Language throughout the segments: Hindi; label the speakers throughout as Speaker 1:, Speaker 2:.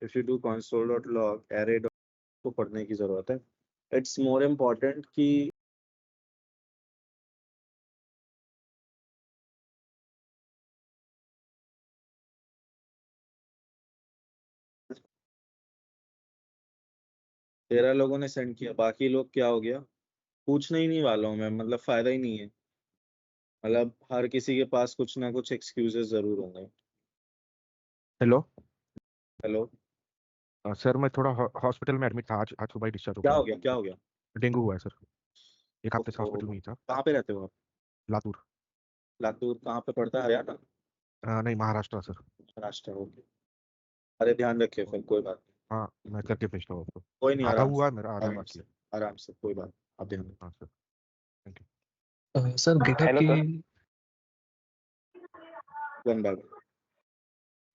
Speaker 1: If you do console.log array को पढ़ने की जरूरत है. इट्स मोर इम्पोर्टेंट कि तेरह लोगों ने सेंड किया, बाकी लोग क्या हो गया? पूछने ही नहीं वाला हूँ मैं, मतलब फायदा ही नहीं है. मतलब हर किसी के पास कुछ ना कुछ एक्सक्यूजेस जरूर होंगे.
Speaker 2: हेलो
Speaker 1: हेलो,
Speaker 2: सर, मैं थोड़ा हॉस्पिटल में एडमिट था। आज आज सुबह ही डिस्चार्ज हो
Speaker 1: क्या
Speaker 2: गया
Speaker 1: हो
Speaker 2: हूँ।
Speaker 1: गया? क्या हो गया?
Speaker 2: डेंगू हुआ है सर। एक हफ्ते से हॉस्पिटल
Speaker 1: ओहो,
Speaker 2: में ही था।
Speaker 1: कहाँ पे रहते हो आप?
Speaker 2: लातूर।
Speaker 1: लातूर कहाँ पे पड़ता है? हरियाणा?
Speaker 2: नहीं, महाराष्ट्र सर।
Speaker 1: महाराष्ट्र, ओके. अरे ध्यान रखिए फिर, कोई बात नहीं.
Speaker 2: हाँ, मैं करके भेजता हूँ आपको।
Speaker 1: कोई नहीं,
Speaker 2: आधा
Speaker 1: आराम
Speaker 2: हुआ
Speaker 1: से.
Speaker 2: है, मेरा आधा
Speaker 1: आराम
Speaker 2: बाकी
Speaker 1: से.
Speaker 2: है।
Speaker 1: आराम से, कोई बात नहीं. आप ध्यान रखिए.
Speaker 2: हाँ sir, thank you.
Speaker 3: Sir GitHub
Speaker 4: hello
Speaker 3: की
Speaker 4: sir.
Speaker 1: One by one.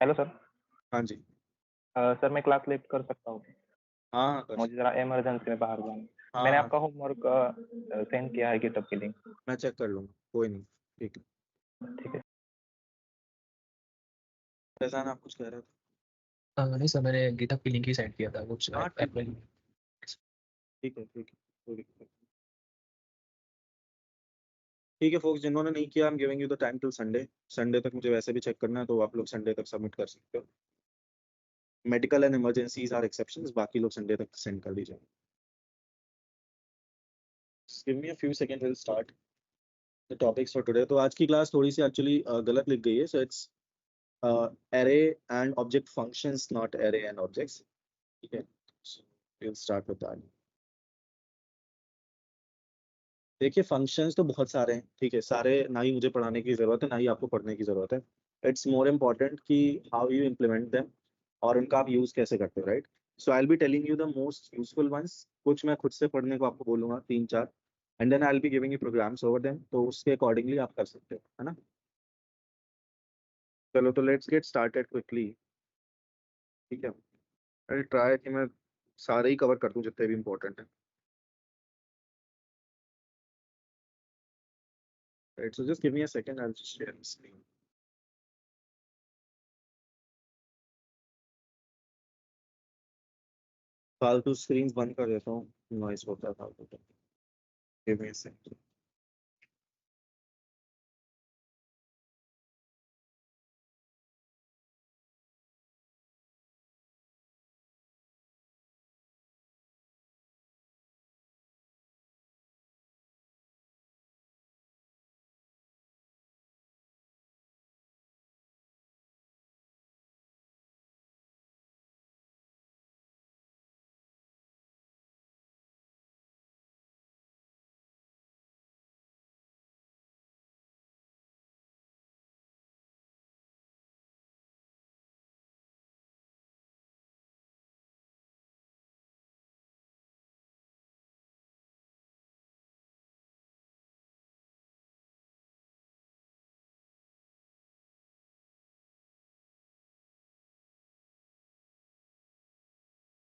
Speaker 4: Hello sir.
Speaker 1: हाँ जी.
Speaker 4: सर मैं क्लास लेट कर सकता हूँ?
Speaker 1: हाँ हाँ कर
Speaker 4: मुझे
Speaker 1: सकते.
Speaker 4: जरा इमरजेंसी में बाहर जाना है.
Speaker 1: हाँ
Speaker 4: मैंने
Speaker 1: हाँ,
Speaker 4: आपका होमवर्क सेंड किया है गिटहब के लिंक.
Speaker 1: मैं चेक कर लूँगा, कोई नहीं. ठीक है.
Speaker 4: ठीक है.
Speaker 1: फैजान, आप कुछ कह रहे थे?
Speaker 3: नहीं सर, मैंने गिटहब की लिंक ही सेंड किया था कुछ
Speaker 1: हाँ ठीक है.
Speaker 3: Apple।
Speaker 1: ठीक है, ठीक है, कोई दिक्कत नहीं. ठीक है फोक्स, जिन्होंने नहीं किया, I am giving you the time till Sunday. Sunday तक मुझे वैसे भी चेक करना है, तो आप लोग संडे तक सबमिट कर सकते हो. Medical and emergencies are exceptions, बाकी लोग संडे तक सेंड कर दीजिए. Give me a few seconds, will start the topics for today. तो आज की क्लास थोड़ी सी एक्चुअली गलत लिख गई है. So it's array and object functions, not array and objects. ठीक है, so we'll start with that. देखिए फंक्शंस तो बहुत सारे हैं, ठीक है. सारे ना ही मुझे पढ़ाने की जरूरत है, ना ही आपको पढ़ने की जरूरत है. इट्स मोर इम्पोर्टेंट कि हाउ यू इम्प्लीमेंट देम और उनका आप यूज कैसे करते हो, right. So I will be telling you the most useful ones. कुछ मैं खुद से पढ़ने को आपको बोलूंगा, 3-4, and then I will be giving you programs over them, तो उसके अकॉर्डिंगली आप कर सकते हो, है ना. चलो तो लेट्स गेट स्टार्टेड क्विकली. ठीक है, आई ट्राई कि मैं सारे ही कवर कर दूं जितने भी इंपॉर्टेंट है. Right, so just give me a second, I'll just share the screen. फालतू स्क्रीन बंद कर देता हूँ, नॉइस होता है फालतू का. Give me a second.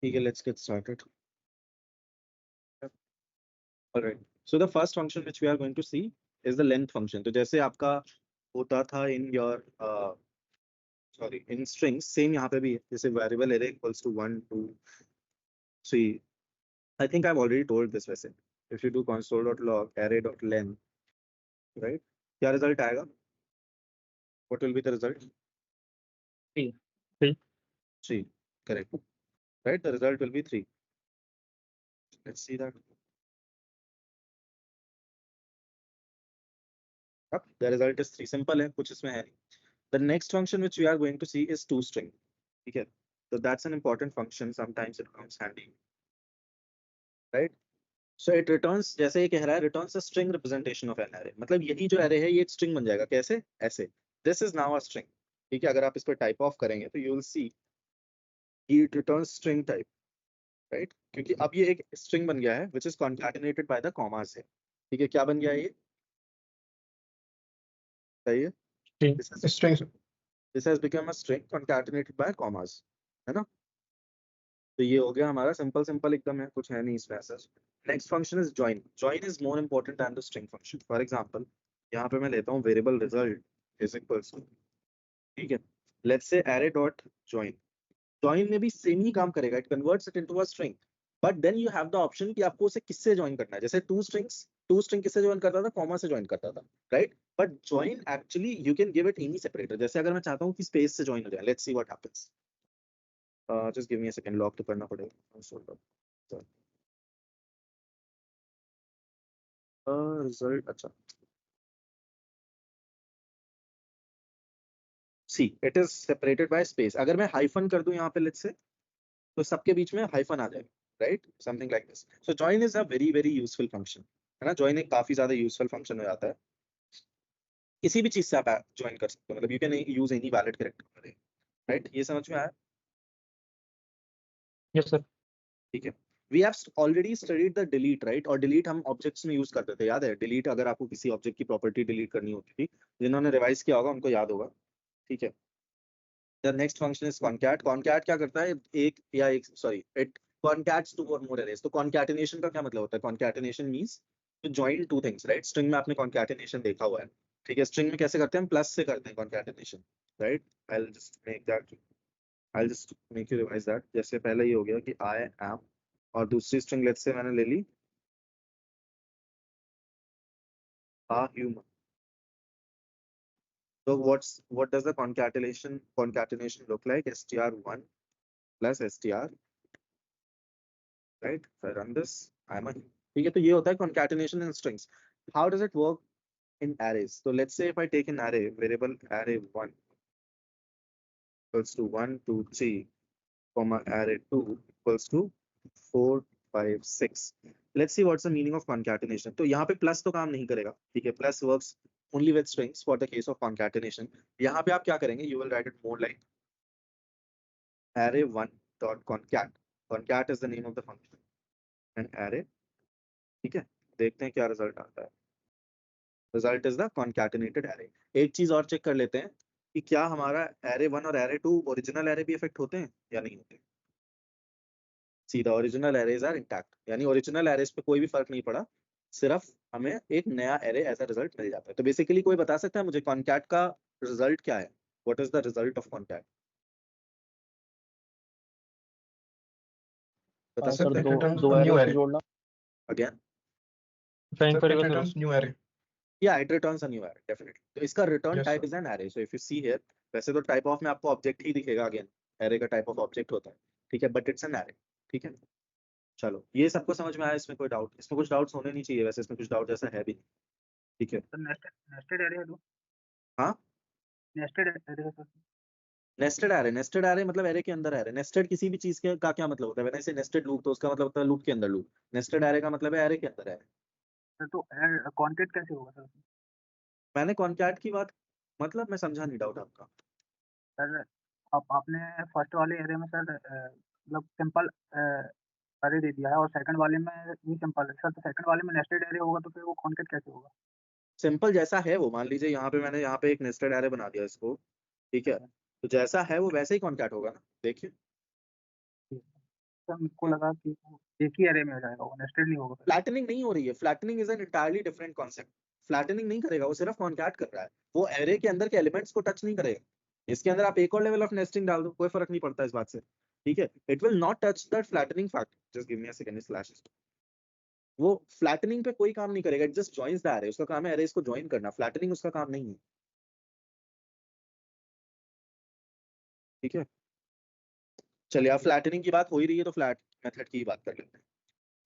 Speaker 1: ठीक है, let's get started. Alright, so the first function which we are going to see is the length function. तो जैसे आपका होता था in your sorry in strings, same यहाँ पे भी है. जैसे variable array equals to 1 2 3. I think I've already told this वैसे. If you do console.log array.length, right, क्या रिजल्ट आएगा? What will be the result?
Speaker 3: 3 3
Speaker 1: 3, correct. Right, the result will be 3. Let's see that. The result is 3. Simple है, कुछ इसमें है नहीं. The next function which we are going to see is toString. ठीक है, so that's an important function. Sometimes it comes handy, right? So it returns, जैसे ये कह रहा है, returns a string representation of an array. मतलब यही जो array है ये एक string बन जाएगा. कैसे? ऐसे. This is now a string. ठीक है, अगर आप इस पर type off करेंगे तो you will see it returns string type, right? क्योंकि अब ये एक string बन गया है which is concatenated by the commas है. ठीक है, क्या बन गया है ये? सही है. This has become a string concatenated by commas, है ना. तो ये हो गया हमारा सिंपल सिंपल एकदम है, कुछ है नहीं इसमें ऐसा. Next function is join. Join is more important than the string function. For example, यहाँ पे मैं लेता हूँ variable result is equals to, ठीक है, let's say array dot join. Join में भी सेम ही काम करेगा, it converts it into a string, but then you have the option कि आपको उसे किससे ज्वाइन करना है। जैसे टू स्ट्रिंग किससे ज्वाइन करता था, कॉमा से ज्वाइन करता था, right? But join actually you can give it any separator. जैसे अगर मैं चाहता हूँ कि स्पेस से ज्वाइन हो जाए, let's see what happens. Just give me a second, lock तो करना पड़ेगा। रिजल्ट, अच्छा, see it is separated by space. अगर मैं हाइफन कर दूं यहाँ पे लेट्स से, तो सबके बीच में हाइफन आ जाएगा, right? Something like this. So join is a very very useful function, है ना? जॉइन एक काफी ज्यादा यूजफुल फंक्शन हो जाता है। किसी भी चीज से आप ज्वाइन कर सकते हो, मतलब you can use any valid character, right? ये समझ में आया?
Speaker 3: Yes sir.
Speaker 1: ठीक है। We have already studied the delete, right? और डिलीट हम ऑब्जेक्ट्स में यूज करते थे, याद है? डिलीट अगर आपको किसी ऑब्जेक्ट की प्रॉपर्टी डिलीट करनी होती थी, जिन्होंने रिवाइज किया होगा उनको याद होगा, ठीक है? The next function is concat. Concat क्या करता है? इट कॉनकैट्स टू और मोर अरेज। तो कॉनकैटिनेशन का क्या मतलब होता है? Concatenation means to join two things, right? String में आपने कॉनकैटिनेशन देखा हुआ है, ठीक है? स्ट्रिंग में कैसे करते हैं? प्लस से करते हैं concatenation, right? I just make you revise that. जैसे पहले ये हो गया कि आई एम, और दूसरी स्ट्रिंग लेट्स से मैंने ले ली आ human. So what does the concatenation look like? str1 plus str, right? If I run this, I'm a, ठीक है? तो ये होता है concatenation in strings. How does it work in arrays? So let's say if I take an array, variable array1 equals to 1 2 3 comma array2 equals to 4 5 6. Let's see what's the meaning of concatenation. तो यहाँ पे प्लस तो काम नहीं करेगा, ठीक है? Plus works only with strings for the case of concatenation. यहाँ पे आप क्या करेंगे? You will write it more like array1 dot concat. Concat is the name of the function and array, ठीक है? देखते हैं क्या रिजल्ट आता है। Result is the concatenated array. एक चीज और चेक कर लेते हैं कि क्या हमारा array1 और array2 ओरिजिनल array भी इफेक्ट होते हैं या नहीं होते। सीधा ओरिजिनल arrays आर इंटैक्ट, यानी ओरिजिनल arrays पे कोई भी फर्क नहीं पड़ा, सिर्फ हमें एक नया array एज अ रिजल्ट मिल जाता है। तो बेसिकली कोई बता सकता है मुझे concat का रिजल्ट क्या है? What is the result of concat? बता
Speaker 3: सर
Speaker 1: सकते हैं?
Speaker 3: दो
Speaker 5: new
Speaker 3: एरो
Speaker 5: array.
Speaker 3: जोड़ना,
Speaker 1: अगेन?
Speaker 3: डिफाइन
Speaker 5: Sir,
Speaker 3: करेगा
Speaker 5: it
Speaker 3: sir
Speaker 5: returns new array.
Speaker 1: Yeah, it returns a new array, definitely. तो इसका return
Speaker 5: Yes,
Speaker 1: type
Speaker 5: sir.
Speaker 1: is an array. So if you see here, वैसे तो type of में आपको object ही दिखेगा, अगेन array का type of object होता है, ठीक है? But it's an array, ठीक है? चलो, ये सबको समझ में आया? इसमें कोई डाउट? इसमें कुछ डाउट्स होने नहीं चाहिए, वैसे इसमें कुछ डाउट जैसा है भी नहीं, ठीक है?
Speaker 6: सर नेस्टेड एरे है तो
Speaker 1: हाँ,
Speaker 6: नेस्टेड एरे है सर।
Speaker 1: नेस्टेड array मतलब array के अंदर array। नेस्टेड किसी भी चीज के का क्या मतलब होता है? वैसे नेस्टेड लूप तो उसका मतलब होता है लूप के अंदर लूप। नेस्टेड array का मतलब है array के अंदर array।
Speaker 6: सर तो कॉन्केट कैसे होगा सर?
Speaker 1: मैंने कॉनकैट की बात, मतलब मैं समझा नहीं डाउट आपका।
Speaker 6: सर आपने फर्स्ट वाले एरे में सर मतलब सिंपल एरे दे दिया है और सेकंड वाले में भी सिंपल है सर, तो सेकंड वाले में नेस्टेड एरे होगा तो फिर वो कॉन्केट कैसे होगा?
Speaker 1: सिंपल जैसा है वो, मान लीजिए यहाँ पे मैंने यहाँ पे एक नेस्टेड array बना दिया इसको, ठीक है? तो जैसा है वो वैसे ही कॉनकैट होगा ना, देखिए।
Speaker 6: सर मुझको लगा कि वो एक ही एरे में हो जाएगा, वो नेस्टेड नहीं होगा फिर।
Speaker 1: फ्लैटनिंग नहीं हो रही है, flattening is an entirely different concept. Flattening नहीं करेगा वो, सिर्फ कॉनकैट कर रहा है, वो एरे के अंदर के एलिमेंट्स को टच नहीं करेगा। इसके अंदर आप एक और लेवल ऑफ नेस्टिंग डाल दो, कोई फर्क नहीं पड़ता इस बात से, ठीक है? It will not touch that flattening factor. Just give me a second slash, वो फ्लैटनिंग पे कोई काम नहीं करेगा, it just joins the array. उसका काम है एरेस को ज्वाइन करना, फ्लैटनिंग उसका काम नहीं है, ठीक है? चलिए, आप फ्लैटनिंग की बात हो ही रही है तो फ्लैट मेथड की ही बात कर लेते हैं,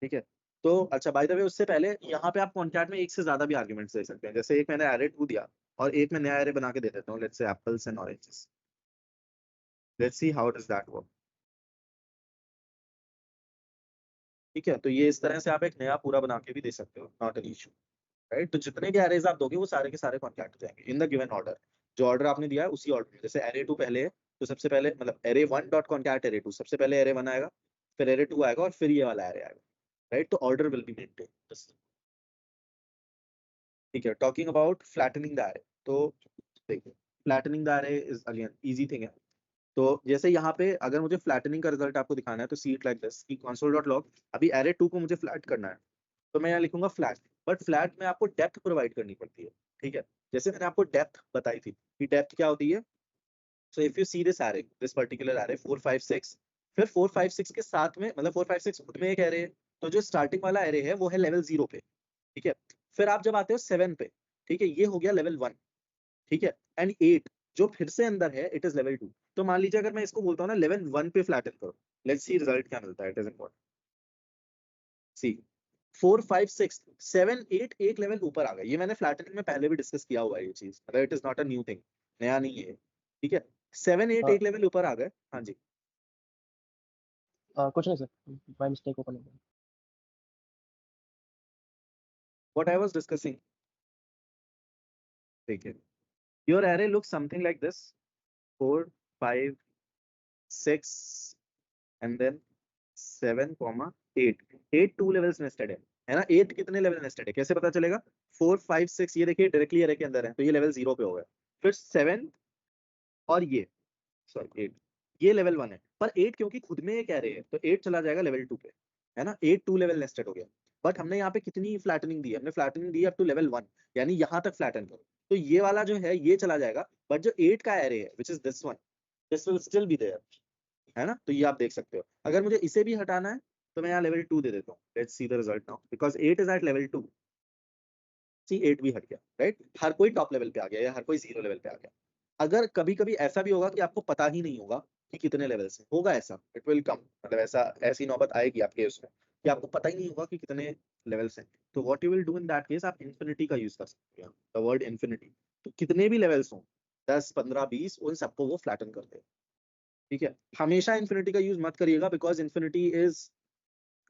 Speaker 1: ठीक है? तो अच्छा, बाय द वे उससे पहले यहाँ पे आप कॉन्कैट में एक से ज्यादा भी आर्गुमेंट्स दे सकते हैं। जैसे एक मैंने array2 दिया और एक मैं नया एरे बना के दे देता हूँ, let's say apples and oranges. Let's see how does that work, ठीक है? तो ये इस तरह से आप एक नया पूरा बना के भी दे सकते हो, नॉट एन इशू, राइट? तो जितने भी एरेज आप दोगे वो सारे के सारे कॉन्कैट हो जाएंगे इन द गिवन ऑर्डर। जो ऑर्डर आपने दिया है उसी ऑर्डर में। जैसे array2 पहले है तो सबसे पहले मतलब array1 डॉट कॉन्कैट array2, सबसे पहले array1 आएगा, फिर array2 आएगा और फिर ये वाला array आएगा, राइट? तो ऑर्डर विल बी मेंटेन्ड, ठीक है? Talking about flattening the array, तो देखिए, flattening the array is again easy thing है। तो जैसे यहाँ पे अगर मुझे फ्लैटनिंग का रिजल्ट आपको दिखाना है तो सी इट लाइक दिस कि console.log, अभी array2 को मुझे फ्लैट करना है तो मैं यहाँ लिखूंगा फ्लैट। बट फ्लैट में आपको डेप्थ प्रोवाइड करनी पड़ती है, ठीक है? जैसे मैंने आपको डेप्थ बताई थी कि डेप्थ क्या होती है, So if you see this array, this particular array 4 5 6, फिर 4 5 6 के साथ में मतलब 4 5 6 खुद में एक array है, तो जो स्टार्टिंग वाला array है वो है लेवल 0 पे, ठीक है। फिर आप जब आते हो 7 पे, ठीक है, ये हो गया लेवल 1, ठीक है, एंड 8 जो फिर से अंदर है इट इज लेवल 2। तो मान लीजिए अगर मैं इसको बोलता हूँ ना लेवल 1 पे फ्लैटन करो, लेट्स सी रिजल्ट क्या मिलता है, इट इज इंपॉर्टेंट। सी 4 5 6 7 8 एक लेवल ऊपर आ गया। ये मैंने फ्लैटनिंग में पहले भी डिस्कस किया हुआ है ये चीज, मतलब it is not a new thing, नया नहीं है, ठीक है। 7 8
Speaker 3: हाँ।
Speaker 1: एक लेवल ऊपर आ गए। हाँ जी,
Speaker 3: कुछ नहीं सर, बाय मिस्टेक ओपन हो गया।
Speaker 1: what I was discussing, ठीक है, your array looks something like this, 4 5 6 and then 7 8 8 2 levels nested है ना। 8 कितने लेवल नेस्टेड है कैसे पता चलेगा? 4 5 6 ये देखिए डायरेक्टली अरे के अंदर है, तो ये लेवल 0 पे हो गया। फिर 7 और ये सॉरी 8 ये लेवल 1 है, पर 8 क्योंकि खुद में एक एरे है तो 8 चला जाएगा लेवल 2 पे, है ना। 8 2 लेवल नेस्टेड हो गया। बट हमने यहाँ पे कितनी फ्लैटनिंग दी है? हमने फ्लैटनिंग दी अप टू लेवल 1, यानी यहाँ तक फ्लैटन करो, तो ये वाला जो है ये चला जाएगा। बट जो 8 का एरे है which is this one, this will still be there, है ना। तो ये आप देख सकते हो। अगर मुझे इसे भी हटाना है तो मैं यहाँ लेवल 2 दे देता हूँ। Let's see the result now, because 8 is at level 2। See 8 भी हट गया, राइट। हर कोई टॉप लेवल पे आ गया या हर कोई 0 लेवल पे आ गया। अगर कभी कभी ऐसा भी होगा कि आपको पता ही नहीं होगा कि कितने लेवल से होगा, ऐसा इट विल कम, मतलब ऐसा ऐसी नौबत आएगी आपके उसमें कि आपको पता ही नहीं होगा कि कितने लेवल्स हैं। तो what you will do in that case, आप इन्फिनिटी का यूज कर सकते हैं, द वर्ड इन्फिनिटी। तो कितने भी लेवल्स हो 10 15 20 उन सबको वो फ्लैटन कर दे, ठीक है। हमेशा इन्फिनिटी का यूज मत करिएगा because infinity is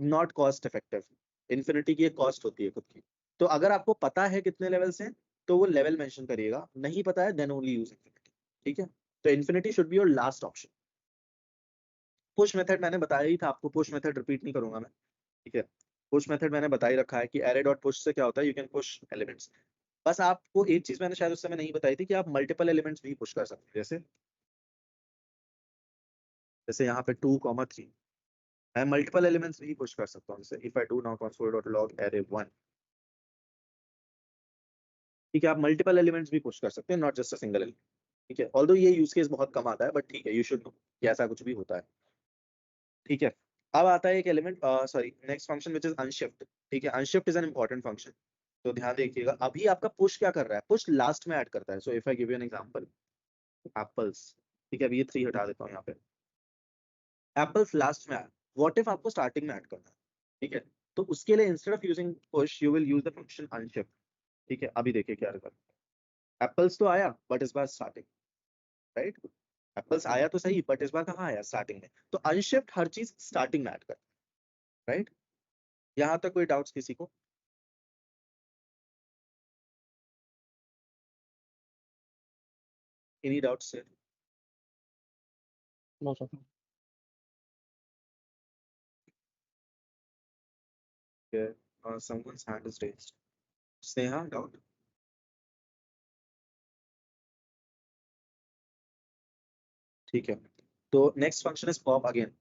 Speaker 1: not cost effective. Infinity की एक कॉस्ट होती है खुद की। तो अगर आपको पता है कितने लेवल्स हैं तो वो लेवल मेंशन करिएगा, नहीं पता है देन ओनली यूज इन्फिनिटी, ठीक है। तो infinity should be your last option. Push method मैंने बताया ही था आपको, पुश मेथड रिपीट नहीं करूंगा मैं, ठीक है। पुश मेथड मैंने बता ही रखा है कि array डॉट पुश से क्या होता है, यू कैन पुश एलिमेंट्स। बस आपको एक चीज मैंने शायद उस समय नहीं बताई थी कि आप मल्टीपल एलिमेंट्स भी पुश कर सकते हैं। जैसे जैसे यहाँ पे 2 3 मैं मल्टीपल एलिमेंट्स भी पुश कर सकता हूँ। जैसे if I do now console.log array 1, ठीक है। आप मल्टीपल एलिमेंट्स भी पुश कर सकते हैं, not just a single element, ठीक है। ऑल्दो ये यूज केस बहुत कम आता है, बट ठीक है, यू शुड नो कि ऐसा कुछ भी होता है, ठीक है। अब आता है एक element, sorry next function which is unshift, ठीक है। Unshift is an important function, तो ध्यान देखिएगा। अभी आपका पुश क्या कर रहा है? पुश लास्ट में ऐड करता है। So if I give you an example, apples, ठीक है। अभी ये 3 हटा देता हूँ यहाँ पे, एप्पल्स लास्ट में ऐड। व्हाट इफ आपको स्टार्टिंग में ऐड करना है, ठीक है। तो उसके लिए instead of using push you will use the function unshift, ठीक है। अभी देखिए क्या रिजल्ट, एप्पल्स तो आया बट इस बार स्टार्टिंग, राइट। एप्पल्स आया तो सही बट इस बार कहाँ आया? स्टार्टिंग में। तो अनशिफ्ट हर चीज स्टार्टिंग में ऐड करता है, राइट। यहाँ तक कोई डाउट्स किसी को? एनी डाउट्स से?
Speaker 3: No sir.
Speaker 1: Someone's hand is raised. Sneha, doubt? ठीक है। तो next function is pop again.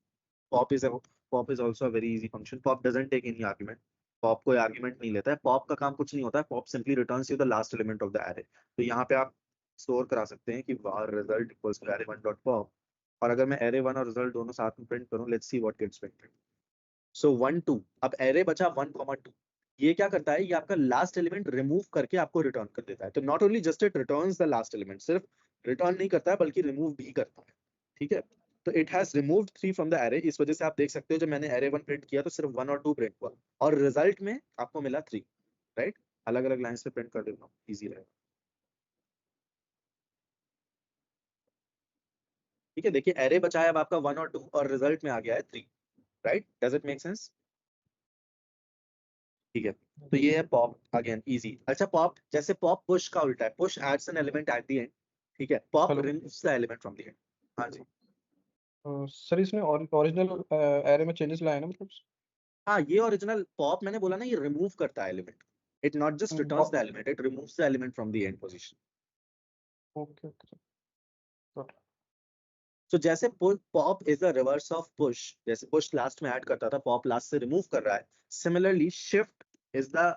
Speaker 1: Pop is also a very easy function. Pop doesn't take any argument. Pop कोई argument नहीं लेता है। Pop का काम कुछ नहीं होता है। Pop simply returns you the last element of the array. तो यहाँ पे आप स्टोर करा सकते हैं कि var result equals to array1 dot pop, और अगर मैं array1 और result दोनों साथ में प्रिंट करूँ, let's see what gets printed. So 1 2, अब array बचा 1 2, ये क्या करता है? ये आपका लास्ट एलिमेंट रिमूव करके आपको रिटर्न कर देता है। तो not only just it returns the last element, सिर्फ रिटर्न नहीं करता है बल्कि रिमूव भी करता है, ठीक है। तो it has removed 3 from the array. इस वजह से आप देख सकते हो जब मैंने array 1 प्रिंट किया तो सिर्फ 1 और 2 प्रिंट हुआ, और रिजल्ट में आपको मिला 3, राइट। अलग अलग लाइंस पे प्रिंट कर देता हूँ, इजी रहेगा, ठीक है। देखिए array बचा है अब आपका 1 और 2 और रिजल्ट में आ गया है 3, right. Does it make sense? ठीक है। तो ये है पॉप अगेन, इजी। अच्छा, पॉप जैसे पॉप पुश का उल्टा है। Push adds an element at the end, ठीक है। Pop
Speaker 5: hello
Speaker 1: removes the element from the end. हाँ जी,
Speaker 5: सर, इसने ओरिजिनल एरे में चेंजेस लाए ना, मतलब?
Speaker 1: हाँ ये ओरिजिनल पॉप मैंने बोला ना, ये रिमूव करता है element. It not just returns the element, it removes the element from the end position.
Speaker 5: Okay okay sir.
Speaker 1: So जैसे pop is the reverse of push, जैसे पुश लास्ट में ऐड करता था, पॉप लास्ट से रिमूव कर रहा है। Similarly shift is the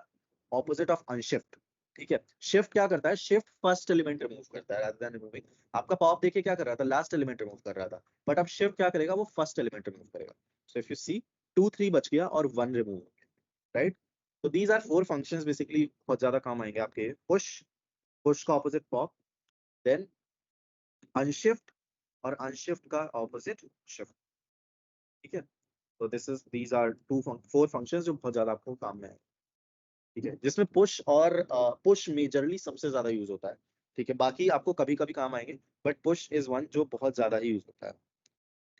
Speaker 1: opposite of unshift, ठीक है। शिफ्ट क्या करता है, शिफ्ट फर्स्ट एलिमेंट रिमूव करता है rather than रिमूविंग। आपका पॉप देखिए क्या कर रहा था, लास्ट एलिमेंट रिमूव कर रहा था, बट अब शिफ्ट क्या करेगा, वो फर्स्ट एलिमेंट रिमूव करेगा। सो इफ यू सी 2 3 बच गया और 1 रिमूव हो गया, राइट। तो दीज आर 4 फंक्शंस बेसिकली, बहुत ज्यादा काम आएंगे आपके। पुश, पुश का ऑपोजिट पॉप, देन अनशिफ्ट, और अनशिफ्ट का ऑपोजिट शिफ्ट, ठीक है। तो दीज आर 4 फंक्शंस जो बहुत ज्यादा आपको काम में है, ठीक है, जिसमें पुश और पुश मेजरली सबसे ज्यादा यूज होता है, ठीक है। बाकी आपको कभी कभी काम आएंगे, बट पुश इज वन जो बहुत ज्यादा ही यूज होता है,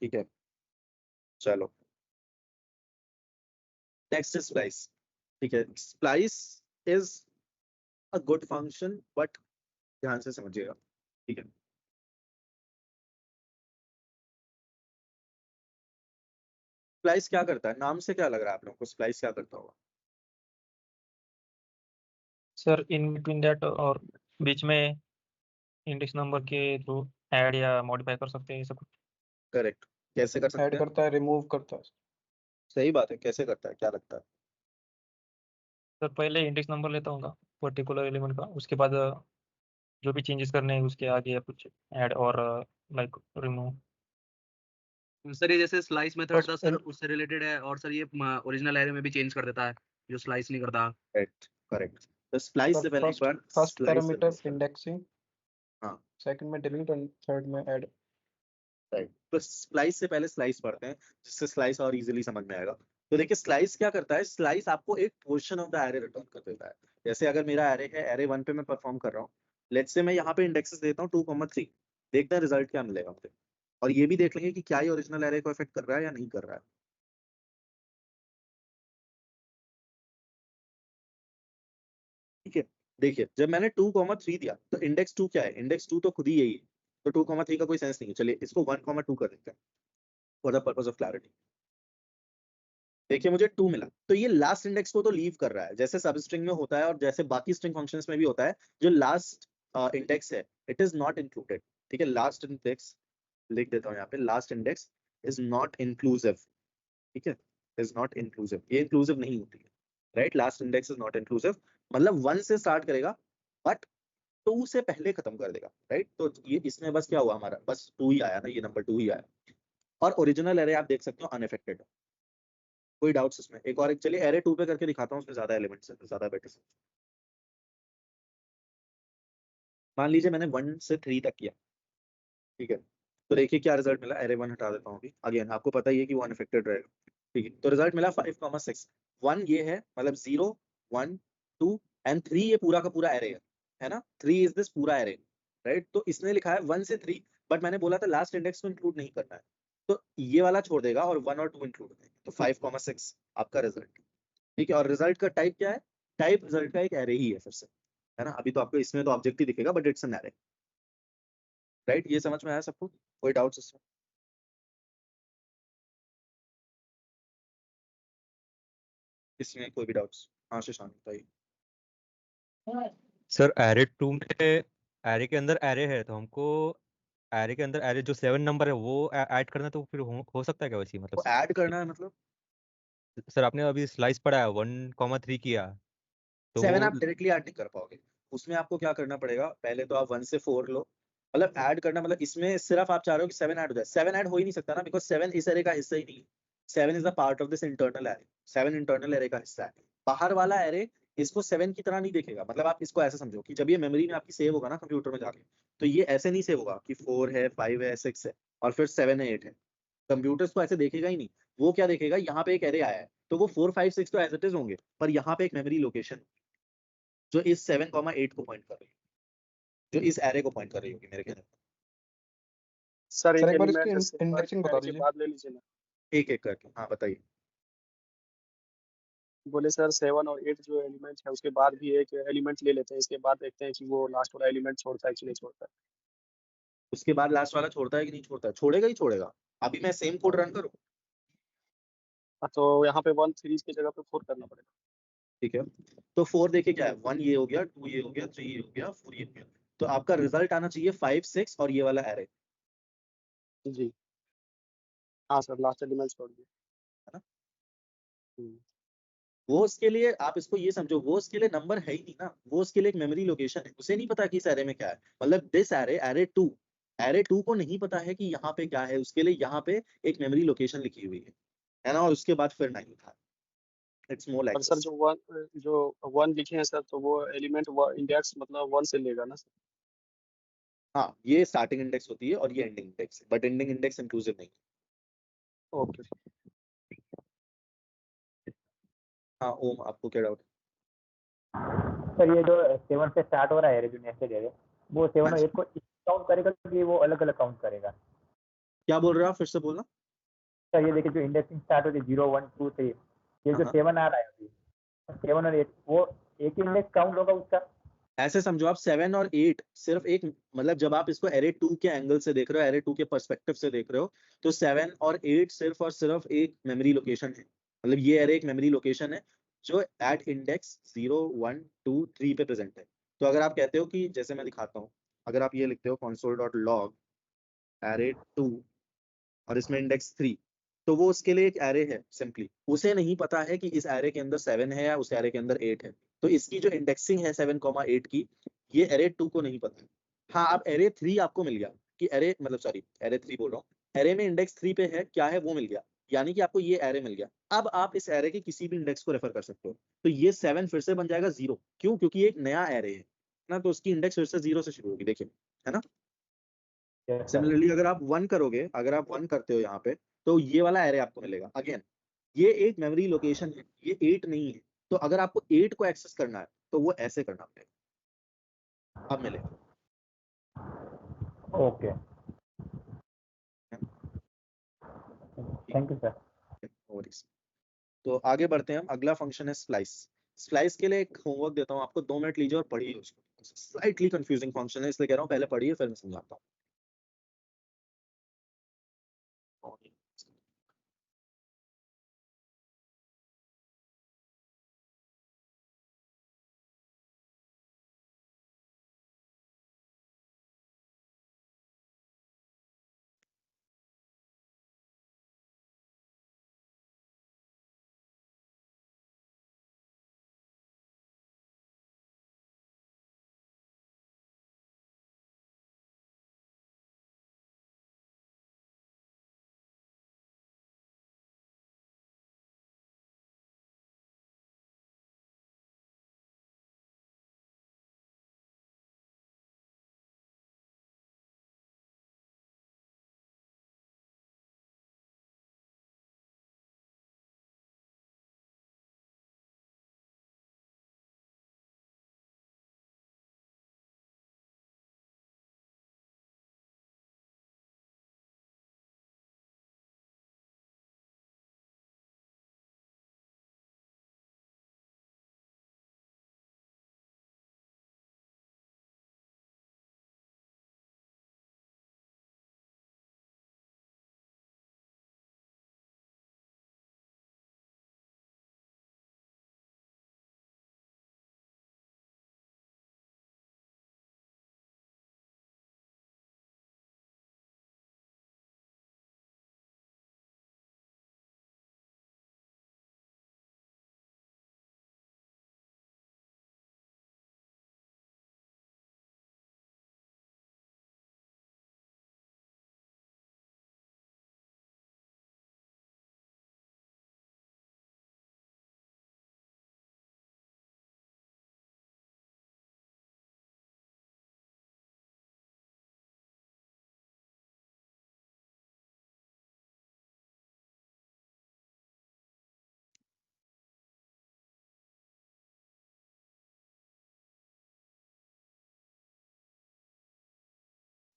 Speaker 1: ठीक है। चलो, नेक्स्ट इज स्प्लाइस, ठीक है। Splice is a good function, but ध्यान से समझिएगा, ठीक है। स्प्लाइस क्या करता है, नाम से क्या लग रहा है आप लोगों को, स्प्लाइस क्या करता होगा?
Speaker 7: सर इन बिटवीन दैट और बीच में इंडेक्स नंबर के थ्रू ऐड या मॉडिफाई कर सकते हैं ये सब।
Speaker 1: करेक्ट, कैसे कर सकते
Speaker 5: ऐड
Speaker 1: हैं?
Speaker 5: करता है, रिमूव करता है।
Speaker 1: सही बात है, कैसे करता है, क्या लगता है?
Speaker 7: सर पहले इंडेक्स नंबर लेता हूँ पर्टिकुलर एलिमेंट का, उसके बाद जो भी चेंजेस करने हैं उसके आगे या कुछ ऐड और लाइक रिमूव।
Speaker 8: सर ये जैसे स्लाइस मेथड
Speaker 5: बस
Speaker 8: था सर, उससे रिलेटेड है, और सर ये ओरिजिनल एरे में भी चेंज कर देता है जो स्लाइस नहीं करता।
Speaker 1: Correct, correct. तो स्प्लाइस से पहले एक बार
Speaker 5: फर्स्ट
Speaker 1: स्लाइस
Speaker 5: पैरामीटर इंडेक्सिंग,
Speaker 1: हाँ,
Speaker 5: सेकंड में डिलीट और थर्ड में ऐड।
Speaker 1: राइट। तो स्प्लाइस से पहले स्लाइस पढ़ते हैं, जिससे स्लाइस और इजीली समझ में आएगा। तो देखिए स्लाइस क्या करता है, स्लाइस आपको एक portion of the array return कर देता है। जैसे अगर मेरा एरे है, एरे 1 पे मैं परफॉर्म कर रहा हूँ, लेट्स से मैं यहाँ पे इंडेक्सेस देता हूँ 2,3, देखते हैं रिजल्ट क्या मिलेगा मुझे, और ये भी देख लेंगे कि क्या ये ओरिजिनल एरे को इफेक्ट कर रहा है या नहीं कर रहा है। ठीक है, देखिए जब मैंने 2,3 दिया तो इंडेक्स 2 क्या है, इंडेक्स 2 तो खुद ही यही है, तो 2,3 का कोई सेंस नहीं है। चलिए इसको 1,2 कर देते हैं for the purpose of clarity. देखिए मुझे 2 मिला, तो ये लास्ट इंडेक्स को तो लीव कर रहा है, जैसे सब स्ट्रिंग में होता है और जैसे बाकी स्ट्रिंग फंक्शंस में भी होता है, जो लास्ट इंडेक्स है इट इज नॉट इंक्लूडेड, ठीक है। लास्ट इंडेक्स लिख देता हूँ यहाँ पे, last index is not inclusive, ठीक है, इज नॉट इंक्लूसिव, ये इंक्लूसिव नहीं होती है, right. Last index is not inclusive, मतलब 1 से स्टार्ट करेगा बट 2 से पहले खत्म कर देगा, राइट। तो ये इसमें बस क्या हुआ, हमारा बस 2 ही आया ना, ये नंबर 2 ही आया, और ओरिजिनल एरे आप देख सकते हो अनअफेक्टेड है। कोई डाउट्स इसमें? एक और, एक चलिए एरे 2 पे करके दिखाता हूँ, उसमें ज्यादा एलिमेंट्स है, ज्यादा बेटर से। मान लीजिए मैंने 1 से 3 तक किया, ठीक है। तो देखिए क्या रिजल्ट मिला, एरे 1 हटा देता हूँ अभी, अगेन आपको पता ही है कि वो अनअफेक्टेड रहेगा, ठीक है। तो रिजल्ट मिला 5,6, 1 ये है, मतलब 0 1 2 एंड 3 ये पूरा का पूरा एरे है ना, 3 इज दिस पूरा एरे, राइट। तो इसने लिखा है 1 से 3, बट मैंने बोला था लास्ट इंडेक्स को इंक्लूड नहीं करना है, तो ये वाला छोड़ देगा और 1 और 2 इंक्लूड करेगा, तो 5,6 आपका रिजल्ट, ठीक है। और रिजल्ट का टाइप क्या है, टाइप रिजल्ट का एक एरे ही है फिर से, है ना। अभी तो आपको इसमें तो ऑब्जेक्ट ही दिखेगा, but it's an array, right. ये समझ में आया सबको, कोई डाउट्स इसमें? इसमें कोई भी डाउट्स? हाँ शशांक बताइए।
Speaker 9: सर एरे 2 में एरे के अंदर एरे है, तो हमको एरे के अंदर एरे जो 7 नंबर है वो ऐड करना, तो फिर हो सकता है क्या वैसे,
Speaker 1: वो
Speaker 9: मतलब
Speaker 1: ऐड करना है मतलब
Speaker 9: सर आपने अभी स्लाइस पढ़ा है 1,3 किया, तो
Speaker 1: 7
Speaker 9: वो
Speaker 1: आप डायरेक्टली ऐड नहीं कर पाओगे, उसमें आपको क्या करना पड़ेगा, पहले तो आप 1 से 4 लो, मतलब ऐड करना, मतलब इसमें सिर्फ आप चाह रहे हो कि 7 ऐड हो जाए, 7 ऐड हो ही नहीं सकता ना, बिकॉज 7 इस एरे का हिस्सा ही नहीं है। 7 is the part of this internal array, 7 internal array का हिस्सा है। बाहर वाला एरे इसको 7 की तरह नहीं देखेगा, मतलब आप इसको ऐसे समझो कि जब ये मेमोरी में आपकी सेव होगा ना कंप्यूटर में जाके, तो ये ऐसे नहीं सेव होगा कि 4 है 5 है 6 है और फिर 7 है 8 है, कंप्यूटर्स को ऐसे देखेगा ही नहीं। वो क्या देखेगा, यहाँ पे एक एरे आया है तो वो 4 5 6 तो एज इट इज होंगे, पर यहाँ पे एक मेमोरी लोकेशन जो इस 7,8 को पॉइंट कर रही है, जो इस एरे को पॉइंट कर रही होगी मेरे ख्याल में।
Speaker 10: सर
Speaker 5: सर
Speaker 10: एक
Speaker 5: एक बार
Speaker 10: एलिमेंट
Speaker 5: इसकी इंडेक्सिंग बता
Speaker 10: के
Speaker 5: दीजिए।
Speaker 10: बाद ले लीजिए ना।
Speaker 1: एक एक करके, हाँ बताइए।
Speaker 10: बोले सर 7 और 8 जो एलिमेंट है उसके बाद भी एक एलिमेंट ले लेते हैं, इसके बाद देखते हैं कि वो लास्ट वाला एलिमेंट छोड़ता है कि नहीं छोड़ता है।
Speaker 1: उसके बाद लास्ट वाला छोड़ता है कि नहीं छोड़ता है, छोड़ेगा ही छोड़ेगा। अभी मैं सेम कोड रन करूँ,
Speaker 10: तो यहाँ पे 1 3 की जगह पे 4 करना पड़ेगा।
Speaker 1: ठीक है। तो 4 देखिए क्या है, 1 ये हो गया, 2 ये हो गया, 3 ये हो गया, 4 ये हो गया, तो आपका रिजल्ट आना चाहिए 5 6 और ये वाला एरे,
Speaker 10: जी हाँ सर, लास्ट एलिमेंट छोड़ दिए।
Speaker 1: है ना।
Speaker 10: हम्म।
Speaker 1: वो उसके लिए आप इसको ये समझो, वो उसके लिए नंबर है ही नहीं ना, वो उसके लिए एक मेमोरी लोकेशन है, उसे नहीं पता कि इस एरे में क्या है। मतलब दिस एरे, एरे टू को नहीं पता है कि यहाँ पे क्या है, उसके लिए यहाँ पे एक मेमोरी लोकेशन लिखी हुई है ना, और उसके बाद फिर 9 था। इट्स मोर
Speaker 10: पर
Speaker 1: लाइक
Speaker 10: सर जो वन लिखे हैं सर, तो वो एलिमेंट इंडेक्स मतलब 1 से लेगा ना सर?
Speaker 1: हाँ, ये स्टार्टिंग इंडेक्स होती है और ये एंडिंग इंडेक्स है, बट एंडिंग इंडेक्स इंक्लूसिव नहीं।
Speaker 10: ओके।
Speaker 1: हाँ ओम, आपको क्या डाउट?
Speaker 11: सर ये जो 7 से स्टार्ट हो रहा है जो नेक्स्ट एरे, वो 7 और 8 को काउंट करेगा कि वो अलग अलग काउंट करेगा?
Speaker 1: क्या बोल रहे हो आप, फिर से बोलना।
Speaker 11: सर ये देखिए जो इंडेक्सिंग स्टार्ट होती है 0 1 2 3, ये जो 7 आ रहा है अभी, 7 और 8 वो एक ही इंडेक्स काउंट होगा उसका?
Speaker 1: ऐसे समझो आप 7 और 8 सिर्फ एक, मतलब जब आप इसको एरे 2 के एंगल से देख रहे हो, एरे 2 के पर्सपेक्टिव से देख रहे हो, तो 7 और 8 सिर्फ और सिर्फ एक मेमोरी लोकेशन है। मतलब ये एरे एक मेमोरी लोकेशन है जो एट इंडेक्स 0 1 2 3 पे प्रेजेंट है। तो अगर आप कहते हो कि, जैसे मैं दिखाता हूँ, अगर आप ये लिखते हो console.log एरे 2 और इसमें इंडेक्स 3, तो वो उसके लिए एक एरे है सिंपली, उसे नहीं पता है कि इस एरे के अंदर 7 है या उस एरे के अंदर 8 है। तो इसकी जो इंडेक्सिंग है 7,8 की, ये एरे 2 को नहीं पता है। हाँ, अब एरे 3 आपको मिल गया कि एरे, मतलब सॉरी एरे 3 बोल रहा हूँ, एरे में इंडेक्स 3 पे है क्या है वो मिल गया, यानी कि आपको ये एरे मिल गया। अब आप इस एरे के किसी भी इंडेक्स को रेफर कर सकते हो, तो ये 7 फिर से बन जाएगा 0। क्यों? क्योंकि ये एक नया एरे है ना, तो उसकी इंडेक्स फिर से 0 से शुरू होगी, देखिए, है ना। सिमिलरली अगर आप 1 करोगे, अगर आप 1 करते हो यहाँ पे, तो ये वाला एरे आपको मिलेगा। अगेन ये एक मेमोरी लोकेशन है, ये 8 नहीं है। तो अगर आपको 8 को एक्सेस करना है तो वो ऐसे करना पड़ेगा, अब मिलेगा।
Speaker 11: Okay, thank you sir.
Speaker 1: तो आगे बढ़ते हैं हम। अगला फंक्शन है स्प्लाइस। स्प्लाइस के लिए एक होमवर्क देता हूँ आपको, 2 मिनट लीजिए और पढ़िए उसको। स्लाइटली कंफ्यूजिंग फंक्शन है, इसलिए कह रहा हूँ पहले पढ़िए फिर मैं समझाता हूँ।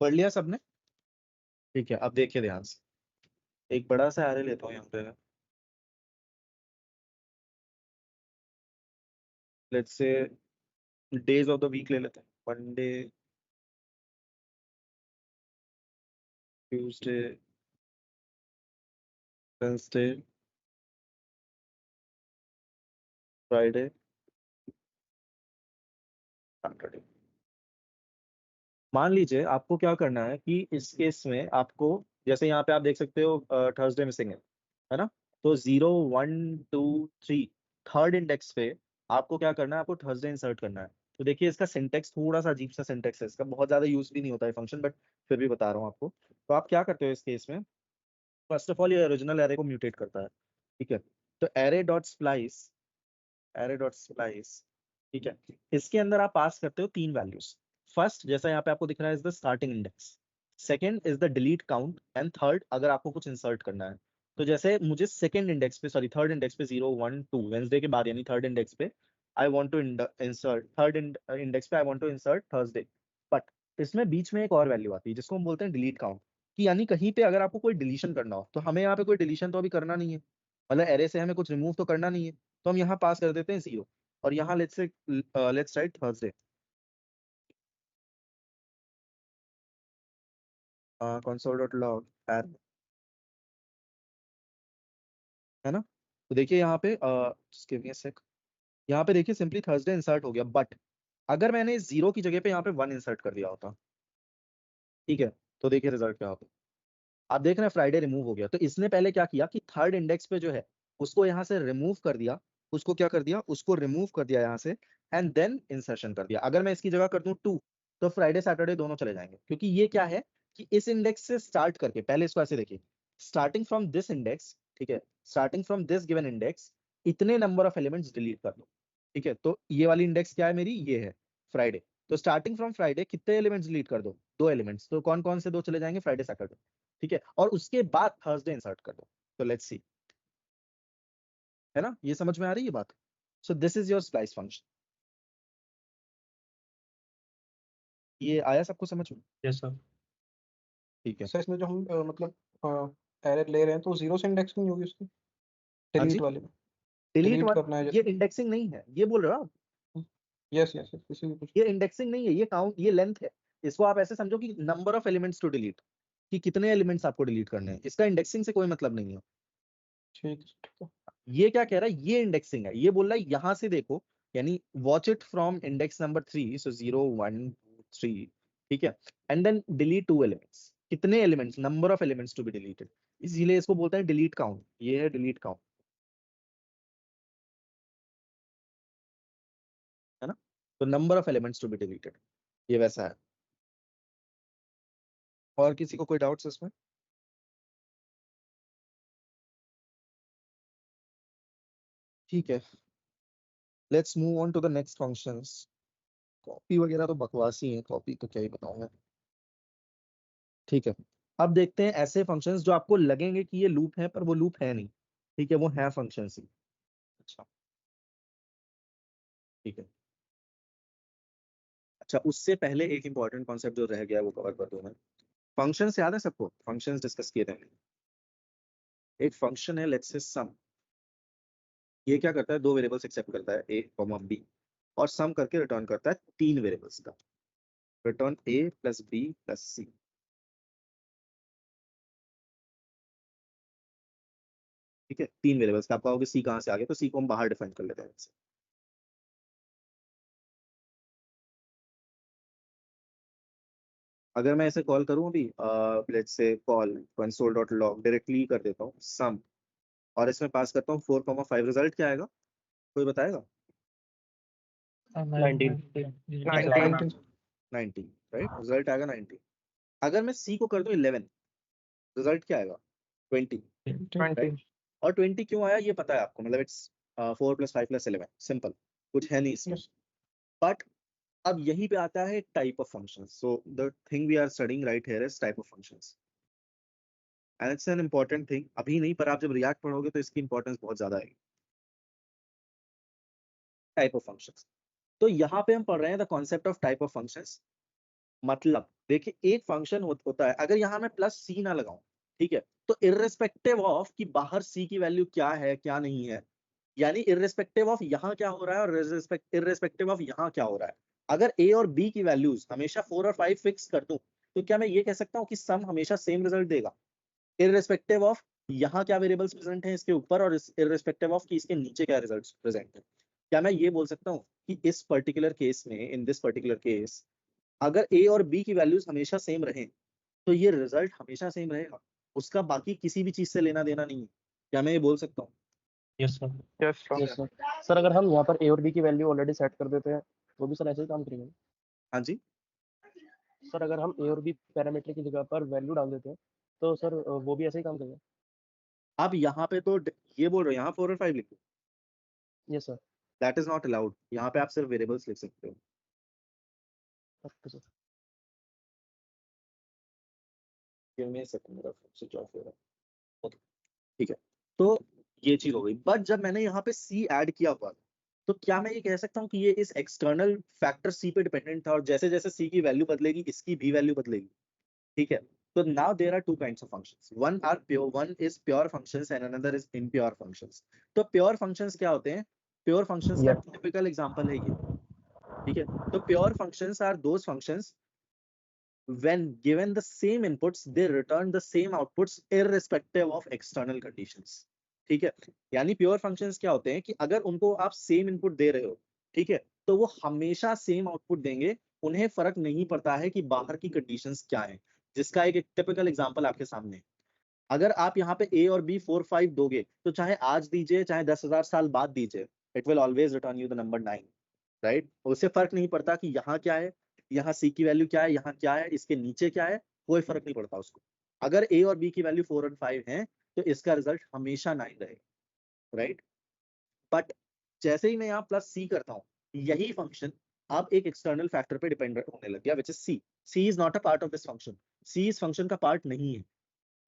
Speaker 1: पढ़ लिया सबने? ठीक है, अब देखिए ध्यान से, एक बड़ा सा एरे लेता हूँ यहाँ पे। Let's say days of the week ले लेते हैं, Monday, Tuesday, Wednesday, Friday, Saturday. मान लीजिए आपको क्या करना है कि इस केस में आपको, जैसे यहाँ पे आप देख सकते हो थर्सडे मिसिंग है ना, तो 0 1 2 3 थर्ड इंडेक्स पे आपको क्या करना है, आपको थर्सडे इंसर्ट करना है। तो देखिए इसका सिंटेक्स थोड़ा सा अजीब सा सिंटेक्स है, इसका बहुत ज्यादा यूज भी नहीं होता है फंक्शन, बट फिर भी बता रहा हूँ आपको। तो आप क्या करते हो इस केस में, फर्स्ट ऑफ ऑल ये ओरिजिनल एरे को म्यूटेट करता है, ठीक है। तो एरे डॉट स्प्लाइस, ठीक है, इसके अंदर आप पास करते हो 3 वैल्यूज। फर्स्ट जैसा यहाँ पे आपको दिख रहा है is the starting index, second is the delete count, and third अगर आपको कुछ इंसर्ट करना है। तो जैसे मुझे सेकंड इंडेक्स पे, सॉरी थर्ड इंडेक्स पे 0 1 2 वेंसडे के बाद यानी थर्ड इंडेक्स पे I want to insert, third index पे I want to insert Thursday, but इसमें बीच में एक और वैल्यू आती है जिसको हम बोलते हैं डिलीट काउंट, कि यानी कहीं पे अगर आपको कोई डिलीशन करना हो, तो हमें यहाँ पे कोई डिलीशन तो अभी करना नहीं है, मतलब एरे से हमें कुछ रिमूव तो करना नहीं है, तो हम यहाँ पास कर देते हैं 0, और यहाँ let's write Thursday, console.log array, है ना। तो देखिए यहाँ पे just give me a sec, यहाँ पे देखिए सिंपली थर्सडे इंसर्ट हो गया, बट अगर मैंने 0 की जगह पे यहाँ पे 1 इंसर्ट कर दिया होता, ठीक है, तो देखिए रिजल्ट क्या होता। आप देख रहे हैं फ्राइडे रिमूव हो गया, तो इसने पहले क्या किया कि थर्ड इंडेक्स पे जो है उसको यहाँ से रिमूव कर दिया, उसको क्या कर दिया, उसको रिमूव कर दिया यहाँ से, एंड देन इंसर्शन कर दिया। अगर मैं इसकी जगह कर दूं 2, तो फ्राइडे सैटरडे दोनों चले जाएंगे, क्योंकि ये क्या है कि इस इंडेक्स से स्टार्ट करके, पहले इसको ऐसे देखिए, स्टार्टिंग फ्रॉम दिस इंडेक्स, ठीक है, starting from this given index इतने नंबर ऑफ एलिमेंट्स डिलीट कर दो, ठीक है। तो ये वाली इंडेक्स क्या है मेरी, ये है फ्राइडे, तो स्टार्टिंग फ्रॉम फ्राइडे कितने एलिमेंट्स डिलीट कर दो, 2 एलिमेंट्स, तो कौन कौन से 2 चले जाएंगे, फ्राइडे सैटरडे, ठीक है, और उसके बाद थर्सडे इंसर्ट कर दो। तो लेट्स सी, है ना, ये समझ में आ रही है बात। सो this is your splice function, ये आया सबको समझ में,
Speaker 7: यस सर।
Speaker 1: ठीक है।
Speaker 5: सर इसमें जो हम मतलब एरे ले रहे हैं तो 0 से इंडेक्स नहीं होगी उसकी,
Speaker 1: हाँ जी,
Speaker 5: डिलीट वाले में
Speaker 1: डिलीट
Speaker 5: डिलीट
Speaker 1: वाला
Speaker 5: करना है
Speaker 1: ये
Speaker 5: जैसे।
Speaker 1: इंडेक्सिंग नहीं है, ये बोल रहे हो आप,
Speaker 5: यस यस यस, इसी में कुछ।
Speaker 1: ये इंडेक्सिंग नहीं है, ये काउंट, ये लेंथ है। इसको आप ऐसे समझो कि number of elements to delete, कि कितने एलिमेंट्स आपको डिलीट करने हैं, इसका इंडेक्सिंग से कोई मतलब नहीं है।
Speaker 5: ठीक है।
Speaker 1: ये क्या कह रहा है, ये इंडेक्सिंग है, ये बोल रहा है यहाँ से देखो, यानी watch it from index number 3, so 0 1 2 3, ठीक है, एंड देन डिलीट 2 एलिमेंट्स, कितने elements, number of elements to be deleted, इसीलिए इसको बोलते हैं डिलीट काउंट, ये है डिलीट काउंट, है ना। तो number of elements to be deleted, ये वैसा है। और किसी को कोई डाउट्स इसमें, ठीक है, let's move on to the next functions. Copy वगैरह तो बकवास ही है, कॉपी तो क्या ही बताऊं, ठीक है। अब देखते हैं ऐसे फंक्शंस जो आपको लगेंगे कि ये लूप है, पर वो लूप है नहीं, ठीक है, वो है फंक्शंस ही। अच्छा, ठीक है। अच्छा, उससे पहले एक इंपॉर्टेंट कॉन्सेप्ट जो रह गया है वो कवर कर दूं मैं। फंक्शंस याद है सबको, फंक्शंस डिस्कस किए थे। एक फंक्शन है लेट्स से सम, ये क्या करता है, 2 वेरिएबल्स एक्सेप्ट करता है, ए कॉमा बी, और सम करके रिटर्न करता है 3 वेरिएबल्स का, रिटर्न ए प्लस बी प्लस सी, ठीक है, 3 वेरिएबल्स का। आप कहोगे सी कहाँ से आ गया, तो सी को हम बाहर डिफाइन कर लेते हैं इससे। अगर मैं इसे कॉल करूं अभी, let's say call console.log directly कर देता हूँ सम, और इसमें पास करता हूँ 4,5, रिजल्ट क्या आएगा, कोई बताएगा,
Speaker 10: 19
Speaker 1: 90, राइट, रिजल्ट आएगा 90। अगर मैं सी को कर दूं 11, रिजल्ट क्या आएगा, 20,
Speaker 10: 20
Speaker 1: राइट। और 20 क्यों आया ये पता है आपको, मतलब इट्स 4 + 5 + 11, सिंपल, कुछ है नहीं इसमें। बट अब यहीं पे आता है type of functions, so the thing we are studying right here is type of functions, and it's an important thing. अभी नहीं, पर आप जब रिएक्ट पढ़ोगे तो इसकी इंपॉर्टेंस बहुत ज्यादा आएगी। टाइप ऑफ फंक्शंस, तो यहाँ पे हम पढ़ रहे हैं the concept of type of functions. मतलब देखिए एक फंक्शन होता है, अगर यहाँ मैं प्लस सी ना लगाऊं, ठीक है, तो इररिस्पेक्टिव ऑफ कि बाहर सी की वैल्यू क्या है क्या नहीं है, यानी इररिस्पेक्टिव ऑफ यहाँ क्या हो रहा है और इररिस्पेक्टिव ऑफ यहाँ क्या हो रहा है, अगर ए और बी की वैल्यूज हमेशा 4 और 5 फिक्स कर दूं, तो क्या मैं ये कह सकता हूँ कि सम हमेशा सेम रिजल्ट देगा, इररिस्पेक्टिव ऑफ यहाँ क्या वेरिएबल्स प्रेजेंट हैं इसके ऊपर, और इररिस्पेक्टिव ऑफ कि इसके नीचे क्या रिजल्ट्स प्रेजेंट है। क्या मैं ये बोल सकता हूँ कि इस पर्टिकुलर केस में, इन दिस पर्टिकुलर केस, अगर ए और बी की वैल्यूज हमेशा सेम रहे, तो ये रिजल्ट हमेशा सेम रहेगा, उसका बाकी किसी भी चीज से लेना देना नहीं है, क्या मैं ये बोल सकता हूँ।
Speaker 7: Yes sir.
Speaker 10: Yes sir.
Speaker 12: Yes sir. Sir अगर हम यहाँ पर ए और बी की वैल्यू ऑलरेडी सेट कर देते हैं तो भी सर ऐसे ही काम करेंगे?
Speaker 1: हाँ जी,
Speaker 12: सर अगर हम ए और बी पैरामीटर की जगह पर वैल्यू डाल देते हैं तो सर वो भी ऐसे ही काम करेंगे?
Speaker 1: आप यहाँ पे तो ये बोल रहे हो यहाँ 4 और 5 लिखो,
Speaker 12: yes sir.
Speaker 1: That is not allowed. यहाँ पे आप सिर्फ वेरिएबल्स लिख सकते हो।
Speaker 12: Okay sir.
Speaker 1: Give me a second, मेरा phone switch off हो रहा है। Okay, ठीक है, तो ये चीज हो गई। बट जब मैंने यहाँ पे सी ऐड किया हुआ तो क्या मैं ये कह सकता हूँ कि ये इस एक्सटर्नल फैक्टर सी पे डिपेंडेंट था और जैसे जैसे सी की वैल्यू बदलेगी इसकी भी वैल्यू बदलेगी? ठीक है, तो now there are two kinds of functions, one is pure functions and another is impure functions. तो प्योर फंक्शंस क्या होते हैं? प्योर फंक्शंस का टिपिकल एग्जांपल है ये। ठीक है, तो pure functions are those functions when given the same inputs they return the same outputs irrespective of external conditions। ठीक है, यानी प्योर फंक्शंस क्या होते हैं कि अगर उनको आप सेम इनपुट दे रहे हो, ठीक है, तो वो हमेशा सेम आउटपुट देंगे, उन्हें फर्क नहीं पड़ता है कि बाहर की कंडीशंस क्या है। जिसका एक टिपिकल एग्जांपल आपके सामने है। अगर आप यहाँ पे ए और बी 4 5 दोगे तो चाहे आज दीजिए चाहे 10,000 साल बाद दीजिए, it will always return you the number 9, right? उससे फर्क नहीं पड़ता कि यहाँ क्या है, यहाँ सी की वैल्यू क्या है, यहाँ क्या है, इसके नीचे क्या है, कोई फर्क नहीं पड़ता उसको। अगर ए और बी की वैल्यू 4 और 5 है तो इसका रिजल्ट हमेशा 9 रहेगा, राइट? बट जैसे ही मैं यहाँ प्लस सी करता हूँ, यही फंक्शन अब एक एक्सटर्नल फैक्टर पे डिपेंड होने लग गया, which is c. C is not a part of this function, c इस फंक्शन का पार्ट नहीं है,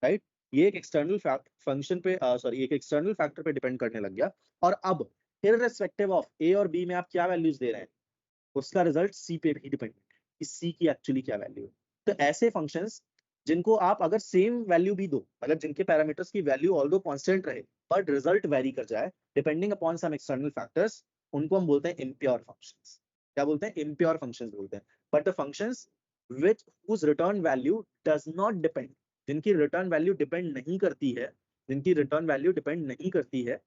Speaker 1: राइट? ये एक एक्सटर्नल फंक्शन पे एक एक्सटर्नल फैक्टर पे डिपेंड करने लग गया। और अब इररिस्पेक्टिव ऑफ ए और बी में आप क्या वैल्यूज दे रहे हैं, उसका रिजल्ट सी पे भी डिपेंड है कि सी की एक्चुअली क्या वैल्यू है। तो ऐसे फंक्शंस जिनको आप अगर सेम वैल्यू भी दो, मतलब जिनके पैरामीटर्स की वैल्यू ऑल्दो कांस्टेंट रहे बट रिजल्ट वेरी कर जाए depending upon some external factors, उनको हम बोलते हैं इम्प्योर फंक्शंस। क्या बोलते हैं? इम्प्योर फंक्शंस बोलते हैं। But the functions which whose return value does not depend, जिनकी रिटर्न वैल्यू डिपेंड नहीं करती है, जिनकी रिटर्न वैल्यू डिपेंड नहीं करती है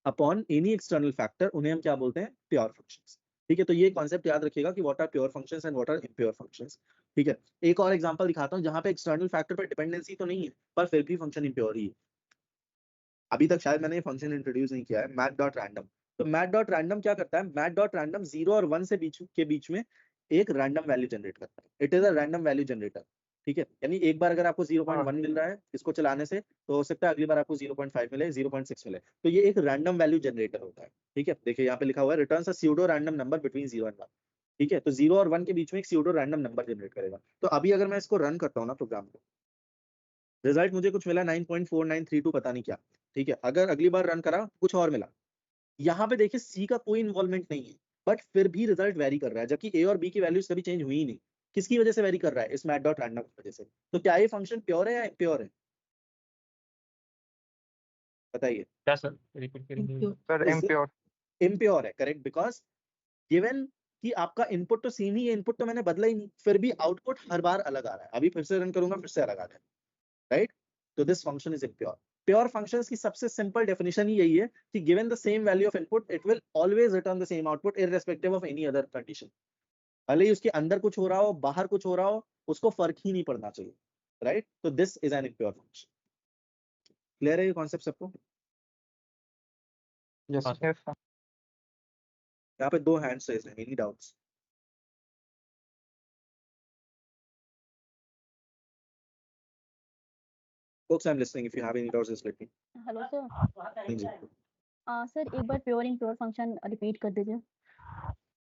Speaker 1: अपॉन एनी एक्सटर्नल फैक्टर, उन्हें हम क्या बोलते हैं? Pure functions. ठीक है, तो ये कॉन्सेप्ट याद रखिएगा कि what are pure functions and what are impure functions. ठीक है, एक और एग्जांपल दिखाता हूं जहां पे एक्सटर्नल फैक्टर पर डिपेंडेंसी तो नहीं है पर फिर भी फंक्शन इम्प्योर ही है। अभी तक शायद मैंने ये फंक्शन इंट्रोड्यूस नहीं किया है, मैथ डॉट रैंडम। तो मैथ डॉट रैंडम क्या करता है? मैथ डॉट रैंडम 0 और 1 से बीच में एक रैंडम वैल्यू जनरेट करता है। It is a random value generator. ठीक है, यानी एक बार अगर आपको 0.1 मिल रहा है इसको चलाने से, तो हो सकता है अगली बार आपको 0.5 मिले, 0.6 मिले। तो ये एक रैंडम वैल्यू जनरेटर होता है। ठीक है, देखिए यहाँ पे लिखा हुआ है returns a pseudo random number between 0 and 1। ठीक है, तो 0 और 1 के बीच में एक स्यूडो रैंडम नंबर जनरेट करेगा। तो अभी अगर मैं इसको रन करता हूँ ना प्रोग्राम को, रिजल्ट मुझे कुछ मिला 9.4932 पता नहीं क्या। ठीक है, अगर अगली बार रन करा कुछ और मिला। यहाँ पे देखिए सी का कोई इन्वॉल्वमेंट नहीं है बट फिर भी रिजल्ट वेरी कर रहा है, जबकि ए और बी की वैल्यूज कभी चेंज हुई ही नहीं। किसकी वजह से वेरी कर रहा है? इस मैथ डॉट रैंडम की वजह से। तो क्या ये फंक्शन प्योर है या इम्प्योर है? बताइए।
Speaker 7: क्या सर? रिपीट करेंगे?
Speaker 10: Sir impure.
Speaker 1: इम्प्योर है, करेक्ट, बिकॉज गिवन कि आपका इनपुट तो सेम ही है, इनपुट तो मैंने बदला ही नहीं, फिर भी आउटपुट हर बार अलग आ रहा है। अभी फिर से रन करूंगा फिर से अलग आ रहा है, राइट? तो this function is impure. Pure functions की सबसे सिंपल डेफिनेशन ही यही है कि given the same value of input it will always return the same output irrespective of any other condition. भले ही उसके अंदर कुछ हो रहा हो बाहर कुछ हो रहा हो, उसको फर्क ही नहीं पड़ना चाहिए, राइट? तो this is an impure function. Clear है ये कॉन्सेप्ट सबको?
Speaker 10: Yes yes sir.
Speaker 1: यहाँ पे 2 हैंड्स रेज्ड हैं, any doubts? Folks, I'm listening. If you have any doubts, just let me.
Speaker 13: Hello sir.
Speaker 1: हाँ जी।
Speaker 13: सर एक बार प्योर इम्प्योर फंक्शन रिपीट कर दीजिए।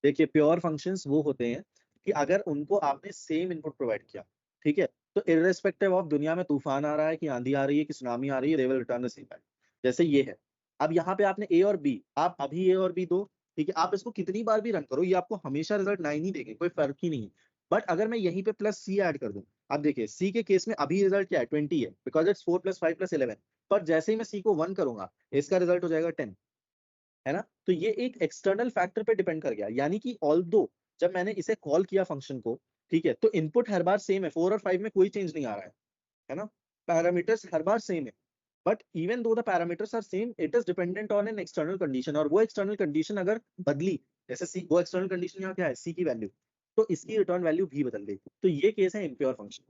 Speaker 1: देखिए प्योर फंक्शंस वो होते हैं कि अगर उनको आपने सेम इनपुट प्रोवाइड किया, ठीक है, तो इररिस्पेक्टिव ऑफ दुनिया में तूफान आ रहा है कि आंधी आ रही है कि सुनामी आ रही है, they will return the same value. जैसे ये है, अब यहाँ पे आपने ए और बी, आप अभी ए और बी दो, ठीक है, आप इसको कितनी बार भी रन करो ये आपको हमेशा रिजल्ट 9 ही देंगे, कोई फर्क ही नहीं है। बट अगर मैं यहीं पे प्लस सी ऐड कर दूं, आप देखिए सी के केस में अभी रिजल्ट क्या है? 20 है, बिकॉज इट्स 4 + 5 + 11। पर जैसे ही मैं सी को 1 करूंगा इसका रिजल्ट हो जाएगा 10, है ना? तो ये एक एक्सटर्नल फैक्टर पे डिपेंड कर गया, यानी कि ऑल्दो जब मैंने इसे कॉल किया फंक्शन को, ठीक है, तो इनपुट हर बार सेम है, 4 और 5 में कोई चेंज नहीं आ रहा है ना? पैरामीटर्स हर बार सेम है, but even though the parameters are same, it is dependent on an external condition. और वो एक्सटर्नल कंडीशन अगर बदली, जैसे सी, वो एक्सटर्नल कंडीशन यहाँ क्या है? सी की वैल्यू, तो इसकी रिटर्न वैल्यू भी बदल गई। तो ये केस है इम्प्योर फंक्शन।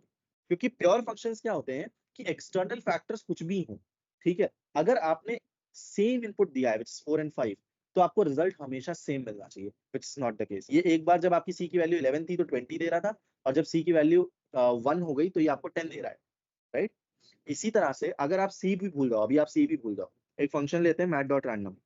Speaker 1: क्योंकि प्योर फंक्शंस क्या होते हैं कि एक्सटर्नल फैक्टर्स कुछ भी हो, ठीक है, अगर आपने सेम इनपुट दिया है, which is 4 and 5, तो आपको रिजल्ट हमेशा सेम मिलना चाहिए, which is not the case. ये एक बार जब आपकी सी की वैल्यू 11 थी तो 20 दे रहा था, और जब सी की वैल्यू 1 हो गई तो ये आपको 10 दे रहा है, राइट? इसी तरह से अगर आप सी भी भूल जाओ, अभी आप सी भी भूल जाओ, एक फंक्शन लेते हैं मैथ.रैंडम,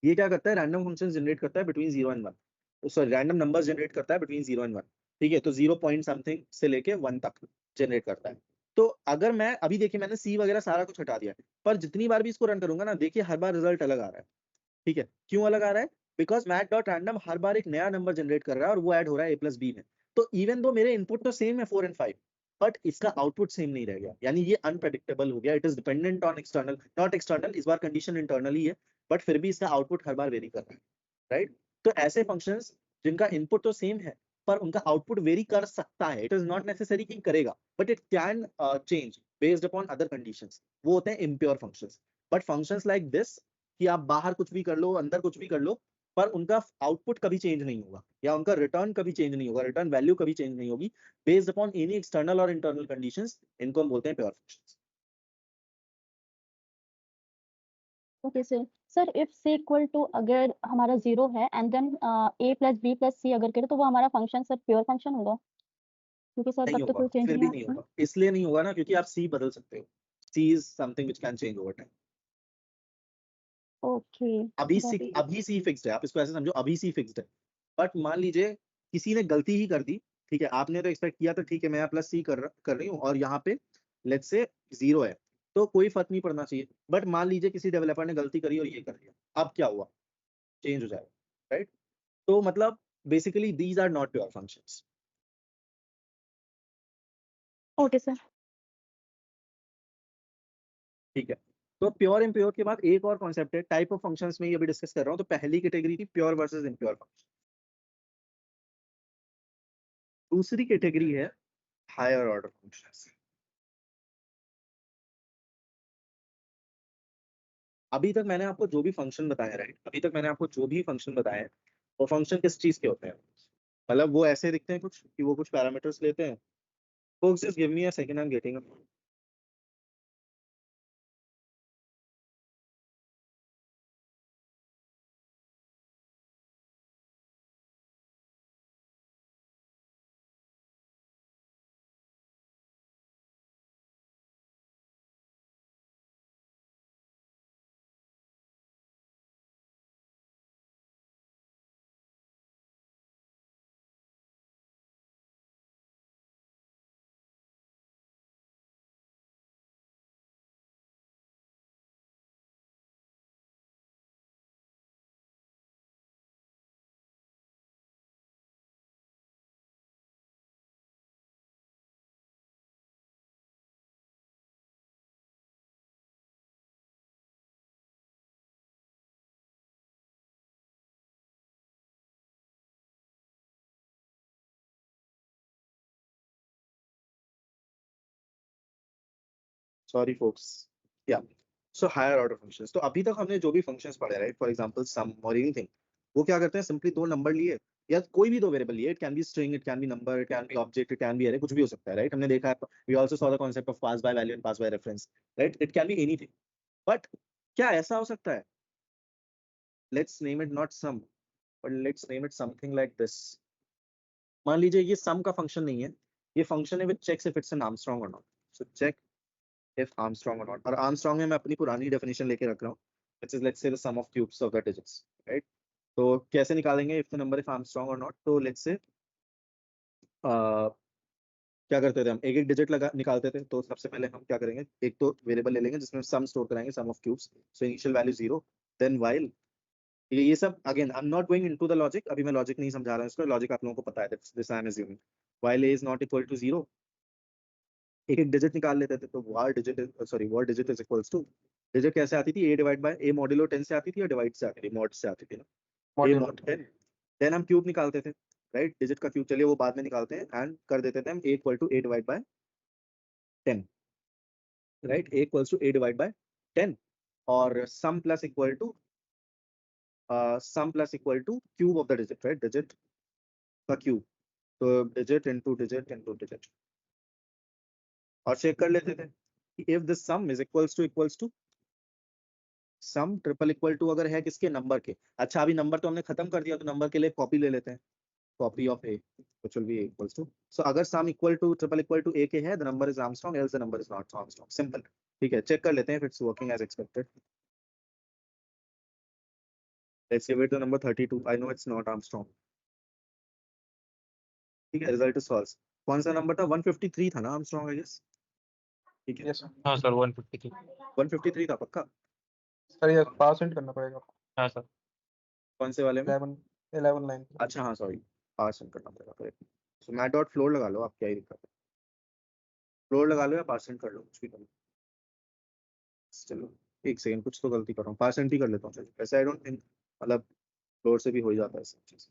Speaker 1: ये क्या करता है, रैंडम फंक्शन जनरेट करता है between 0 and 1, sorry random number generate करता है बिटवीन 0 and 1, ठीक है? तो 0 पॉइंट समथिंग से लेके 1 तक जनरेट करता है। तो अगर मैं अभी देखिए मैंने सी वगैरह सारा कुछ हटा दिया है, पर जितनी बार भी इसको रन करूंगा ना, देखिए हर बार रिजल्ट अलग आ रहा है, ठीक है? क्यों अलग आ रहा है? बिकॉज मैथ.रैंडम हर बार एक नया नंबर जनरेट कर रहा है और वो ऐड हो रहा है a+b में। तो इवन दो मेरे इनपुट तो सेम है 4 and 5, बट इसका आउटपुट सेम नहीं रह गया, यानी ये अनप्रेडिक्टेबल हो गया। It is dependent on external, not external, इस बार कंडीशन इंटरनल ही है, बट फिर भी इसका आउटपुट हर बार वेरी कर रहा है, राइट? तो ऐसे फंक्शंस जिनका इनपुट तो सेम है पर उनका आउटपुट वेरी कर सकता है, इट इज नॉट नेसेसरी कि करेगा, but it can change based upon other conditions, वो होते हैं impure functions. But functions like this कि आप बाहर कुछ भी कर लो, अंदर कुछ भी कर लो, पर उनका आउटपुट कभी चेंज नहीं होगा, या उनका रिटर्न कभी चेंज नहीं होगा, रिटर्न वैल्यू कभी चेंज नहीं होगी बेस्ड अपॉन एनी एक्सटर्नल और इंटरनल कंडीशंस, इनको हम बोलते हैं pure functions.
Speaker 13: Okay sir if c equal to अगर हमारा 0 है and then a plus b plus c अगर करें तो वो हमारा फंक्शन सर प्योर फंक्शन होगा? क्योंकि सर
Speaker 1: नहीं
Speaker 13: तब तक
Speaker 1: होगा,
Speaker 13: कोई चेंज
Speaker 1: फिर
Speaker 13: नहीं
Speaker 1: भी नहीं
Speaker 13: आता।
Speaker 1: होगा, इसलिए नहीं होगा ना क्योंकि आप सी बदल सकते हो, c is something which can change over time.
Speaker 13: Okay
Speaker 1: अभी सी फिक्स्ड है, आप इसको ऐसे समझो, अभी सी फिक्स्ड है, बट मान लीजिए किसी ने गलती ही कर दी, ठीक है? आपने तो एक्सपेक्ट किया था ठीक है मैं प्लस सी कर रही हूँ और यहाँ पे लेट्स से 0 है, तो कोई फर्क नहीं पड़ना चाहिए, बट मान लीजिए किसी डेवलपर ने गलती करी और ये कर दिया, अब क्या हुआ? चेंज हो जाएगा, राइट? तो मतलब basically these are not pure functions.
Speaker 13: Okay sir
Speaker 1: ठीक है, तो प्योर इम्प्योर के बाद एक और कॉन्सेप्ट है टाइप ऑफ फंक्शंस में, ये अभी डिस्कस कर रहा हूँ। तो पहली कैटेगरी थी प्योर वर्सेस इम्प्योर फंक्शन, दूसरी कैटेगरी है हायर ऑर्डर फंक्शंस। अभी तक मैंने आपको जो भी फंक्शन बताया, राइट, अभी तक मैंने आपको जो भी फंक्शन बताया वो फंक्शन किस चीज के होते हैं? मतलब वो ऐसे दिखते हैं कुछ कि वो कुछ पैरामीटर्स लेते हैं। Folks, just give me a second, I'm getting a sorry folks, yeah, so higher order functions। तो अभी तक हमने जो भी functions पढ़े, राइट, फॉर एग्जांपल सम और एनीथिंग, वो क्या करते हैं? सिंपली दो नंबर लिए या कोई भी दो वेरिएबल लिए, it can be string, it can B number, it can B object, it can B अरे, कुछ भी हो सकता है, राइट? हमने देखा है, we also saw the concept of pass by value and pass by reference, right? It can be anything, but क्या ऐसा हो सकता है? Let's name it not sum, but let's name it something like this. मान लीजिए ये सम का फंक्शन नहीं है, ये फंक्शन है which checks if it's an Armstrong और not. So check if Armstrong or not, और Armstrong में मैं अपनी पुरानी डेफिनेशन लेके रख रहा हूँ, which is let's say the sum of cubes of the digits, right? तो कैसे निकालेंगे if the number is Armstrong or not? तो let's say क्या करते थे हम, एक एक डिजिट लगा निकालते थे। तो सबसे पहले हम क्या करेंगे, एक तो वेरिएबल ले लेंगे जिसमें सम स्टोर कराएंगे, sum of cubes, so initial value 0, then while, ये सब again I am not going into the logic, अभी मैं लॉजिक नहीं समझा रहा हूँ इसको, लॉजिक आप लोगों को पता है, this I am assuming while a is not equal to 0, एक एक डिजिट निकाल लेते थे। तो var digit, sorry var digit is equals to, digit कैसे आती थी? a divide by a modulo 10 से आती थी या डिवाइड से आती थी? मॉड से आती थी ना, a मॉड 10। देन हम क्यूब निकालते थे, राइट? डिजिट का क्यूब, चलिए वो बाद में निकालते हैं, एंड कर देते थे हम a equal to a divide by 10, right? a equals to a divide by 10, और sum plus equal to cube of the digit, right? Digit का क्यूब, तो digit into digit into digit, और चेक कर लेते थे कि if the sum is equals to sum triple equal to अगर है किसके, नंबर के। अच्छा अभी नंबर तो हमने खत्म कर दिया, तो नंबर के लिए कॉपी ले लेते हैं, copy of a which will be equals to, so अगर sum equal to triple equal to a के है, the number is Armstrong, else the number is not Armstrong, simple. ठीक है, चेक कर लेते हैं if it's working as expected. Let's give it the number 32. I know it's not Armstrong. ठीक है, रिजल्ट इज फॉल्स। कौन सा नंबर था, 153 था ना आर्मस्ट्रांग आई गेस। ठीक है,
Speaker 5: यस सर।
Speaker 7: हाँ सर 153।
Speaker 1: 153 था पक्का।
Speaker 5: सर ये पास एंड करना पड़ेगा आपको।
Speaker 7: हाँ सर।
Speaker 1: कौन से वाले में?
Speaker 5: 11 लाइन।
Speaker 1: अच्छा हाँ सॉरी, पास एंड करना पड़ेगा, करेक्ट। सो मैट डॉट फ्लोर लगा लो आप, क्या ही दिक्कत है, फ्लोर लगा लो या पार्सेंट कर लो, कुछ भी कर लो। चलो एक सेकंड, कुछ तो गलती कर रहा हूँ, पार्सेंट ही कर लेता हूँ। चलो वैसे आई डोंट थिंक, मतलब फ्लोर से भी हो ही जाता है सब चीज।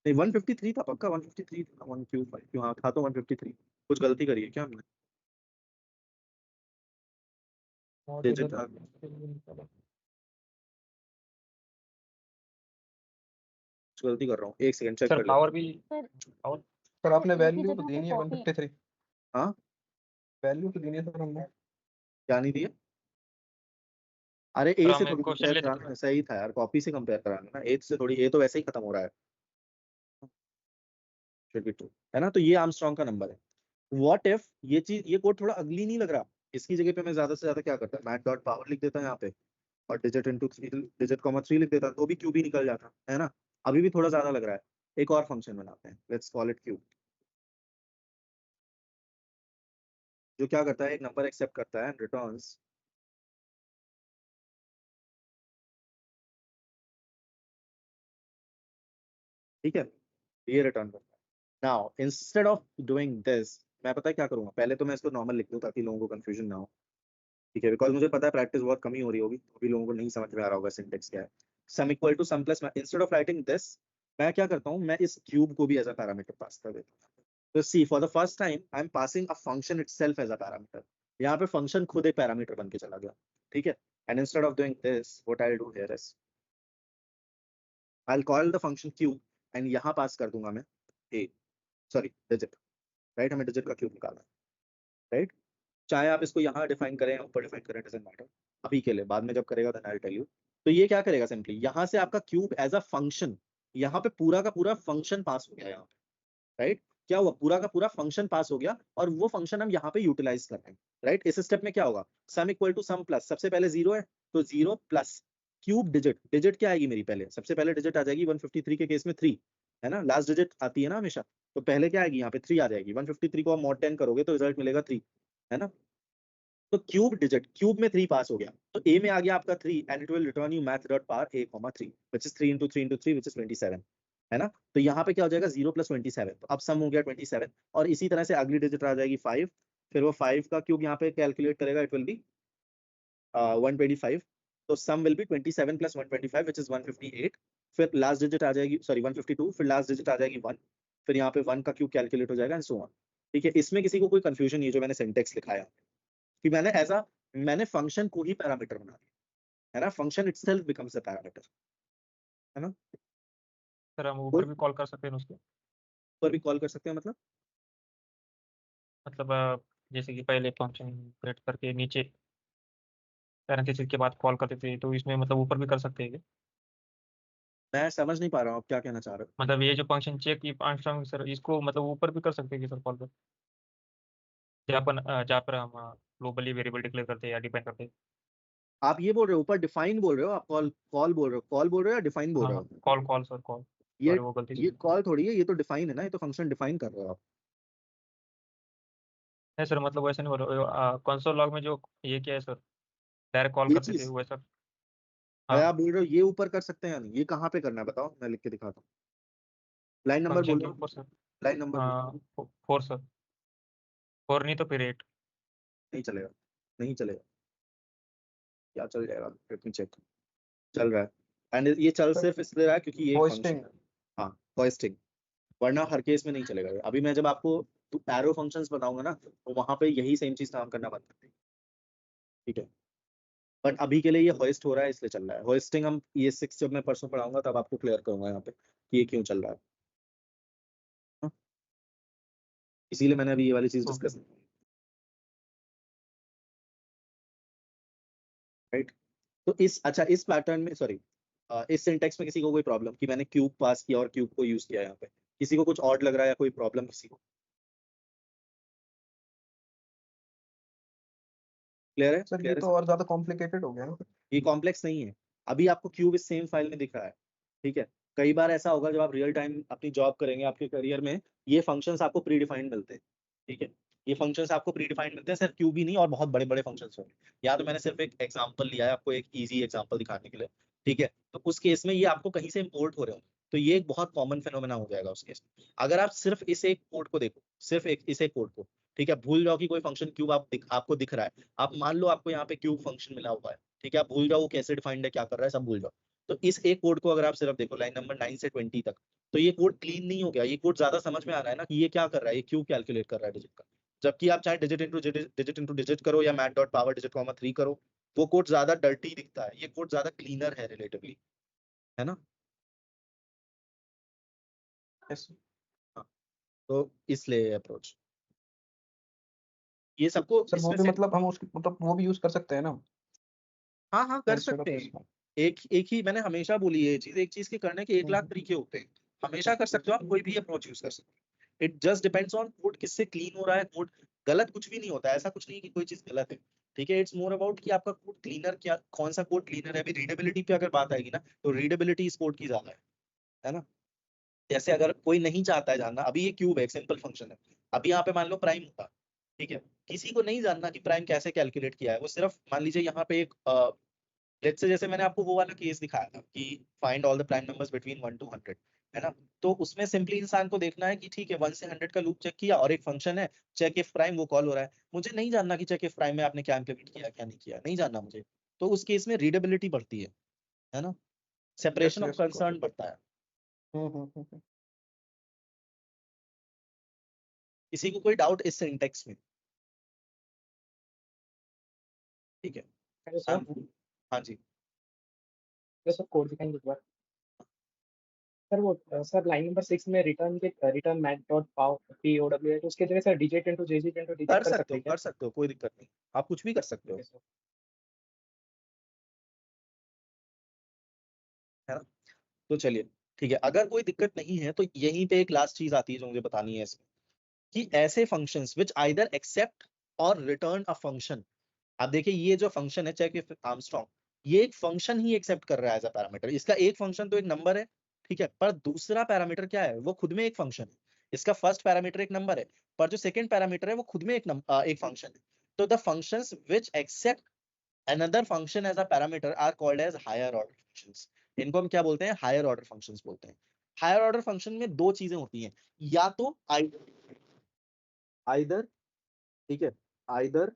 Speaker 1: नहीं 153 था पक्का, 153 था, 1 क्यू 5 क्यू, हाँ था तो 153। कुछ गलती करी है क्या हमने? डिजिट कुछ गलती कर रहा हूँ, एक सेकंड चेक
Speaker 7: सर
Speaker 1: कर लेता
Speaker 7: पावर
Speaker 1: हूँ।
Speaker 7: भी पावर
Speaker 5: सर आपने
Speaker 13: एक ही
Speaker 5: वैल्यू तो
Speaker 13: जगह
Speaker 5: देनी
Speaker 13: पे
Speaker 5: है
Speaker 13: कॉपी।
Speaker 5: 153।
Speaker 1: हाँ
Speaker 5: वैल्यू तो देनी है सर हमने।
Speaker 1: क्या नहीं दिया? अरे ए
Speaker 7: सर
Speaker 1: से
Speaker 7: हमें
Speaker 1: थोड़ी
Speaker 7: क्वेश्चन
Speaker 1: कंपेयर
Speaker 7: लेते
Speaker 1: कराना, सही था यार, कॉपी से कंपेयर कराना ना, ए से थोड़ी, ए तो वैसे ही खत्म हो रहा है। should be true, है ना, तो ये आर्मस्ट्रांग का नंबर है। व्हाट इफ ये चीज, ये कोड थोड़ा अगली नहीं लग रहा, इसकी जगह पे मैं ज्यादा से ज्यादा क्या करता, मैट डॉट पावर लिख देता यहाँ पे, और डिजिट इंटू 3, डिजिट कॉमा 3 लिख देता, तो भी क्यूब ही निकल जाता है ना। अभी भी थोड़ा ज्यादा लग रहा है, एक और फंक्शन बनाते हैं, लेट्स कॉल इट क्यूब, जो क्या करता है, एक नंबर एक्सेप्ट करता है एंड रिटर्न्स ठीक है, ये रिटर्न करता है। Now instead of doing this, मैं पता है क्या करूंगा, पहले तो मैं इसको नॉर्मल लिख दूं ताकि लोगों को कंफ्यूजन ना हो। ठीक है, बिकॉज मुझे पता है प्रैक्टिस बहुत कमी हो रही होगी, तो अभी लोगों को नहीं समझ में आ रहा होगा सिंटेक्स क्या है। Sum equal to sum plus, instead of writing this, मैं क्या करता हूँ, मैं इस क्यूब को भी एज अ पैरामीटर पास कर देता हूँ। तो see for the first time I am passing a function itself as a parameter. यहाँ पे फंक्शन खुद एक पैरामीटर बन के चला गया। ठीक है, and instead of doing this what I will do here is I will call the function cube, and यहाँ पास कर दूंगा मैं ए, सॉरी डिजिट, राइट, हमें डिजिट का क्यूब निकालना है, राइट। चाहे आप इसको यहाँ डिफाइन करें या ऊपर डिफाइन करें, डजंट मैटर, अभी के लिए, बाद में जब करेगा then I will tell you. तो ये क्या करेगा, सिंपली यहाँ से आपका क्यूब एज अ फंक्शन, यहाँ पे पूरा का पूरा फंक्शन पास हो गया यहाँ पे, राइट। क्या हुआ, पूरा का पूरा फंक्शन पास हो गया, और वो फंक्शन हम यहाँ पे यूटिलाइज कर रहे हैं, राइट। इस स्टेप में क्या होगा, sum equal to sum plus, सबसे पहले 0 है तो 0 प्लस क्यूब डिजिट, डिजिट क्या आएगी मेरी, पहले सबसे पहले डिजिट आ जाएगी 153 के केस में 3, है ना, लास्ट डिजिट आती है ना हमेशा, तो पहले क्या आएगी यहाँ पे 3 आ जाएगी, 153 को आप mod 10 करोगे तो रिजल्ट मिलेगा 3, है ना। तो क्यूब डिजिट, क्यूब में 3 पास हो गया, तो ए में आ गया आपका 3, and it will return you math dot pow a, 3 which is 3 into 3 into 3 which is 27, है ना। तो यहाँ पे क्या हो जाएगा 0 + 27, तो अब सम हो गया 27, और इसी तरह से अगली डिजिट आ जाएगी 5, फिर वो 5 का क्यूब यहाँ पे कैलकुलेट करेगा, इट विल बी 125, तो सम विल बी 27 + 125 व्हिच इज 158, फिर लास्ट डिजिट आ जाएगी, सॉरी 152, फिर लास्ट डिजिट आ जाएगी 1, फिर यहाँ पे 1 का क्यूब कैलकुलेट हो जाएगा एंड सो ऑन। ठीक है, इसमें किसी को कोई कंफ्यूजन नहीं है जो मैंने सिंटेक्स लिखाया कि मैंने फंक्शन को ही पैरामीटर बना दिया, है ना, function itself becomes a parameter, है ना।
Speaker 7: सर हम ऊपर भी कॉल कर सकते हैं उसके,
Speaker 1: ऊपर भी कॉल कर सकते हैं,
Speaker 7: मतलब जैसे कि पहले फंक्शन क्रिएट करके नीचे पैरेंथेसिस के बाद कॉल करते थे, तो इसमें मतलब ऊपर भी कर सकते हैं क्या?
Speaker 1: मैं समझ नहीं पा रहा हूँ आप क्या कहना चाह रहे हो।
Speaker 7: मतलब ये जो फंक्शन चेक की आर्मस्ट्रांग सर, इसको मतलब ऊपर भी कर सकते हैं कि सर कॉल पर, जहाँ पर हम ग्लोबली वेरिएबल डिक्लेयर करते हैं या डिफाइन करते हैं।
Speaker 1: आप ये बोल रहे हो ऊपर डिफाइन बोल रहे हो, आप कॉल कॉल बोल रहे हो, कॉल बोल रहे हो या डिफाइन बोल रहे
Speaker 7: हाँ
Speaker 1: हो?
Speaker 7: कॉल कॉल सर कॉल,
Speaker 1: ये
Speaker 7: सॉरी वो गलती से।
Speaker 1: ये कॉल थोड़ी है, ये तो डिफाइन है ना, ये तो फंक्शन डिफाइन कर रहे हो आप।
Speaker 7: नहीं सर मतलब वैसे नहीं बोल रहा, कंसोल लॉग में जो ये क्या है सर, डायरेक्ट कॉल
Speaker 1: ये
Speaker 7: करते थे
Speaker 1: चीज
Speaker 7: वो सर।
Speaker 1: अरे
Speaker 7: हाँ
Speaker 1: आप बोल रहे हो ये ऊपर कर सकते हैं या नहीं, ये कहाँ पे करना है बताओ, मैं लिख के दिखाता हूँ। लाइन नंबर
Speaker 7: फंक्शन
Speaker 1: बोल
Speaker 7: के
Speaker 1: रहे हो,
Speaker 7: ऊपर सर।
Speaker 1: लाइन नंबर बोल रहे हो।
Speaker 7: 4 सर, 4 नहीं तो फिर 8।
Speaker 1: नहीं चलेगा, नहीं चलेगा, क्या चल जाएगा, लेट मी चेक, चल रहा है, एंड ये चल सिर्फ इसलिए रहा है क्योंकि ये फंक्शन
Speaker 5: होस्टिंग।
Speaker 1: है। हाँ होस्टिंग, वरना हर केस में नहीं चलेगा ये। अभी मैं जब आपको एरो फंक्शंस बताऊंगा ना, तो वहां पे यही सेम चीज काम करना बंद कर देगी। ठीक है, बट अभी के लिए ये होस्ट हो रहा है इसलिए चल रहा है। होस्टिंग हम ये 6 जब मैं परसों पढ़ाऊंगा तब आपको क्लियर करूंगा यहाँ पे कि ये क्यों चल रहा है। हाँ? इसीलिए मैंने अभी ये वाली चीज डिस्कस राइट। तो इस पैटर्न में सॉरी इस सिंटेक्स में किसी को कोई प्रॉब्लम कि मैंने क्यूब पास किया और क्यूब को यूज किया यहाँ पे, किसी को कुछ ऑड लग रहा है या कोई प्रॉब्लम किसी को? क्लियर है?
Speaker 5: सर ये
Speaker 1: क्लियर
Speaker 5: तो
Speaker 1: है?
Speaker 5: और ज्यादा कॉम्प्लिकेटेड हो गया ना।
Speaker 1: ये कॉम्प्लेक्स नहीं है। अभी आपको क्यूब इस सेम फाइल में दिख रहा है, ठीक है। कई बार ऐसा होगा जब आप रियल टाइम अपनी जॉब करेंगे, आपके करियर में ये फंक्शंस आपको प्री डिफाइंड मिलते हैं, ठीक है। ये फंक्शंस आपको प्री डिफाइंड मिलते हैं, सिर्फ क्यूब ही नहीं और बहुत बड़े बड़े फंक्शंस होंगे। यहाँ तो मैंने सिर्फ एक एग्जांपल लिया है आपको, एक इजी एग्जांपल दिखाने के लिए, ठीक है। तो उस केस में ये आपको कहीं से इंपोर्ट हो रहे होंगे, तो ये एक बहुत कॉमन फेनोमेना हो जाएगा उस केस में। अगर आप सिर्फ इस एक कोड को देखो, सिर्फ इस एक कोड को, ठीक है, भूल जाओ कि कोई फंक्शन क्यूब आपको दिख रहा है। आप मान लो आपको यहाँ पे क्यूब फंक्शन मिला हुआ है, ठीक है, आप भूल जाओ वो कैसे डिफाइंड है, क्या कर रहा है, सब भूल जाओ। तो इस एक कोड को अगर आप सिर्फ देखो लाइन नंबर 9 से 20 तक, तो ये कोड क्लीन नहीं हो गया। ये कोड ज्यादा समझ में आ रहा है ना कि ये क्या कर रहा है, ये क्यूब कैलकुलेट कर रहा है डिजिट का। जबकि आप चाहे डिजिट इंटू डिजिट करो या math dot power digit comma 3 करो, वो कोड ज्यादा डर्टी दिखता है, ये कोड ज्यादा क्लीनर है रिलेटिवली, है ना? हाँ, तो इसलिए अप्रोच ये सबको
Speaker 5: सर वो
Speaker 1: इसमें
Speaker 5: भी
Speaker 1: से
Speaker 5: मतलब हम उसकी मतलब वो भी यूज कर सकते हैं ना
Speaker 1: हाँ कर
Speaker 5: इंस्टेड ऑफ
Speaker 1: सकते
Speaker 5: दिस।
Speaker 1: हैं। एक ही मैंने हमेशा बोली है ये चीज, एक चीज के करने के 1 लाख तरीके होते हैं। हमेशा कर सकते हो आप, कोई भी अप्रोच यूज कर सकते हो। It just depends on code किससे क्लीन हो रहा है। कोड गलत कुछ भी नहीं होता है, ऐसा कुछ नहीं कि कोई चीज गलत है, ठीक है। इट्स मोर अबाउट कि आपका कोड क्लीनर क्या, कौन सा कोड क्लीनर है। अभी रीडेबिलिटी पे अगर बात आएगी ना, तो रीडेबिलिटी इस कोड की ज्यादा है ना। जैसे अगर कोई नहीं चाहता है जानना, अभी ये क्यूब है, एक सिंपल फंक्शन है, अभी यहाँ पे मान लो प्राइम होता, ठीक है, किसी को नहीं जानना कि प्राइम कैसे कैलकुलेट किया है, वो सिर्फ मान लीजिए यहाँ पे एक लेट्स से जैसे मैंने आपको वो वाला केस दिखाया था कि find all the prime numbers between 1 to 100, है ना। तो उसमें सिंपली इंसान को देखना है कि ठीक है 1 से 100 का लूप चेक किया और एक फंक्शन है चेक इफ प्राइम, वो कॉल हो रहा है। मुझे नहीं जानना कि चेक इफ प्राइम में आपने क्या इंप्लीमेंट किया क्या नहीं किया, नहीं जानना मुझे। तो उस केस में रीडेबिलिटी बढ़ती है ना, सेपरेशन ऑफ कंसर्न बढ़ता है। किसी को कोई डाउट इस सिंटेक्स में? ठीक है।
Speaker 12: Hello sir.
Speaker 1: हाँ जी
Speaker 12: सर कोड दिखाएंगे एक बार। सर वो सर लाइन नंबर 6 में रिटर्न के रिटर्न मैथ डॉट पीओडब्ल्यू है, तो उसके जगह सर डिजिट इंटू डिजिट
Speaker 1: कर
Speaker 12: कर
Speaker 1: सकते
Speaker 12: सकते हैं
Speaker 1: हो, कोई दिक्कत नहीं, आप कुछ भी कर सकते हो, है ना। तो चलिए ठीक है, अगर कोई दिक्कत नहीं है तो यहीं पे एक लास्ट चीज आती है जो मुझे बतानी है इसमें, कि ऐसे फंक्शंस विच आइदर एक्सेप्ट और रिटर्न अ फंक्शन। आप देखिए ये जो फंक्शन है चेक इफ आर्मस्ट्रांग, ये एक फंक्शन ही एक्सेप्ट कर रहा है एज अ पैरामीटर। इसका एक फंक्शन तो एक नंबर है, ठीक है, पर दूसरा पैरामीटर क्या है, वो खुद में एक फंक्शन है। इसका फर्स्ट पैरामीटर एक नंबर है, पर जो सेकंड पैरामीटर है वो खुद में एक फंक्शन है। तो the functions which accept another function as a parameter are called as higher order functions। इनको हम क्या बोलते हैं, हायर ऑर्डर फंक्शंस बोलते हैं। हायर ऑर्डर फंक्शन में दो चीजें होती हैं, या तो आइदर, ठीक है, either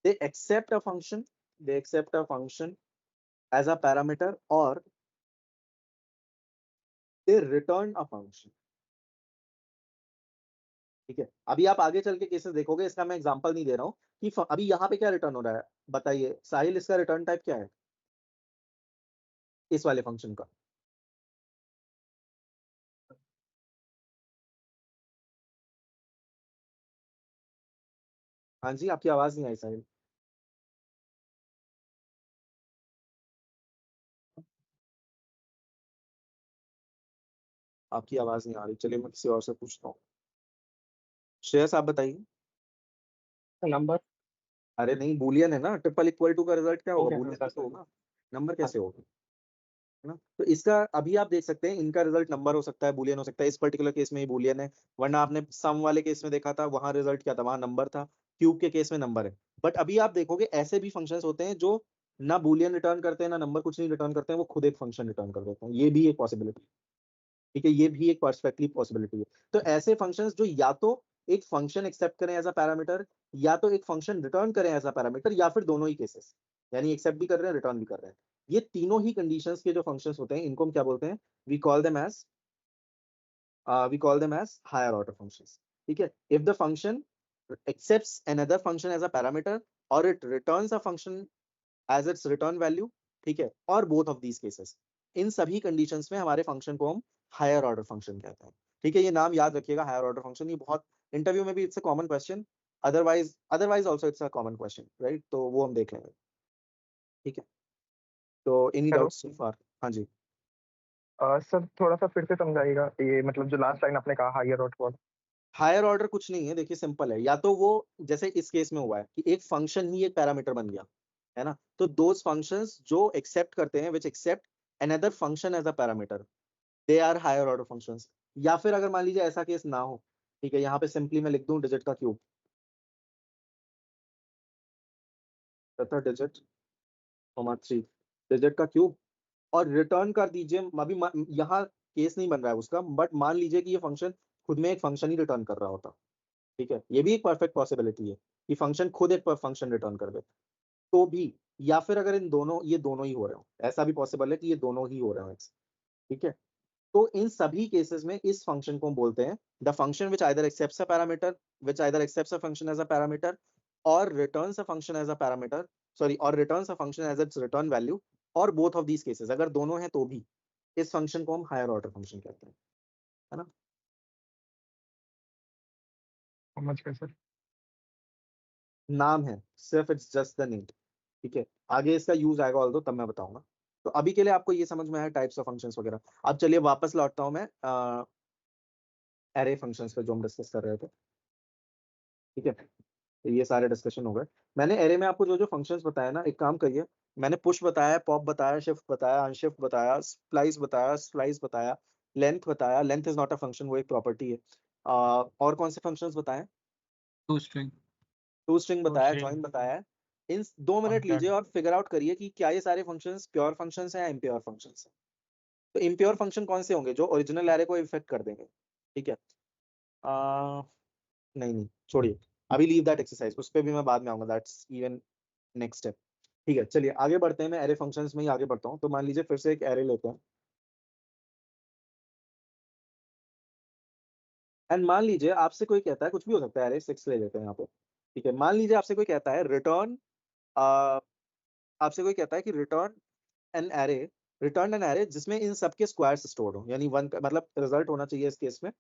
Speaker 1: they accept a function, they accept a function as a parameter or they return a function, ठीक है। अभी आप आगे चल के केसेस देखोगे, इसका मैं एग्जांपल नहीं दे रहा हूँ कि अभी यहाँ पे क्या रिटर्न हो रहा है, बताइए साहिल, इसका रिटर्न टाइप क्या है इस वाले फंक्शन का? हाँ जी, आपकी आवाज नहीं आई साहिल। आपकी आवाज नहीं आ रही, चलिए मैं किसी और से पूछता हूँ। श्रेयस आप बताइए।
Speaker 12: नंबर।
Speaker 1: अरे नहीं, बूलियन है ना, ट्रिपल इक्वल टू का रिजल्ट क्या होगा,
Speaker 12: ओके
Speaker 1: बूलियन
Speaker 12: सर।
Speaker 1: तो होगा, नंबर कैसे होगा, है ना। तो इसका अभी आप देख सकते हैं, इनका रिजल्ट नंबर हो सकता है, बूलियन हो सकता है। इस पर्टिकुलर केस में ही बूलियन है, वरना आपने सम वाले केस में देखा था, वहां रिजल्ट क्या था, वहां नंबर था। क्यूब के केस में नंबर है। बट अभी आप देखोगे ऐसे भी फंक्शंस होते हैं जो ना बूलियन रिटर्न करते हैं ना नंबर, कुछ नहीं रिटर्न करते हैं, वो खुद एक फंक्शन रिटर्न कर देते हैं। ये भी एक पॉसिबिलिटी, ठीक है, ये भी एक पर्सपेक्टिव पॉसिबिलिटी है। तो ऐसे फंक्शंस जो या तो एक फंक्शन एक्सेप्ट करें एज अ पैरामीटर, या तो एक फंक्शन रिटर्न करें एज अ पैरामीटर, या फिर दोनों ही केसेस, यानी एक्सेप्ट भी कर रहे हैं रिटर्न भी कर रहे हैं, ये तीनों ही कंडीशंस के जो फंक्शंस होते हैं इनको हम क्या बोलते हैं, we call them as higher order functions, ठीक है। If the function accepts another function as a parameter or it returns a function as its return value, ठीक है, और both of these cases, इन सभी कंडीशंस में हमारे फंक्शन को हम हायर ऑर्डर फंक्शन कहते हैं, ठीक है। ये नाम याद रखिएगा, हायर ऑर्डर फंक्शन। ये बहुत इंटरव्यू में भी it's a common question otherwise also it's a common question, right? तो वो हम देख लेंगे, ठीक है? तो एनी
Speaker 10: हेलो
Speaker 1: डाउट्स सो फार? हाँ जी।
Speaker 10: सर थोड़ा सा फिर से समझाइएगा, ये मतलब जो लास्ट लाइन आपने कहा हायर ऑर्डर।
Speaker 1: हायर ऑर्डर कुछ नहीं है, देखिए सिंपल है। या तो वो जैसे इस केस में हुआ है कि एक फंक्शन ही एक पैरामीटर बन गया, है ना? तो दोज फंक्शंस जो एक्सेप्ट करते हैं, which accept another function as a parameter, they are higher order functions. या फिर अगर मान लीजिए ऐसा केस ना हो, ठीक है, यहाँ पे सिंपली मैं लिख दूं डिजिट का क्यूब, डिजिट 3 डिजिट का क्यूब, और रिटर्न कर दीजिए। अभी यहाँ केस नहीं बन रहा है उसका, बट मान लीजिए कि ये फंक्शन खुद में एक फंक्शन ही रिटर्न कर रहा होता, ठीक है? ये भी एक परफेक्ट पॉसिबिलिटी है कि फंक्शन खुद एक फंक्शन रिटर्न कर दे, तो भी। या फिर अगर इन दोनों, ये दोनों ही हो रहे हो, ऐसा भी पॉसिबल है कि ये दोनों ही हो रहे हो, ठीक है? तो इन सभी केसेस में इस फंक्शन को हम बोलते हैं the function which either accepts a parameter, which either accepts a function as a parameter, और returns a function as a parameter, sorry, और returns a function as its return value, और बोथ ऑफ दीज केसेस अगर दोनों हैं तो भी इस फंक्शन को हम हायर ऑर्डर फंक्शन कहते हैं, है ना?
Speaker 10: समझ गए सर।
Speaker 1: नाम है सिर्फ, इट्स जस्ट द नेम, ठीक है? आगे इसका यूज आएगा ऑल्दो, तब मैं बताऊंगा। तो अभी के लिए आपको ये समझ में आया टाइप्स ऑफ फंक्शंस वगैरह। अब चलिए वापस लौटता हूं मैं एरे फंक्शंस पे जो हम डिस्कस कर रहे थे, ठीक है? तो ये सारे डिस्कशन हो गए। मैंने एरे में आपको जो जो फंक्शंस बताया ना, एक काम करिए, मैंने पुश बताया, पॉप बताया, शिफ्ट बताया, अनशिफ्ट बताया, स्प्लाइस बताया, स्लाइस बताया, लेंथ बताया, length is not a function, वो एक प्रॉपर्टी है। और कौन से फंक्शंस बताए?
Speaker 3: टू स्ट्रिंग
Speaker 1: टू स्ट्रिंग बताया,
Speaker 7: string,
Speaker 1: जॉइन बताया है। इन 2 मिनट लीजिए और फिगर आउट करिए कि क्या ये सारे फंक्शंस प्योर फंक्शंस हैं या इम्प्योर फंक्शंस हैं। तो इम्प्योर फंक्शन कौन से होंगे? जो ओरिजिनल एरे को इफेक्ट कर देंगे, ठीक है? नहीं नहीं, छोड़िए, अभी लीव दैट एक्सरसाइज, उस पर भी मैं बाद में आऊंगा, दैट्स इवन नेक्स्ट स्टेप, ठीक है? चलिए आगे बढ़ते हैं, मैं एरे फंक्शंस में ही आगे बढ़ता हूँ। तो मान लीजिए फिर से एक एरे लेते हैं, एंड मान लीजिए आपसे कोई कहता है, कुछ भी हो सकता है, एरे 6 ले लेते हैं यहाँ पे, ठीक है? मान लीजिए आपसे कोई कहता है रिटर्न, आपसे कोई कहता है कि रिटर्न एन एरे जिसमें इन सबके स्क्वायर्स स्टोर्ड हो, यानी वन मतलब रिजल्ट होना चाहिए इस केस में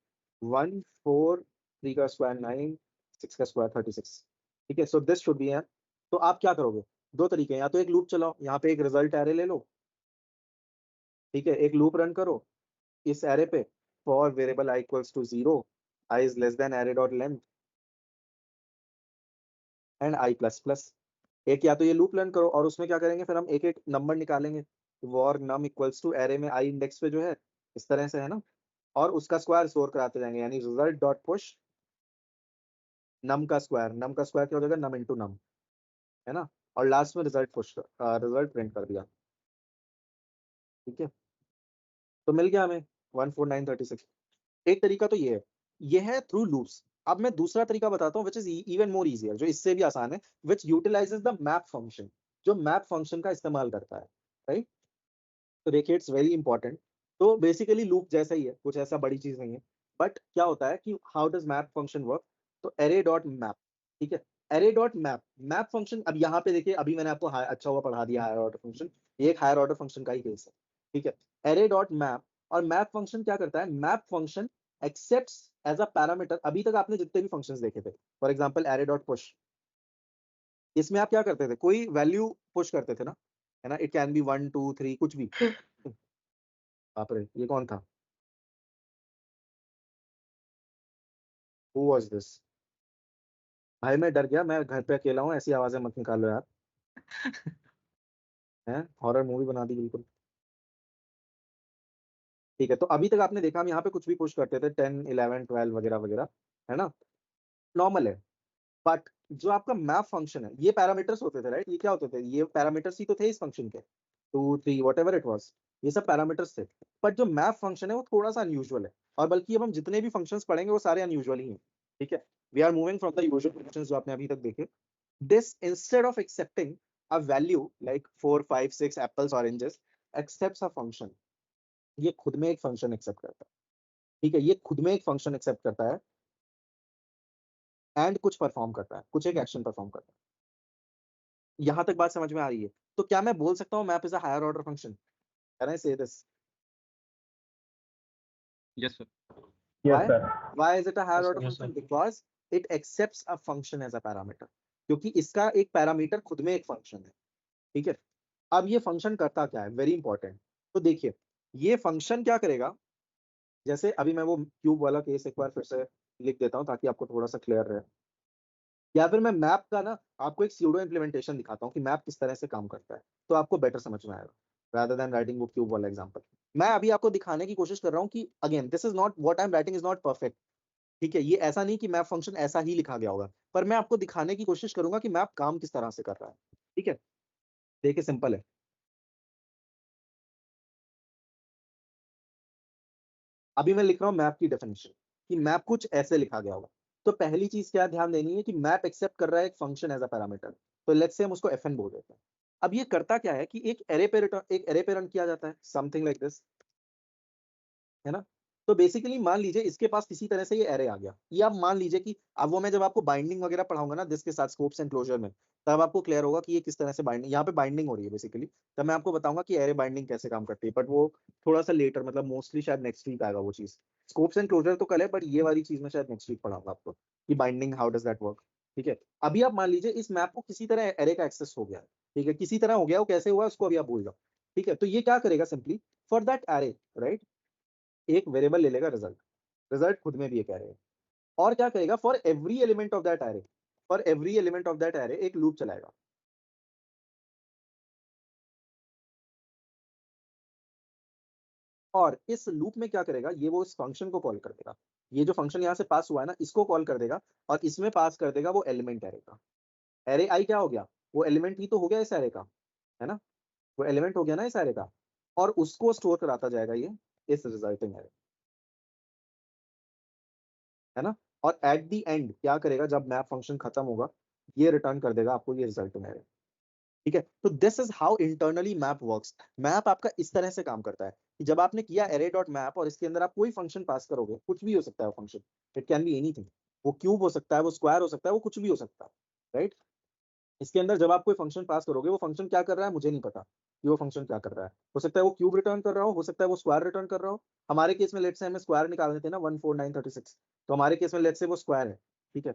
Speaker 1: 1 4 3 का स्क्वायर 9 6 का स्क्वायर 36, ठीक है? So this should be n. तो आप क्या करोगे? 2 तरीके हैं, या तो एक लूप चलाओ, यहाँ पे एक रिजल्ट एरे ले लो, ठीक है? एक लूप रन करो इस एरे पे, for variable i equals to 0, i is less than array dot length and i plus plus. एक या तो ये लूप रन करो, और उसमें क्या करेंगे फिर हम एक एक नंबर निकालेंगे, var num equals to array में आई इंडेक्स पे जो है इस तरह से, है ना? और उसका स्क्वायर स्टोर कराते जाएंगे, यानी रिजल्ट डॉट पुश नम का स्क्वायर, नम का स्क्वायर क्या हो जाएगा? नम इंटू नम, है ना? और लास्ट में रिजल्ट पुश रिजल्ट प्रिंट कर दिया, ठीक है? तो मिल गया हमें 14936। एक तरीका तो ये है थ्रू लूप्स। अब मैं दूसरा तरीका बताता हूँ which is even more easier, जो इससे भी आसान है, विच यूटिलाइजेस द मैप फंक्शन, जो मैप फंक्शन का इस्तेमाल करता है, राइट? तो देखिए इट्स वेरी इंपॉर्टेंट। तो बेसिकली लूप जैसा ही है, कुछ ऐसा बड़ी चीज नहीं है, बट क्या होता है कि how does map function work? तो एरे डॉट मैप, ठीक है? Array dot map, map function, अब यहाँ पे देखिए, अभी मैंने आपको अच्छा हुआ पढ़ा दिया हायर ऑर्डर फंक्शन, ये एक हायर ऑर्डर फंक्शन का ही केस है, ठीक है? एरे डॉट मैप, और मैप फंक्शन क्या करता है? Map function accepts as a parameter, अभी तक आपने जितने भी फंक्शंस देखे थे, for example array dot push, इसमें आप क्या करते थे? कोई वैल्यू पुश करते थे ना, है ना? इट कैन बी 1 2 3 कुछ भी। बाप रे, ये कौन था? Who was this? भाई मैं डर गया, मैं घर पे अकेला हूँ, ऐसी आवाजें मत निकालो यार, हैं? हॉरर मूवी बना दी बिल्कुल, ठीक है? तो अभी तक आपने देखा हम यहाँ पे कुछ भी पुश करते थे, 10 11 12 वगैरह वगैरह, है ना? नॉर्मल है। बट जो आपका मैप फंक्शन है, ये पैरामीटर्स होते थे, राइट? ये क्या होते थे? ये पैरामीटर्स ही तो थे इस फंक्शन के, 2 3 वट एवर इट वॉज, ये सब पैरामीटर्स थे। बट जो मैप फंक्शन है वो थोड़ा सा अनयूजुअल है, और बल्कि अब हम जितने भी फंक्शंस पढ़ेंगे वो सारे अनयूजुअल ही हैं, ठीक है? We are moving from the usual functions जो आपने अभी तक देखे। This instead of accepting a value like 4 5 6 apples oranges, accepts a function. ये खुद में एक फंक्शन एक्सेप्ट करता है, ठीक है? ये खुद में एक फंक्शन एक्सेप्ट करता है एंड कुछ परफॉर्म करता है, कुछ एक एक्शन परफॉर्म करता है। यहां तक बात समझ में आ रही है? तो क्या मैं बोल सकता हूँ map is a higher order function? Can I say this?
Speaker 3: Yes sir.
Speaker 11: Yes,
Speaker 1: Why?
Speaker 11: sir.
Speaker 1: Why is it a higher
Speaker 7: yes,
Speaker 1: order
Speaker 7: yes,
Speaker 1: function?
Speaker 7: sir.
Speaker 1: Because it accepts a function as a parameter, क्योंकि इसका एक पैरामीटर खुद में एक फंक्शन है, ठीक है। अब ये फंक्शन करता क्या है, वेरी इंपॉर्टेंट। तो देखिए ये फंक्शन क्या करेगा, जैसे अभी मैं वो क्यूब वाला केस एक बार फिर से लिख देता हूँ ताकि आपको थोड़ा सा क्लियर रहे, या फिर मैं मैप का ना आपको एक स्यूडो इम्प्लीमेंटेशन दिखाता हूँ कि मैप किस तरह से काम करता है, तो आपको बेटर समझ में आएगा rather than writing वो क्यूब वाला एग्जांपल। मैं अभी आपको दिखाने की कोशिश कर रहा हूँ कि again this is not what I am writing is not perfect, ठीक है। ये ऐसा नहीं कि मैप फंक्शन ऐसा ही लिखा गया होगा, पर मैं आपको दिखाने की कोशिश करूंगा कि मैप काम किस तरह से कर रहा है, ठीक है। देखिए सिंपल है, अभी मैं लिख रहा हूँ मैप की डेफिनेशन कि मैप कुछ ऐसे लिखा गया होगा। तो पहली चीज क्या ध्यान देनी है कि मैप एक्सेप्ट कर रहा है एक फंक्शन एज अ पैरामीटर, तो लेट्स से हम उसको fn बोल देते हैं। अब ये करता क्या है कि एक एरे पे रन किया जाता है, समथिंग लाइक दिस, है ना। तो बेसिकली मान लीजिए इसके पास किसी तरह से ये एरे आ गया, ये आप मान लीजिए कि अब वो मैं जब आपको बाइंडिंग वगैरह पढ़ाऊंगा ना दिस के साथ स्कोप्स एंड क्लोजर में, तब आपको क्लियर होगा कि ये किस तरह से बाइंडिंग, यहाँ पे बाइंडिंग हो रही है बेसिकली, तब मैं आपको बताऊंगा कि एरे बाइंडिंग कैसे काम करती है, बट वो थोड़ा सा लेटर, मतलब मोस्टली शायद नेक्स्ट वीक आएगा वो चीज। स्कोप्स एंड क्लोजर तो कल है, बट ये वाली चीज मैं शायद नेक्स्ट वीक पढ़ाऊंगा आपको कि binding how does that work, ठीक है। अभी आप मान लीजिए इस मैप को किसी तरह एरे का एक्सेस हो गया है, ठीक है, किसी तरह हो गया, वो कैसे हुआ उसको अभी आप भूल जाओ, ठीक है। तो ये क्या करेगा, simply for that array, right, एक वेरिएबल ले लेगा रिजल्ट, रिजल्ट खुद में भी एक एरे है, और क्या करेगा for every element of that array, for every element of that array एक लूप चलाएगा। और इस लूप में क्या करेगा, ये वो इस फंक्शन को कॉल कर देगा, ये जो फंक्शन यहाँ से पास हुआ है ना इसको कॉल कर देगा, और इसमें पास कर देगा वो एलिमेंट एरे का। एरे आई क्या हो गया, वो एलिमेंट ही तो हो गया इस एरे का, है ना, वो एलिमेंट हो गया ना इस एरे का, और उसको स्टोर कराता जाएगा ये इस रिजल्टिंग एरे, है ना। और एट द एंड क्या करेगा, जब मैप फंक्शन खत्म होगा ये रिटर्न कर देगा आपको ये रिजल्टिंग एरे, ठीक है। तो this is how internally map works. Map आपका इस तरह से काम करता है कि जब आपने किया एरे डॉट मैप और इसके अंदर आप कोई फंक्शन पास करोगे, कुछ भी हो सकता है वो function, it can be anything, वो क्यूब हो सकता है, वो स्क्वायर हो सकता है, वो कुछ भी हो सकता है, राइट। इसके अंदर जब आप कोई फंक्शन पास करोगे, वो फंक्शन क्या कर रहा है मुझे नहीं पता कि वो फंक्शन क्या कर रहा है, हो सकता है वो क्यूब रिटर्न कर रहा हो सकता है वो स्क्वायर रिटर्न कर रहा हो। हमारे केस में लेट्स से हमें स्क्वायर निकालने थे ना 14936, तो हमारे केस में लेट्स से वो स्क्वायर है, ठीक है,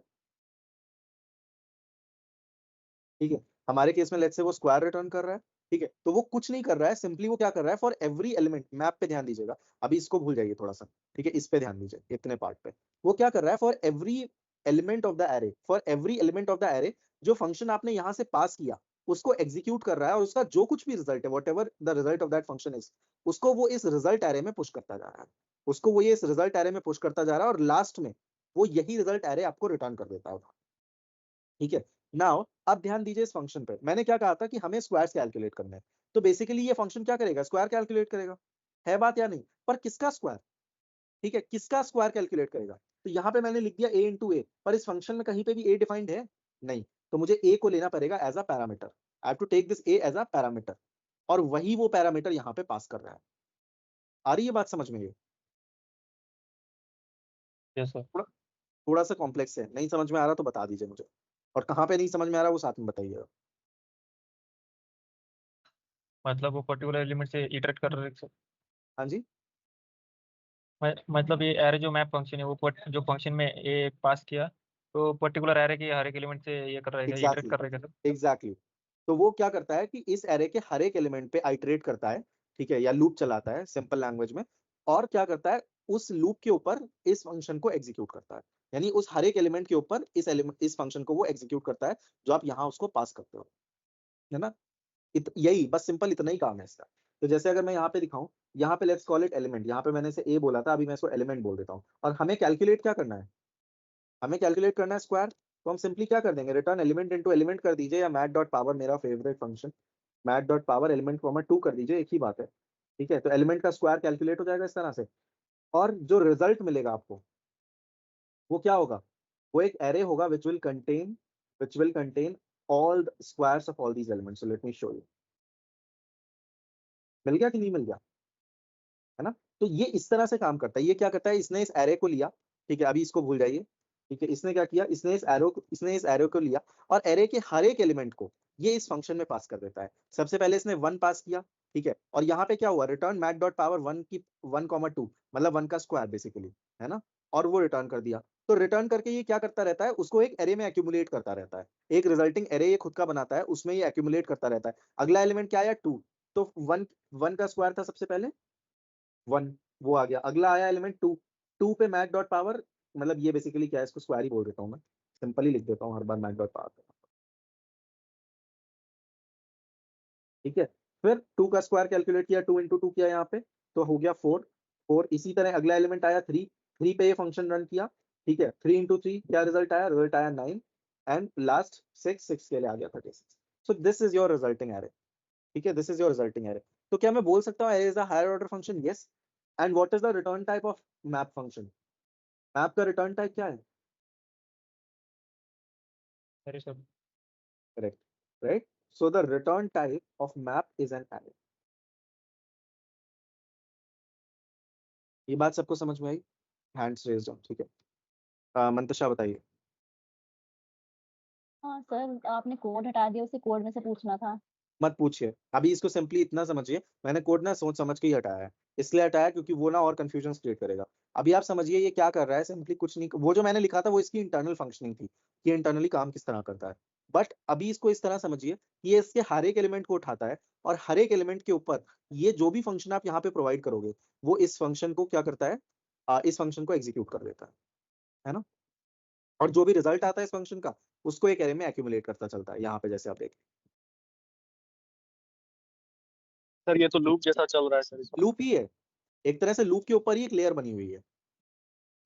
Speaker 1: ठीक है। हमारे केस में लेट्स से वो स्क्वायर रिटर्न कर रहा है, ठीक है। तो वो कुछ नहीं कर रहा है, सिंपली वो क्या कर रहा है फॉर एवरी एलिमेंट, मैप पे ध्यान दीजिएगा, अभी इसको भूल जाइए थोड़ा सा, ठीक है, इस पे ध्यान दीजिए इतने पार्ट पे। वो क्या कर रहा है for every element of the array, for every element of the array जो फंक्शन आपने यहाँ से पास किया उसको एग्जीक्यूट कर रहा है, और उसका जो कुछ भी रिजल्ट है what ever the result of that function is, उसको वो इस रिजल्ट एरे में पुश करता जा रहा है, उसको वो ये इस रिजल्ट एरे में पुश करता जा रहा है, और लास्ट में वो यही रिजल्ट एरे आपको रिटर्न कर देता है, ठीक है। नाउ अब ध्यान दीजिए इस फंक्शन पे, मैंने क्या कहा था कि हमें स्क्वायर्स कैलकुलेट करना है, तो बेसिकली ये फंक्शन क्या करेगा, स्क्वायर कैलकुलेट करेगा, है बात या नहीं, पर किसका स्क्वायर, ठीक है, किसका स्क्वायर कैलकुलेट करेगा। तो यहाँ पे मैंने लिख दिया a इंटू ए, पर इस फंक्शन में कहीं पे भी a डिफाइंड है नहीं, तो मुझे a को लेना पड़ेगा as a parameter, I have to take this a as a parameter, और वही वो पैरामीटर यहाँ पे पास कर रहा है। आ रही है बात समझ में, ये
Speaker 7: यस सर।
Speaker 1: थोड़ा सा कॉम्प्लेक्स है, नहीं समझ में आ रहा तो बता दीजिए मुझे, और कहाँ पे नहीं समझ में आ रहा वो साथ में बताइएगा।
Speaker 7: मतलब वो पर्टिकुलर एलिमेंट से इटरेट कर रहे हैं सर।
Speaker 1: हाँ जी,
Speaker 7: मतलब ये एरे जो मैप फंक्शन है वो जो फंक्शन में ए पास किया, तो पर्टिकुलर एरे के हर एक एलिमेंट से ये कर रहेगा, इटरेट कर रहेगा सर।
Speaker 1: एग्जैक्टली। तो वो क्या करता है कि इस एरे के हर एक एलिमेंट पे आइटरेट करता है, ठीक है, या लूप चलाता है सिंपल लैंग्वेज में, और क्या करता है उस लूप के ऊपर इस फंक्शन को एग्जीक्यूट करता है, यानी उस हर एक एलिमेंट के ऊपर इस फंक्शन को वो एग्जीक्यूट करता है जो आप यहाँ उसको पास करते हो, है ना। यही बस सिंपल इतना ही काम है इसका। तो जैसे अगर मैं यहाँ पे दिखाऊं, यहाँ पे लेट्स कॉल इट एलिमेंट, यहाँ पे मैंने से ए बोला था, अभी मैं इसको एलिमेंट बोल देता हूँ, और हमें कैलकुलेट क्या करना है, हमें कैलकुलेट करना है स्क्वायर, तो हम सिंपली क्या कर देंगे, रिटर्न एलिमेंट इनटू एलिमेंट कर दीजिए, या मैथ डॉट पावर मेरा favourite function, math dot power element comma 2 कर दीजिए, एक ही बात है, ठीक है। तो एलिमेंट का स्क्वायर कैलकुलेट हो जाएगा इस तरह से, और जो रिजल्ट मिलेगा आपको वो क्या होगा, वो एक एरे होगा which will contain all the squares of all these elements. So let me show you. मिल गया कि नहीं मिल गया, है ना। तो ये इस तरह से काम करता है, ये क्या करता है, इसने इस एरे को लिया, ठीक है, अभी इसको भूल जाइए, ठीक है, इसने क्या किया, इसने इस एरो को लिया, और एरे के हर एक एलिमेंट को ये इस फंक्शन में पास कर देता है। सबसे पहले इसने 1 पास किया, ठीक है, और यहाँ पे क्या हुआ, रिटर्न मैथ डॉट पावर 1 की 1,2, मतलब 1 का स्क्वायर बेसिकली, है ना, और वो रिटर्न कर दिया। तो रिटर्न करके ये क्या करता रहता है, उसको एक एरे में एक्यूमुलेट करता रहता है, एक रिजल्टिंग एरे ये खुद का बनाता है, उसमें ये एक्यूमुलेट करता रहता है। अगला एलिमेंट क्या आया 2, तो 1 का स्क्वायर था सबसे पहले 1, वो आ गया। अगला आया एलिमेंट 2 पे मैक डॉट पावर, मतलब ये बेसिकली क्या है, इसको स्क्वायर ही बोल देता हूँ मैं, सिंपल ही लिख देता हूँ हर बार मैक डॉट पावर। ठीक है, फिर 2 का स्क्वायर कैलकुलेट किया, 2 into 2 किया यहाँ पे, तो हो गया 4। इसी तरह अगला एलिमेंट आया 3 पे ये फंक्शन रन किया। ठीक है, 3 into 3 क्या रिजल्ट आया, रिजल्ट आया 9, एंड लास्ट 6 के लिए आ गया 36। So this is your resulting array. ठीक है, this is your resulting array. तो क्या मैं बोल सकता हूँ array is a higher order function? Yes. And what is the return type of map function? Map का रिटर्न टाइप क्या है?
Speaker 7: Array sir
Speaker 1: correct, right? So the return type of map is an array. ये बात सबको समझ में आई? हैंड्स रेज्ड ऑन, ठीक है। मंतशा बताइए।
Speaker 13: हाँ सर, आपने कोड हटा दिया, उसे कोड में से पूछना था।
Speaker 1: मत पूछिए, अभी इसको सिंपली इतना समझिए, मैंने कोड ना सोच समझ के ही हटाया है, इसलिए हटाया क्योंकि वो ना और कंफ्यूजन क्रिएट करेगा। अभी आप समझिए ये क्या कर रहा है, सिंपली कुछ नहीं, वो जो मैंने लिखा था वो इसकी इंटरनल फंक्शनिंग थी कि इंटरनली काम किस तरह करता है। बट अभी इसको इस तरह समझिए कि ये इसके हर एक एलिमेंट को उठाता है और हर एक एलिमेंट के ऊपर ये जो भी फंक्शन आप यहाँ पे प्रोवाइड करोगे वो इस फंक्शन को क्या करता है, इस फंक्शन को एग्जीक्यूट कर देता है ना? और जो भी रिजल्ट आता है इस फंक्शन का उसको एक एरे में एक्यूमुलेट करता चलता है, यहाँ पे जैसे आप देखें।
Speaker 10: सर ये तो लूप जैसा चल रहा है सर इसमें।
Speaker 1: लूप ही है, एक तरह से लूप के ऊपर ही एक लेयर बनी हुई है।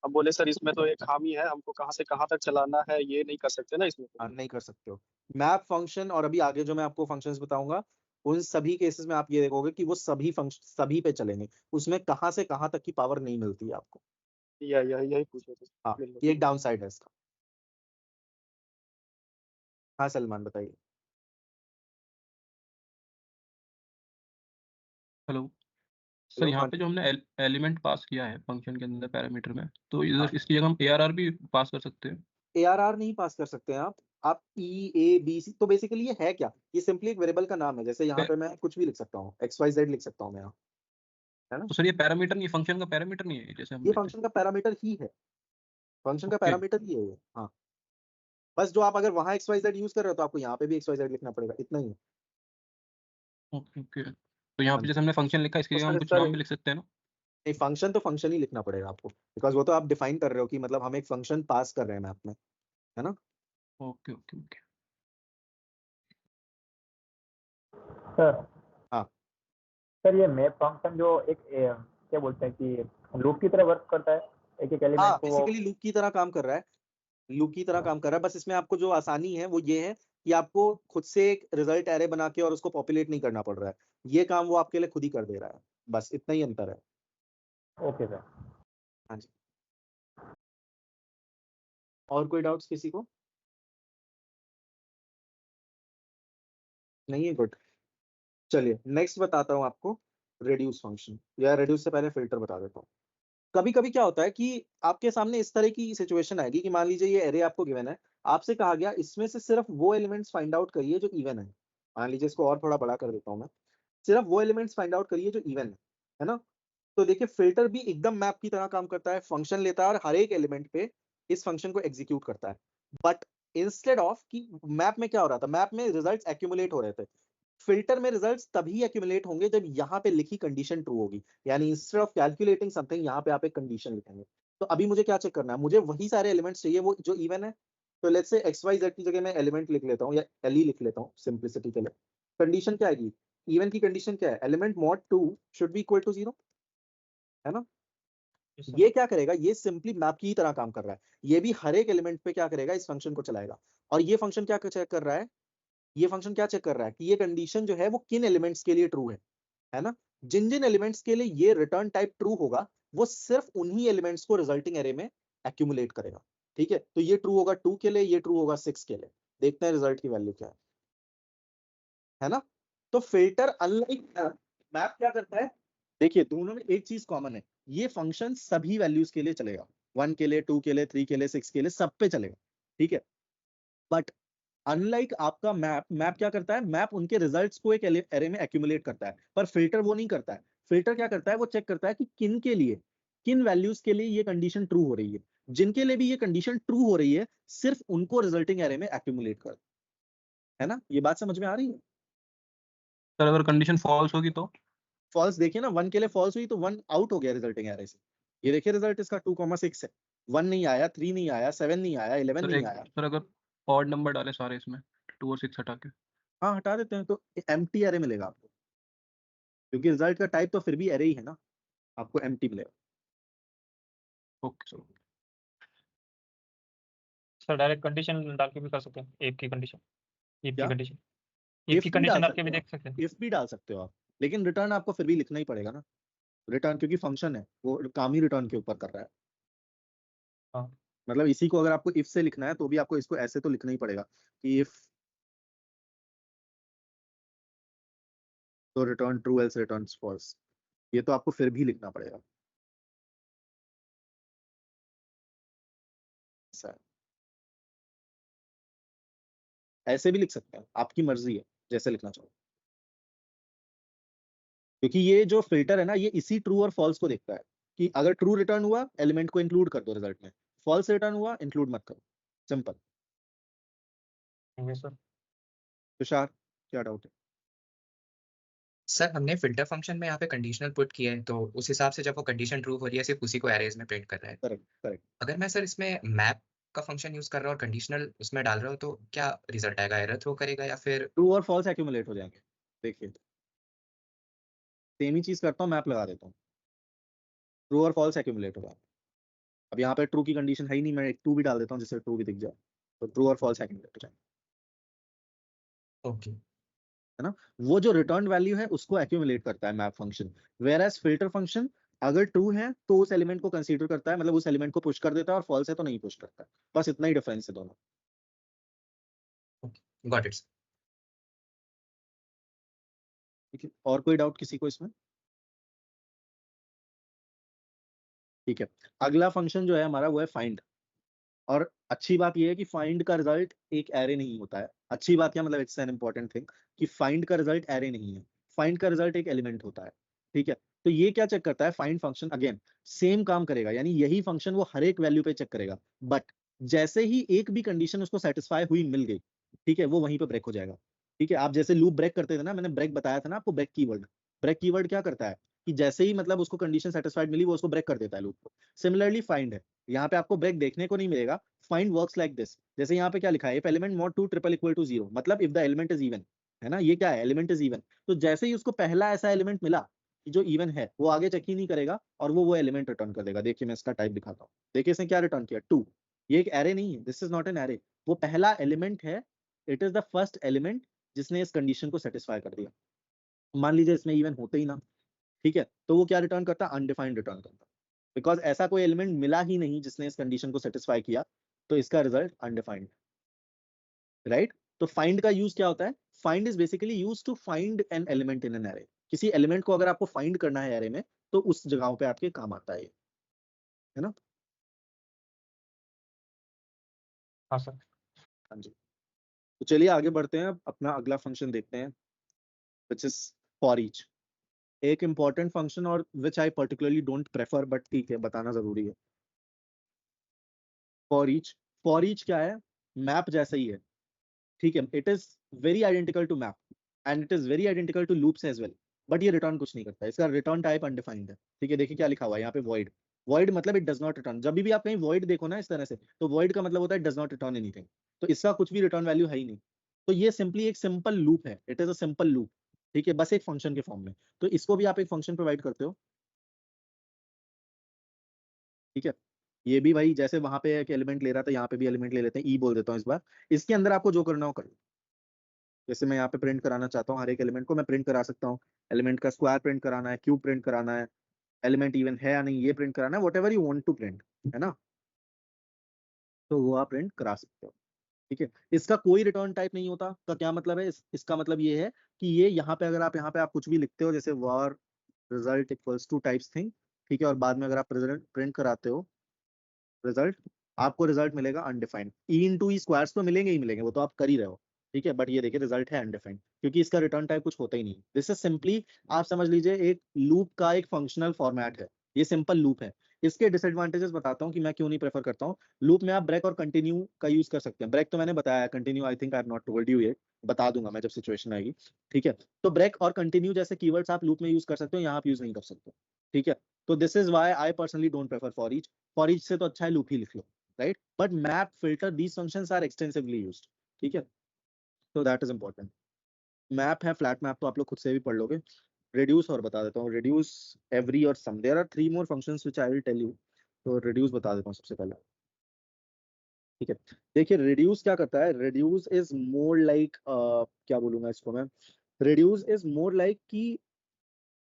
Speaker 10: अब बोले सर इसमें तो एक खामी है, हमको कहाँ से कहाँ तक चलाना है ये नहीं कर सकते ना इसमें तो।
Speaker 1: नहीं कर सकते हो। मैप फंक्शन और अभी आगे जो मैं आपको फंक्शंस बताऊंगा उन सभी केसेस में आप ये देखोगे कि वो सभी फंक्शन सभी पे चलेंगे, उसमें कहाँ से कहाँ तक की पावर नहीं मिलती है आपको।
Speaker 10: यही पूछे थे।
Speaker 1: हाँ, ये एक डाउन साइड है इसका। हाँ सलमान बताइए।
Speaker 14: हेलो सर,
Speaker 1: हेलो,
Speaker 14: यहाँ
Speaker 1: हाँ
Speaker 14: पे जो हमने एलिमेंट पास किया है फंक्शन के अंदर पैरामीटर में, तो इधर
Speaker 1: हाँ।
Speaker 14: इसकी जगह हम ARR भी पास कर सकते हैं?
Speaker 1: ARR नहीं पास कर सकते हैं आप EABC। तो बेसिकली ये है क्या, ये सिंपली एक वेरिएबल का नाम है, जैसे यहाँ पे मैं कुछ भी लिख सकता हूँ, XYZ लिख सकता हूँ मैं यहाँ, है ना?
Speaker 14: तो सर ये पैरामीटर नहीं, फंक्शन का पैरामीटर नहीं है जैसे हम
Speaker 1: ये
Speaker 14: लेते हैं?
Speaker 1: फंक्शन का पैरामीटर ही है, फंक्शन का
Speaker 14: ओके
Speaker 1: पैरामीटर ही है ये। हाँ, बस जो आप अगर वहाँ XYZ यूज कर रहे हो तो आपको यहाँ पे भी XYZ लिखना पड़ेगा, इतना ही है।
Speaker 14: Okay okay. तो यहाँ
Speaker 1: हाँ
Speaker 14: पे
Speaker 1: जी।
Speaker 14: जैसे हमने फंक्शन लिखा, इसकी
Speaker 10: तो
Speaker 14: जगह हम
Speaker 10: सर
Speaker 14: कुछ
Speaker 10: सर
Speaker 14: नाम भी लिख सकते हैं ना?
Speaker 1: नहीं, फंक्शन तो फंक्शन ही लिखना पड़ेगा आपको, बिकॉज वो तो आप डिफाइन कर रहे हो कि मतलब हम एक फंक्शन पास कर रहे हैं मैप में, है ना?
Speaker 14: Okay okay okay.
Speaker 11: सर
Speaker 1: हाँ
Speaker 11: सर ये मैप फंक्शन जो क्या बोलते हैं कि लूप की तरह वर्क करता है, एक एक
Speaker 1: हाँ,
Speaker 11: एलिमेंट को वो
Speaker 1: बेसिकली लूप की तरह काम कर रहा है, लूप की तरह काम कर रहा है। बस इसमें आपको जो आसानी है वो ये है कि आपको खुद से एक रिजल्ट एरे बना के और उसको पॉपुलेट नहीं करना पड़ रहा है, ये काम वो आपके लिए खुद ही कर दे रहा है, बस इतना ही अंतर है।
Speaker 11: Okay sir.
Speaker 1: हाँ जी, और कोई डाउट्स किसी को? नहीं है, गुड। चलिए नेक्स्ट बताता हूँ आपको, रेड्यूस फंक्शन, या रेड्यूस से पहले फिल्टर बता देता हूँ। कभी कभी क्या होता है कि आपके सामने इस तरह की सिचुएशन आएगी कि मान लीजिए ये एरे आपको गिवन है, आपसे कहा गया इसमें से सिर्फ वो एलिमेंट्स फाइंड आउट करिए जो इवन है। मान लीजिए इसको और थोड़ा बड़ा कर देता हूँ मैं, सिर्फ वो एलिमेंट्स फाइंड आउट करिए जो इवन है ना? तो देखिए फिल्टर भी एकदम मैप की तरह काम करता है, फंक्शन लेता है और हर एक एलिमेंट पे इस फंक्शन को एग्जीक्यूट करता है। बट इंस्टेड ऑफ कि मैप में क्या हो रहा था, मैप में रिजल्ट्स एक्यूमुलेट हो रहे थे, फिल्टर में रिजल्ट्स तभी एक्यूमुलेट होंगे जब यहाँ पे लिखी कंडीशन ट्रू होगी। यानी इंस्टेड ऑफ कैलकुलेटिंग समथिंग यहाँ पे आप एक कंडीशन लिखेंगे। तो अभी मुझे क्या चेक करना है, मुझे वही सारे एलिमेंट्स चाहिए वो जो इवन है। तो लेट्स से XYZ की जगह मैं एलिमेंट लिख लेता हूँ या LE लिख लेता हूँ सिंपलिसिटी के लिए। कंडीशन क्या आएगी, इवन की कंडीशन क्या है, element mod 2 should be equal to 0, है ना? ये क्या करेगा, ये सिंपली मैप की तरह काम कर रहा है, ये भी हर एक एलिमेंट पे क्या करेगा, इस फंक्शन को चलाएगा। और ये फंक्शन क्या चेक कर रहा है, ये फंक्शन क्या चेक कर रहा है कि ये कंडीशन जो है वो किन एलिमेंट्स के लिए ट्रू है ना? जिन जिन एलिमेंट्स के लिए ये रिटर्न टाइप ट्रू होगा वो सिर्फ उन्हीं एलिमेंट्स को रिजल्टिंग एरे में एक्यूमुलेट करेगा। ठीक है, तो ये ट्रू होगा 2 के लिए, ये ट्रू होगा 6 के लिए। देखते हैं रिजल्ट की वैल्यू क्या है ना? तो फिल्टर अनलाइक मैप क्या करता है, देखिए दोनों में एक चीज कॉमन है, ये फंक्शन सभी वैल्यूज के लिए चलेगा, 1 के लिए, 2 के लिए, 3 के लिए, 6 के लिए, सब पे चलेगा। ठीक है, बट अनलाइक आपका मैप क्या करता है, मैप उनके रिजल्ट्स को एक एरे में एक्यूमुलेट करता है, पर फिल्टर वो नहीं करता है। फिल्टर क्या करता है, वो चेक करता है कि किन के लिए, किन वैल्यूज के लिए ये कंडीशन ट्रू हो रही है। जिनके लिए भी ये कंडीशन ट्रू हो रही है सिर्फ उनको रिजल्टिंग एरे में एक्यूमुलेट कर, है ना? ये बात समझ में आ रही है?
Speaker 14: सर अगर कंडीशन फॉल्स होगी तो
Speaker 1: फॉल्स देखिए ना, 1 के लिए फॉल्स हुई तो 1 आउट हो गया रिजल्टिंग एरे से। ये देखिए रिजल्ट इसका 2,6 है, 1 नहीं आया, 3 नहीं आया, 7 नहीं आया, 11 नहीं आया।
Speaker 14: सर अगर ऑड नंबर डाले सारे इसमें 2 और 6 हटा के,
Speaker 1: हाँ हटा देते हैं तो एम्प्टी एरे मिलेगा आपको, क्योंकि रिजल्ट का टाइप तो फिर भी एरे ही है ना, आपको एम्प्टी मिलेगा।
Speaker 14: Okay sir.
Speaker 7: Sir direct condition डाल के भी कर सकते हैं, इफ की कंडीशन, इफ की
Speaker 1: क्या?
Speaker 7: कंडीशन, इफ की कंडीशन डाल के भी देख सकते हैं।
Speaker 1: इफ भी डाल सकते हो आप, लेकिन रिटर्न आपको फिर भी लिखना ही पड़ेगा ना, रिटर्न, क्योंकि फंक्शन है वो काम ही रिटर्न के ऊपर कर रहा है।
Speaker 7: हाँ।
Speaker 1: मतलब इसी को अगर आपको इफ से लिखना है तो भी आपको इसको ऐसे तो लिखना ही पड़ेगा कि इफ तो return true else return false, ये तो आपको फिर भी लिखना पड़ेगा। ऐसे भी लिख सकते हैं, आपकी मर्जी है जैसे लिखना चाहो, क्योंकि ये जो फिल्टर है ना ये इसी ट्रू और फॉल्स को देखता है कि अगर ट्रू रिटर्न हुआ एलिमेंट को इंक्लूड कर दो रिजल्ट में, फॉल्स रिटर्न हुआ इंक्लूड मत करो, सिंपल।
Speaker 7: Yes sir.
Speaker 1: तुषार क्या डाउट है?
Speaker 15: सर हमने फिल्टर फंक्शन में यहाँ पे कंडीशनल पुट किया है, तो उस हिसाब से जब वो कंडीशन ट्रू हो रही है सिर्फ उसी को एरेज में प्रिंट कर रहा है।
Speaker 1: Correct correct.
Speaker 15: अगर मैं सर इसमें मैप का फंक्शन यूज कर रहा हूँ और कंडीशनल उसमें डाल रहा हूँ तो क्या रिजल्ट आएगा, एरर थ्रो करेगा या फिर
Speaker 1: ट्रू और फॉल्स एक्यूमुलेट हो जाएंगे। देखिए सेम ही चीज करता हूँ, मैप लगा देता हूँ, ट्रू और फॉल्स एक्यूमुलेट हो जाएंगे। अब यहाँ पे ट्रू की कंडीशन है ही नहीं, मैं एक ट्रू भी डाल देता हूँ जिससे ट्रू भी दिख जाए, तो ट्रू और फॉल्स एक्यूमुलेट हो जाएंगे।
Speaker 15: ओके,
Speaker 1: है ना? वो जो रिटर्न वैल्यू है उसको एक्यूमुलेट करता है map function, where as filter function अगर ट्रू है तो उस एलिमेंट को कंसीडर करता है, मतलब उस एलिमेंट को पुश कर देता है, और फॉल्स है तो नहीं पुश करता है। बस इतना ही डिफरेंस है दोनों।
Speaker 15: Got it.
Speaker 1: ठीक है, और कोई डाउट किसी को इसमें? ठीक है, अगला फंक्शन जो है हमारा वो है फाइंड। और अच्छी बात ये है कि फाइंड का रिजल्ट एक एरे नहीं होता है। अच्छी बात क्या मतलब, इट्स एन इंपॉर्टेंट थिंग कि फाइंड का रिजल्ट एरे नहीं है, फाइंड का रिजल्ट एक एलिमेंट होता है। ठीक है, तो ये क्या चेक करता है, फाइंड फंक्शन अगेन सेम काम करेगा, यानी यही फंक्शन वो हर एक वैल्यू पे चेक करेगा, बट जैसे ही एक भी कंडीशन उसको सेटिस्फाई हुई मिल गई, ठीक है, वो वहीं पे ब्रेक हो जाएगा। ठीक है, आप जैसे लूप ब्रेक करते थे ना, मैंने ब्रेक बताया था ना आपको, ब्रेक कीवर्ड। ब्रेक कीवर्ड क्या करता है कि जैसे ही मतलब उसको कंडीशन सेटिस्फाइड मिली वो उसको ब्रेक कर देता है लूप को। सिमिलरली फाइंड है, यहाँ पे आपको ब्रेक देखने को नहीं मिलेगा। फाइंड वर्क्स लाइक दिस, जैसे यहाँ पे क्या लिखा है, if element mod 2 triple equal to 0, मतलब if the element is even, है ना, ये क्या है, एलिमेंट इज इवन। तो जैसे ही उसको पहला ऐसा एलिमेंट मिला कि जो इवन है, वो आगे चेक ही नहीं करेगा और वो एलिमेंट रिटर्न कर देगा। देखिए मैं इसका टाइप दिखाता हूँ, देखिए इसने क्या रिटर्न किया, 2। ये एक एरे नहीं है, this is not an array, वो पहला एलिमेंट है, it is the first element जिसने इस कंडीशन को सेटिस्फाई कर दिया। मान लीजिए इसमें इवन होते ही ना, ठीक है, तो वो क्या रिटर्न करता है, अनडिफाइंड रिटर्न करता है, बिकॉज ऐसा कोई एलिमेंट मिला ही नहीं जिसने इस कंडीशन को सेटिस्फाई किया, तो इसका रिजल्ट अनडिफाइंड, राइट? तो फाइंड का यूज क्या होता है, find is basically used to find an element in an array. किसी एलिमेंट को अगर आपको फाइंड करना है एरे में तो उस जगहों पे आपके काम आता है, है ना?
Speaker 7: हाँ सर।
Speaker 1: हाँ जी, तो चलिए आगे बढ़ते हैं, अब अपना अगला फंक्शन देखते हैं, विच इज फॉर ईच। एक इंपॉर्टेंट फंक्शन और which I particularly don't prefer, but ठीक है बताना जरूरी है। फॉर ईच क्या है, मैप जैसा ही है, ठीक है, it is very identical to map and it is very identical to loops as well, but ये रिटर्न कुछ नहीं करता, इसका रिटर्न टाइप अनडिफाइंड है। ठीक है, देखिए क्या लिखा हुआ है यहाँ पे, वॉइड। वॉइड मतलब इट डज नॉट रिटर्न, जब भी आप कहीं वॉइड देखो ना इस तरह से, तो वॉइड का मतलब होता है डज नॉट रिटर्न एनीथिंग, तो इसका कुछ भी रिटर्न वैल्यू है ही नहीं। तो ये सिंपली एक सिंपल लूप है, it is a simple loop, ठीक है, बस एक फंक्शन के फॉर्म में। तो इसको भी आप एक फंक्शन प्रोवाइड करते हो, ठीक है। ये भी भाई जैसे वहां पे एक एलिमेंट ले रहा था, यहाँ पे भी एलिमेंट ले लेते हैं, ई बोल देता हूँ इस बार। इसके अंदर आपको जो करना हो करो, जैसे मैं यहाँ पे प्रिंट कराना चाहता हूँ, हर एक एलिमेंट को मैं प्रिंट करा सकता हूँ। एलिमेंट का स्क्वायर प्रिंट कराना है, क्यूब प्रिंट कराना है, एलिमेंट इवन है या नहीं ये प्रिंट कराना है, whatever you want to print, है ना, तो वो आप प्रिंट करा सकते हो। ठीक है, इसका कोई रिटर्न टाइप नहीं होता। तो क्या मतलब है, इसका मतलब ये है कि ये यहाँ पे अगर आप यहाँ पे आप कुछ भी लिखते हो, जैसे var result equals two types thing, ठीक है, और बाद में अगर आप प्रिंट कराते हो रिजल्ट, आपको रिजल्ट मिलेगा अनडिफाइंड। ई इंटू ई स्क्वायर्स तो मिलेंगे ही मिलेंगे, वो तो आप कर ही रहे हो, ठीक है, बट ये देखिए रिजल्ट है अनडिफाइंड, क्योंकि इसका रिटर्न टाइप कुछ होता ही नहीं। दिस इज सिंपली, आप समझ लीजिए एक लूप का एक फंक्शनल फॉर्मेट है, ये सिंपल लूप है। इसके डिसएडवांटेजेस बताता हूँ कि मैं क्यों नहीं प्रेफर करता हूँ। लूप में आप ब्रेक और कंटिन्यू का यूज कर सकते हैं। ब्रेक तो मैंने बताया, continue I think I have not told you ये, बता दूंगा मैं जब सिचुएशन आएगी, ठीक है। तो ब्रेक और कंटिन्यू जैसे कीवर्ड्स आप लूप में यूज कर सकते हो, यहाँ आप यूज नहीं कर सकते, ठीक है। तो this is why I personally don't prefer for each. For each से तो अच्छा है लूप ही लिख लो, right. But map, filter, these functions are extensively used, ठीक है। तो दैट इज इंपॉर्टेंट। मैप है, फ्लैट मैप तो आप लोग खुद से भी पढ़ लोगे। रिड्यूस और बता देता हूँ, रिड्यूस, एवरी और some, there are 3 more functions which I will tell you। तो रिड्यूस बता देता हूँ सबसे पहले, ठीक है। देखिए रिड्यूस क्या करता है, रिड्यूस इज मोर लाइक, क्या बोलूंगा इसको मैं, रिड्यूस इज मोर लाइक कि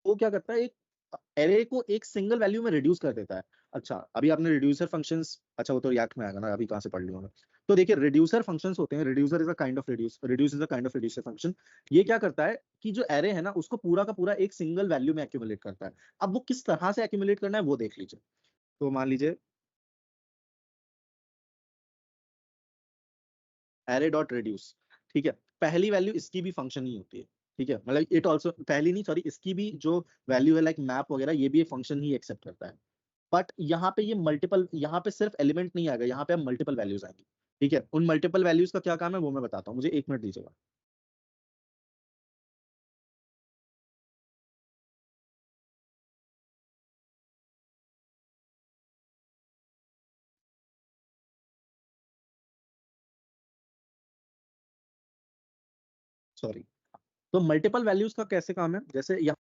Speaker 1: वो क्या करता है, एक एरे को एक सिंगल वैल्यू में रिड्यूस कर देता है। अच्छा अभी आपने रिड्यूसर फंक्शंस, अच्छा वो तो रिएक्ट में आएगा ना, अभी कहाँ से पढ़ लिया मैं। तो देखिए रिड्यूसर फंक्शंस होते हैं, reducer is a kind of reduce is a kind of reducer function. ये क्या करता है कि जो एरे है ना उसको पूरा का पूरा एक सिंगल वैल्यू में एक्यूमुलेट करता है। अब वो किस तरह से एक्यूमुलेट करना है वो देख लीजिए। तो मान लीजिए एरे डॉट रिड्यूस, ठीक है। पहली वैल्यू इसकी भी फंक्शन ही होती है, ठीक है। मतलब इट ऑल्सो, पहली नहीं सॉरी, इसकी भी जो वैल्यू है लाइक मैप वगैरह, ये भी एक फंक्शन ही एक्सेप्ट करता है। बट यहाँ पे ये मल्टीपल, यहाँ पे सिर्फ एलिमेंट नहीं आएगा, यहाँ पे अब मल्टीपल वैल्यूज आएंगी, ठीक है। उन मल्टीपल वैल्यूज का क्या काम है वो मैं बताता हूँ, मुझे 1 मिनट दीजिएगा। सॉरी। तो मल्टीपल वैल्यूज का कैसे काम है, जैसे यहाँ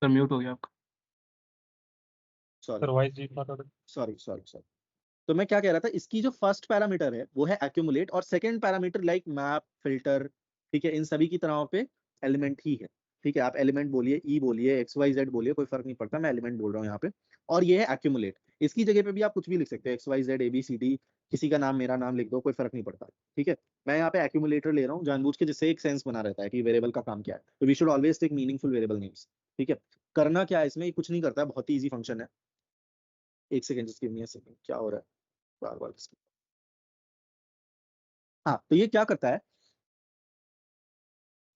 Speaker 14: सर म्यूट हो गया आपका।
Speaker 1: सॉरी
Speaker 7: सर वॉइस जी बता दो।
Speaker 1: Sorry sorry sorry. तो मैं क्या कह रहा था, इसकी जो फर्स्ट पैरामीटर है वो है एक्यूमुलेट, और second parameter like map, filter, ठीक है, इन सभी की तरह पे एलिमेंट ही है, ठीक है। आप एलिमेंट बोलिए, ई बोलिए, एक्स वाई जेड बोलिए, कोई फर्क नहीं पड़ता, मैं एलिमेंट बोल रहा हूँ यहाँ पे। और ये है एक्यूमुलेट। इसकी जगह पे भी आप कुछ भी लिख सकते हो, x y z a b c d, किसी का नाम मेरा नाम लिख दो, कोई फर्क नहीं पड़ता, ठीक है। मैं यहाँ पे एक्यूमुलेटर ले रहा हूँ जानबूझ के, जिससे एक सेंस बना रहता है कि वेरिएबल का काम क्या है। तो we should always take meaningful variable names, ठीक है। करना क्या है इसमें, ये कुछ नहीं करता है, बहुत ही ईजी फंक्शन है। एक second, just give me a second, क्या हो रहा है बार बार। हाँ तो ये क्या करता है,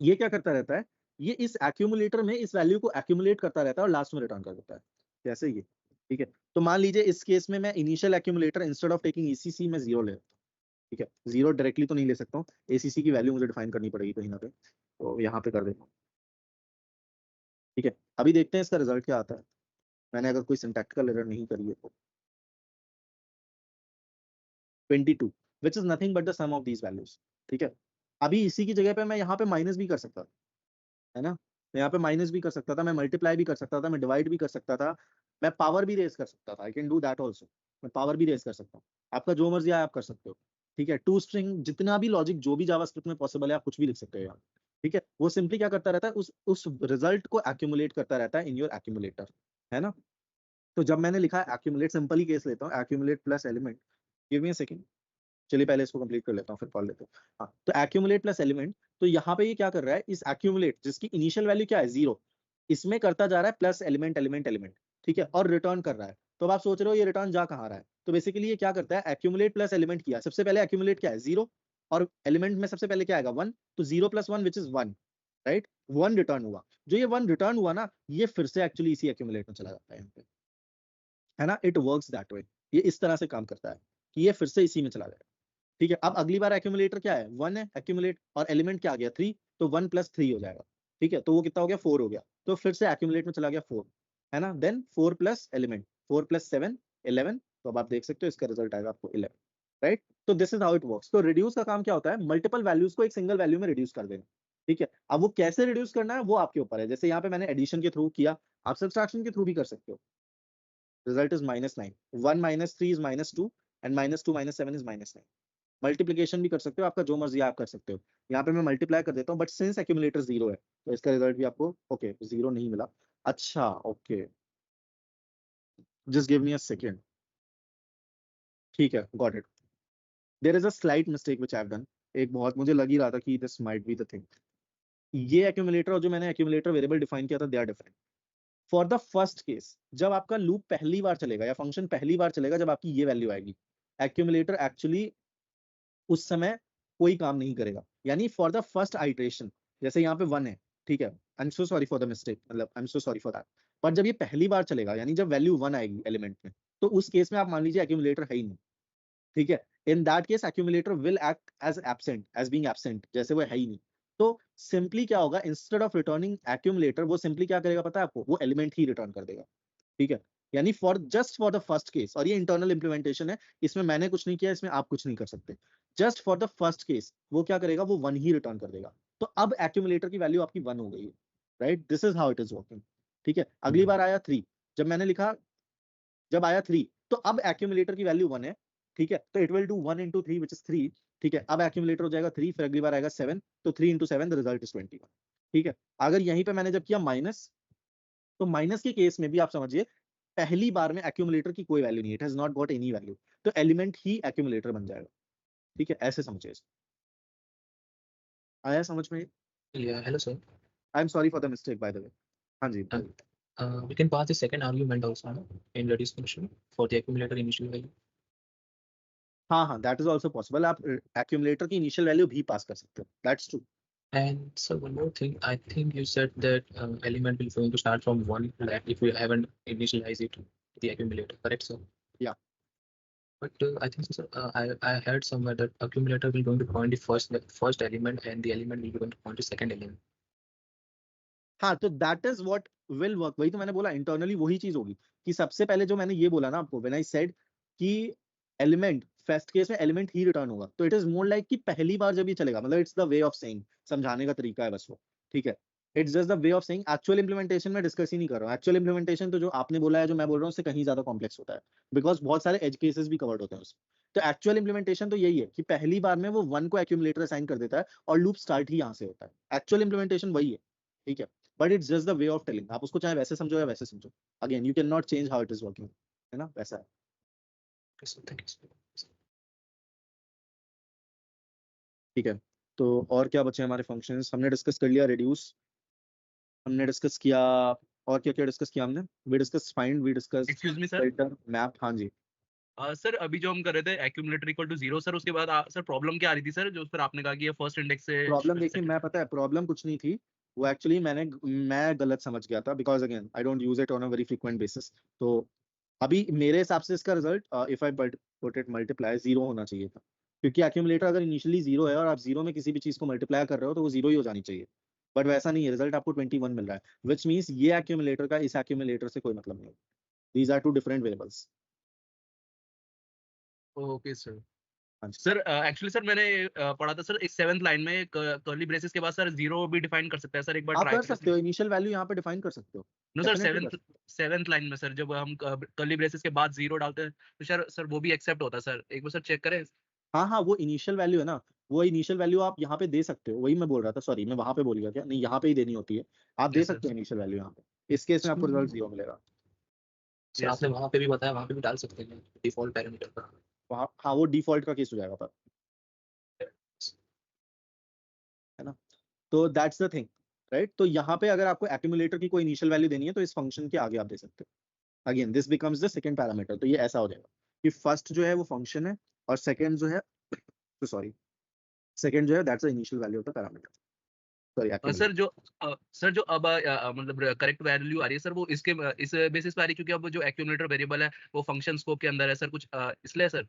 Speaker 1: ये क्या करता रहता है, ये इस एक्यूमुलेटर में इस वैल्यू को एक्यूमुलेट करता रहता है और लास्ट में रिटर्न कर देता है, जैसे ये, ठीक है। तो मान लीजिए इस केस में मैं initial accumulator instead of taking ECC में 0 ले लेता हूँ, ठीक है। 0 डायरेक्टली तो नहीं ले सकता हूँ, एसीसी की वैल्यू मुझे डिफाइन करनी पड़ेगी कहीं ना कहीं, तो यहाँ पे कर देता हूँ, ठीक है। अभी देखते हैं इसका रिजल्ट क्या आता है, मैंने अगर कोई सिंटैक्टिकल एरर नहीं करी है तो। 22 which is nothing but the sum of these values, ठीक है। अभी इसी की जगह पे मैं यहाँ पे माइनस भी कर सकता था, है ना। मैं यहाँ पे माइनस भी कर सकता था, मैं मल्टीप्लाई भी कर सकता था, मैं डिवाइड भी कर सकता था, मैं पावर भी रेज कर सकता था, I can do that also. मैं पावर भी रेज कर सकता हूँ, आपका जो मर्जी आए आप कर सकते हो, ठीक है। टू स्ट्रिंग, जितना भी लॉजिक जो भी जावास्क्रिप्ट में पॉसिबल है आप कुछ भी लिख सकते हो यहाँ, ठीक है। वो सिंपली क्या करता रहता है, उस रिजल्ट को एक्यूमुलेट करता रहता है इन योर एक्यूमुलेटर, है ना। तो जब मैंने लिखा एक्यूमुलेट, सिंपल ही केस लेता हूँ, accumulate plus element, give me a second, चलिए पहले इसको कंप्लीट कर लेता हूँ फिर पढ़ लेते हैं। हाँ तो एक्यूमुलेट प्लस एलिमेंट, तो यहाँ पे ये क्या कर रहा है, इस एक्यूमुलेट जिसकी इनिशियल वैल्यू क्या है 0, इसमें करता जा रहा है प्लस एलिमेंट एलिमेंट एलिमेंट, ठीक है, और रिटर्न कर रहा है। तो अब आप सोच रहे हो ये रिटर्न जा कहाँ रहा है, तो बेसिकली ये क्या करता है, एक्यूमुलेट प्लस एलिमेंट किया, सबसे पहले एक्यूमुलेट क्या है 0, और एलिमेंट में सबसे पहले क्या आएगा 1, तो 0 + 1 विच इज 1, राइट। 1 रिटर्न हुआ, जो ये 1 रिटर्न हुआ ना, ये फिर से एक्चुअली इसी एक्यूमुलेट में चला जाता है यहाँ पे, है ना। इट वर्क्स दैट वे, ये इस तरह से काम करता है कि ये फिर से इसी में चला जाएगा, ठीक है। अब अगली बार एक्यूमुलेटर क्या है 1 है एक्यूमुलेट, और एलिमेंट क्या आ गया 3, तो 1 + 3 हो जाएगा, ठीक है। तो वो कितना हो गया 4 हो गया, तो फिर से एक्यूमुलेट में चला गया 4, है ना। देन 4 + एलिमेंट, 4 + 7 11, तो अब आप देख सकते हो इसका रिजल्ट आएगा आपको 11, राइट। तो this is how it works. तो रिड्यूस का काम क्या होता है, मल्टीपल वैल्यूज को एक सिंगल वैल्यू में रिड्यूस कर देना, ठीक है। अब वो कैसे रिड्यूस करना है वो आपके ऊपर है, जैसे यहाँ पे मैंने एडिशन के थ्रू किया, आप सब्सट्रैक्शन के थ्रू भी कर सकते हो। Result is -9, 1 - 3 is -2, and -2 - 7 is -9। Multiplication भी कर सकते हो, आपका जो मर्जी आप कर सकते हो। यहाँ पे मैं मल्टीप्लाई कर देता हूँ, बट सिंस एक्यूमुलेटर 0 है तो इसका रिजल्ट भी आपको ओके 0 नहीं मिला। अच्छा okay, just give me a second, ठीक है, got it. There is a slight mistake which I have done, एक बहुत मुझे लग ही रहा था कि this might be the thing. ये एक्यूमुलेटर और जो मैंने एक्यूमुलेटर वेरिएबल डिफाइन किया था they are different. For the first case, जब आपका लूप पहली बार चलेगा या फंक्शन पहली बार चलेगा, जब आपकी ये वैल्यू आएगी, एक्यूमुलेटर एक्चुअली उस समय कोई काम नहीं करेगा। यानी फॉर द फर्स्ट आइट्रेशन, जैसे यहाँ पे 1 है, ठीक है, I am so sorry for the mistake, मतलब I am so sorry for that, पर जब ये पहली बार चलेगा, यानी जब वैल्यू 1 आएगी एलिमेंट में, तो उस केस में आप मान लीजिए एक्यूमुलेटर है ही नहीं, ठीक है। In that case accumulator will act as absent, as being absent, जैसे वो है ही नहीं। तो सिंपली क्या होगा, इंस्टेड ऑफ रिटर्निंग एक्यूमुलेटर, वो सिंपली क्या करेगा पता है आपको, वो एलिमेंट ही रिटर्न कर देगा, ठीक है। यानी for just for the first case, और ये इंटरनल इंप्लीमेंटेशन है, इसमें मैंने कुछ नहीं किया, इसमें आप कुछ नहीं कर सकते। Just for the first case वो क्या करेगा, वो 1 ही रिटर्न कर देगा। तो अब एक्यूमुलेटर की वैल्यू आपकी 1 हो गई है, right, this is how it is working, ठीक है। अगली बार आया 3, जब मैंने लिखा, जब आया 3, तो अब एक्यूमुलेटर की वैल्यू 1 है, ठीक है, तो it will do 1 into 3 which is 3, ठीक है। अब एक्यूमुलेटर हो जाएगा 3, फिर अगली बार आएगा 7, तो 3 into 7 द रिजल्ट इज 21, ठीक है। अगर यहीं पे मैंने जब किया माइनस, तो माइनस के केस में भी आप समझिए पहली बार में एक्यूमुलेटर की कोई वैल्यू नहीं है, it has not got any value, तो एलिमेंट ही एक्यूमुलेटर बन जाएगा, ठीक है, ऐसे समझिए। आया समझ में?
Speaker 3: Yeah, hello sir.
Speaker 1: I am sorry for the mistake by the way. हाँ जी,
Speaker 3: We can pass the second argument also no? In the discussion for the accumulator initial value.
Speaker 1: हाँ हाँ, दैट इज ऑल्सो पॉसिबल, आप एक्यूमुलेटर की इनिशियल वैल्यू भी पास कर सकते हो, that's true.
Speaker 3: And so one more thing, I think you said that element will going to start from 1 like if we haven't initialized it the accumulator, correct sir?
Speaker 1: Yeah.
Speaker 3: But I think sir, I heard somewhere that accumulator will going to point the first element and the element will be going to point the second element.
Speaker 1: हाँ, तो that is what will work, वही तो मैंने बोला, इंटरनली वही चीज होगी कि सबसे पहले जो मैंने ये बोला ना आपको, व्हेन आई सेड कि एलिमेंट फर्स्ट केस में एलिमेंट ही रिटर्न होगा, तो इट इज मोर लाइक कि पहली बार जब ये चलेगा, मतलब it's the way of saying, समझाने का तरीका है बस वो, ठीक है। It's just the way of saying, actual implementation में डिस्कस ही नहीं कर रहा हूँ। एक्चुअल इंप्लीमेंटेशन तो जो आपने बोला है, जो मैं बोल रहा हूँ, उससे कहीं ज्यादा कॉम्प्लेक्स होता है, बिकॉज बहुत सारे एज केसेस भी कवर्ड होते हैं उसमें। तो एक्चुअल इंप्लीमेंटेशन तो यही है कि पहली बार में वो 1 को एक्यूमुलेटर असाइन कर देता है और लूप स्टार्ट ही यहाँ से होता है। एक्चुअल इंप्लीमेंटेशन वही है, ठीक है, but it's just the way of telling, आप उसको चाहे वैसे समझो या वैसे समझो, again you can not change how it is working, है ना, वैसा है। ठीक है, तो और क्या बचे हमारे फंक्शंस, हमने डिस्कस कर लिया रेड्यूस, हमने डिस्कस किया, और क्या क्या डिस्कस किया हमने, we discuss find, we discuss
Speaker 8: excuse me sir,
Speaker 1: filter, map. हाँ जी
Speaker 8: सर अभी जो हम कर रहे थे एक्यूमुलेटर इक्वल टू 0 सर, उसके बाद सर प्रॉब्लम क्या आ रही थी सर, जो फिर आपने कहा कि ये फर्स्ट इंडेक्स से
Speaker 1: प्रॉब्लम देखिए, मैं पता है प्रॉब्लम कुछ नहीं थी, वो एक्चुअली मैं गलत समझ गया था, because again I don't use it on a very frequent basis. तो अभी मेरे हिसाब से इसका result if I put it multiply 0 होना चाहिए था, क्योंकि एक्यूमुलेटर अगर इनिशियली 0 है और आप 0 में किसी भी चीज को मल्टीप्लाई कर रहे हो तो वो 0 ही हो जानी चाहिए, बट वैसा नहीं है, रिजल्ट आपको 21 मिल रहा है, विच मीन्स ये एक्यूमुलेटर का इस एक्यूमुलेटर से कोई मतलब नहीं, these are 2 different variables.
Speaker 8: Okay sir. Sir actually sir मैंने पढ़ा था सर, इस 7th लाइन में कर्ली ब्रेसेस के बाद सर 0 भी डिफाइन कर सकता है सर, एक बार
Speaker 1: आप
Speaker 8: ट्राई
Speaker 1: कर सकते हो, इनिशियल वैल्यू यहाँ पे डिफाइन कर सकते हो।
Speaker 8: नो सर,
Speaker 1: Definitely कर सकते
Speaker 8: 7th लाइन में सर जब हम कर्ली ब्रेसेस के बाद 0 डालते हैं तो सर वो भी एक्सेप्ट होता है सर, एक बार सर चेक करें।
Speaker 1: हाँ हाँ, वो इनिशियल वैल्यू है ना, वो इनिशियल वैल्यू आप यहाँ पे दे सकते हो, वही मैं बोल रहा था, सॉरी मैं वहां पे बोल गया क्या, नहीं यहाँ पे ही देनी होती है, आप दे
Speaker 8: Yes, sir.
Speaker 1: सकते हो इनिशियल वैल्यू यहाँ पे, इस केस में आपको रिजल्ट 0 मिलेगा।
Speaker 3: सर आपने वहाँ पे भी बताया, वहाँ पे भी डाल सकते हैं डिफॉल्ट पैरामीटर का,
Speaker 1: वहाँ हाँ, वो डिफॉल्ट का केस हो जाएगा, पर है ना, तो दैट्स द थिंग, राइट। तो यहाँ पे अगर आपको एक्यूमुलेटर की कोई इनिशियल वैल्यू देनी है तो इस फंक्शन के आगे आप दे सकते हो, again this becomes the second parameter. तो ये ऐसा हो जाएगा कि फर्स्ट जो है वो फंक्शन है और सेकंड जो है, तो सॉरी, सेकंड जो है that's the initial value of the parameter, sorry
Speaker 8: sir जो अब मतलब करेक्ट वैल्यू आ रही है सर, वो इसके इस बेसिस पे आ रही है क्योंकि अब जो एक्यूमुलेटर वेरिएबल है वो फंक्शन स्कोप के अंदर है सर, कुछ इसलिए सर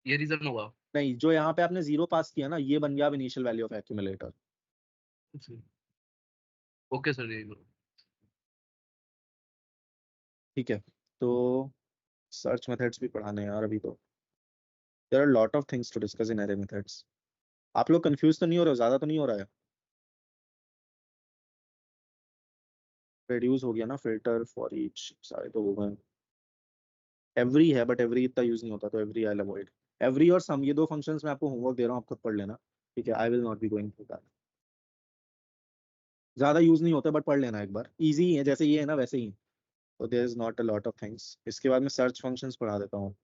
Speaker 8: ये रीजन होगा।
Speaker 1: नहीं, जो यहाँ पे आपने 0 पास किया ना, ये बन गया अब initial value of accumulator.
Speaker 8: Okay sir, ये
Speaker 1: ठीक है, तो सर्च मेथड्स भी पढ़ाने हैं यार अभी, तो there are lot of things to discuss in array methods. आप लोग कंफ्यूज तो नहीं हो रहे हो, ज्यादा तो नहीं हो रहा है? रेड्यूस हो गया ना, फिल्टर, फॉर ईच, सारे तो हो गए। एवरी है, बट एवरी इतना यूज नहीं होता, तो every I will avoid. Every और सम, ये 2 फंक्शंस मैं आपको होमवर्क दे रहा हूँ, आप खुद पढ़ लेना, ठीक है, I will not be going through that, ज्यादा यूज नहीं होता, बट पढ़ लेना एक बार, इजी है, जैसे ये है ना वैसे ही, तो there is not a lot of things. इसके बाद मैं सर्च फंक्शंस पढ़ा देता हूँ,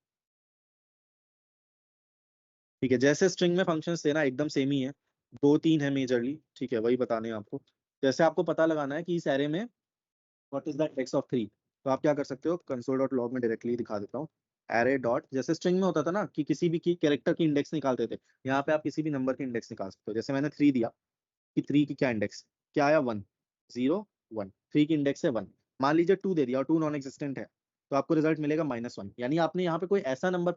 Speaker 1: ठीक है, जैसे स्ट्रिंग में फंक्शंस थे ना एकदम सेम ही है, 2-3 है मेजरली, ठीक है, वही बताने हैं आपको। जैसे आपको पता लगाना है कि इस एरे में what is the index of 3, तो आप क्या कर सकते हो, console.log में डायरेक्टली दिखा देता हूँ, एरे डॉट, जैसे स्ट्रिंग में होता था ना कि किसी भी की कैरेक्टर की इंडेक्स निकालते थे, यहाँ पे आप किसी भी नंबर की इंडेक्स निकाल सकते हो। जैसे मैंने 3 दिया कि 3 की क्या इंडेक्स, क्या आया 1 0 1, 3 की इंडेक्स है 1। मान लीजिए 2 दे दिया और 2 नॉन एग्जिस्टेंट है, तो आपको रिजल्ट मिलेगा -1। यानी आपने यहाँ पे कोई ऐसा नंबर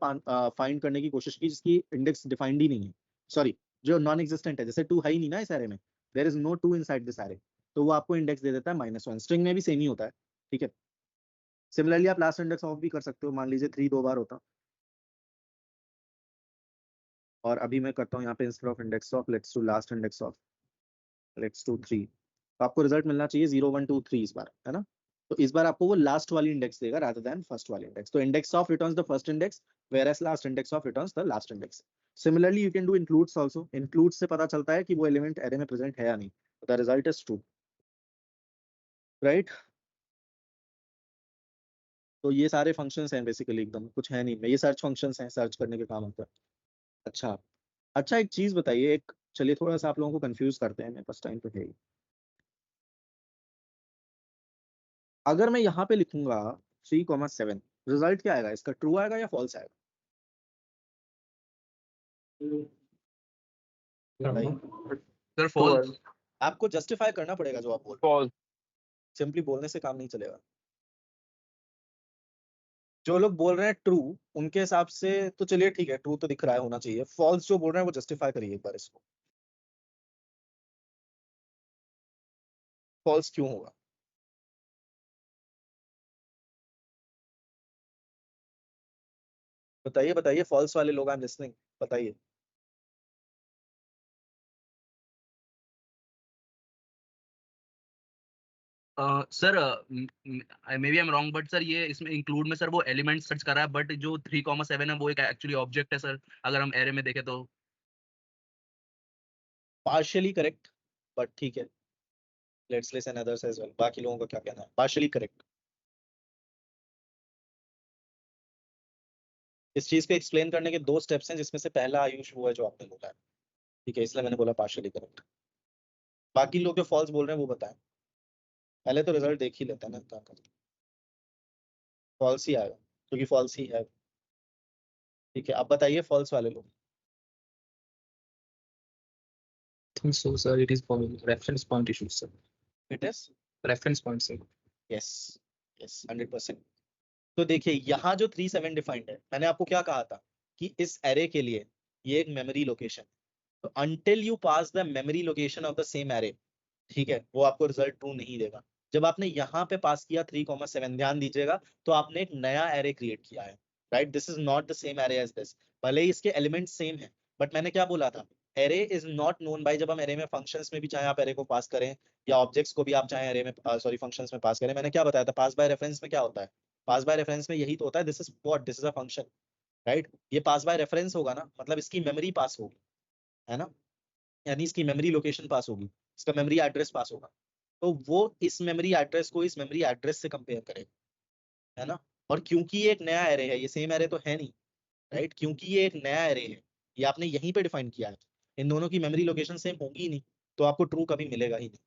Speaker 1: फाइंड करने की कोशिश की जिसकी इंडेक्स डिफाइंड ही नहीं है, सॉरी जो नॉन एग्जिस्टेंट है, जैसे 2 है ही नहीं ना इस एरे में, there is no 2 inside this array, तो वो आपको इंडेक्स दे देता है -1। स्ट्रिंग में भी सेम ही होता है, ठीक है। सिमिलरली आप लास्ट इंडेक्स ऑफ भी कर सकते हो, मान लीजिए 3 2 बार होता, और अभी मैं करता हूँ यहाँ पे instead of index of let's do last index of, let's do 3, तो आपको रिजल्ट मिलना चाहिए 0 1 2 3 इस बार, है ना। तो इस बार आपको वो लास्ट वाली इंडेक्स देगा रादर देन फर्स्ट वाली इंडेक्स। तो index of returns the first index whereas last index of returns the last index. Similarly you can do includes also, includes से पता चलता है कि वो एलिमेंट एरे में प्रेजेंट है या नहीं, the result is true, right. तो ये सारे फंक्शंस हैं बेसिकली, एकदम कुछ है नहीं, ये सर्च फंक्शंस हैं, सर्च करने के काम होता है। अच्छा एक चीज बताइए, एक चलिए थोड़ा सा आप लोगों को कंफ्यूज करते हैं, मेरे पास टाइम तो है ही। अगर मैं यहाँ पे लिखूंगा 3,7, रिजल्ट क्या आएगा इसका, ट्रू आएगा या फॉल्स आएगा?
Speaker 8: Sir false.
Speaker 1: आपको जस्टिफाई करना पड़ेगा जो आप बोल रहे हो, सिंपली बोलने से काम नहीं चलेगा। जो लोग बोल रहे हैं ट्रू, उनके हिसाब से तो चलिए ठीक है, ट्रू तो दिख रहा है, होना चाहिए। फॉल्स जो बोल रहे हैं वो जस्टिफाई करिए एक बार इसको, फॉल्स क्यों होगा? बताइए बताइए, फॉल्स वाले लोग, आई एम लिसनिंग, बताइए।
Speaker 8: Sir may be I am wrong, but sir ये इसमें इंक्लूड में सर वो एलिमेंट सर्च कर रहा है, बट जो 3,7 है वो एक एक्चुअली ऑब्जेक्ट है सर, अगर हम एरे में देखें तो।
Speaker 1: पार्शियली करेक्ट, बट ठीक है, let's listen others as well, बाकी लोगों का क्या कहना है। पार्शियली करेक्ट, इस चीज को एक्सप्लेन करने के 2 स्टेप्स हैं, जिसमें से पहला आयुष वो है जो आपने बोला है, ठीक है, इसलिए मैंने बोला पार्शियली करेक्ट। बाकी लोग जो फॉल्स बोल रहे हैं वो बताएं, पहले तो रिजल्ट देख ही लेते हैं ना, क्या करें। फॉल्स ही आएगा क्योंकि फॉल्स ही है, ठीक है। अब बताइए फॉल्स वाले लोग।
Speaker 3: think so, sir. It is for reference point issue, sir.
Speaker 1: It is
Speaker 3: Reference point, sir.
Speaker 1: Yes yes 100%। तो देखिए यहाँ जो 37 डिफाइंड है, मैंने आपको क्या कहा था कि इस एरे के लिए ये एक मेमोरी लोकेशन, तो until you pass the memory location of the same array, ठीक है, वो आपको रिजल्ट ट्रू नहीं देगा। जब आपने यहाँ पे पास किया 3,7, ध्यान दीजिएगा, तो आपने एक नया एरे क्रिएट किया है, right. This is not the same array as this, भले ही इसके एलिमेंट सेम है, बट मैंने क्या बोला था, array is not known by, जब हम एरे में फंक्शंस में भी चाहे आप एरे को पास करें या ऑब्जेक्ट्स को भी आप चाहे एरे में सॉरी फंक्शंस में पास करें, मैंने क्या बताया था, पास बाय रेफरेंस में क्या होता है, पास बाय रेफरेंस में यही तो होता है, this is what, this is a function, right. ये पास बाय रेफरेंस होगा ना, मतलब इसकी मेमोरी पास होगी, है ना, यानी इसकी मेमोरी लोकेशन पास होगी, इसका मेमोरी एड्रेस पास होगा, तो वो इस मेमोरी एड्रेस को इस मेमोरी एड्रेस से कंपेयर करेगा, है ना। और क्योंकि ये एक नया एरे है, ये सेम एरे तो है नहीं, राइट, क्योंकि ये एक नया एरे है, ये आपने यहीं पे डिफाइन किया है, इन दोनों की मेमोरी लोकेशन सेम होगी ही नहीं, तो आपको ट्रू कभी मिलेगा ही नहीं,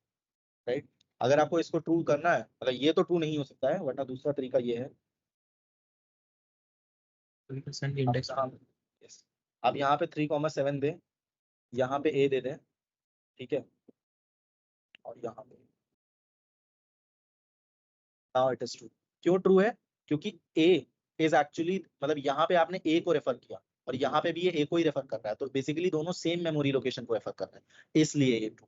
Speaker 1: राइट। अगर आपको इसको ट्रू करना है, मतलब ये तो ट्रू नहीं हो सकता है, वरना दूसरा तरीका ये है, yes, आप यहाँ पे 3,7 दे, यहाँ पे ए दे दें, ठीक है, और यहाँ पे नाउ इट इज ट्रू। क्यों ट्रू है? क्योंकि ए इज एक्चुअली, मतलब यहाँ पे आपने ए को रेफर किया और यहाँ पे भी ये ए को ही रेफर कर रहा है, तो बेसिकली दोनों सेम मेमोरी लोकेशन को रेफर कर रहे हैं, इसलिए ये ट्रू।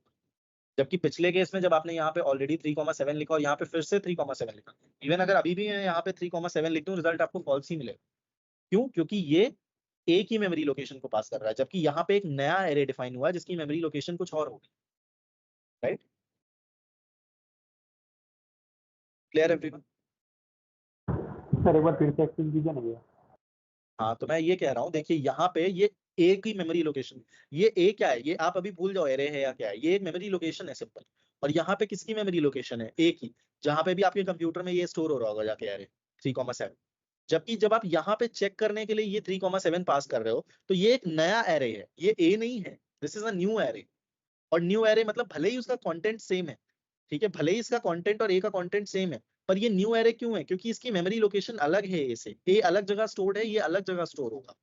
Speaker 1: जबकि पिछले केस में जब आपने यहाँ पे ऑलरेडी 3,7 लिखा और यहाँ पे फिर से 3,7 लिखा, इवन अगर अभी भी मैं यहाँ पे 3,7 लिख दूं, रिजल्ट आपको फॉल्स ही मिलेगा। क्यों? क्योंकि ये एक ही मेमोरी लोकेशन को पास कर रहा है, जबकि यहाँ पे एक नया एरे डिफाइन हुआ है जिसकी मेमोरी लोकेशन कुछ और होगी, राइट। Clear everyone?
Speaker 11: सर एक बार फिर से एक्सप्लेन कीजिए ना ये।
Speaker 1: हाँ, तो मैं ये कह रहा हूँ, देखिए यहाँ पे ये ए की मेमोरी लोकेशन, ये ए क्या है, ये आप अभी भूल जाओ एरे है या क्या है, ये एक मेमोरी लोकेशन है सिंपल। और यहाँ पे किसकी मेमोरी लोकेशन है? ए की, जहाँ पे भी आपके कंप्यूटर में ये स्टोर हो रहा होगा जाके एरे 3,7। जबकि जब आप यहाँ पे चेक करने के लिए ये 3,7 पास कर रहे हो, तो ये एक नया एरे है, ये ए नहीं है, this is a new array. और न्यू एरे मतलब भले ही उसका कंटेंट सेम है, ठीक है, भले ही इसका कंटेंट और ए का कंटेंट सेम है, पर ये न्यू एरे क्यों है? क्योंकि इसकी मेमोरी लोकेशन अलग है, ए से। ए अलग जगह स्टोर्ड है, ये अलग जगह स्टोर होगा,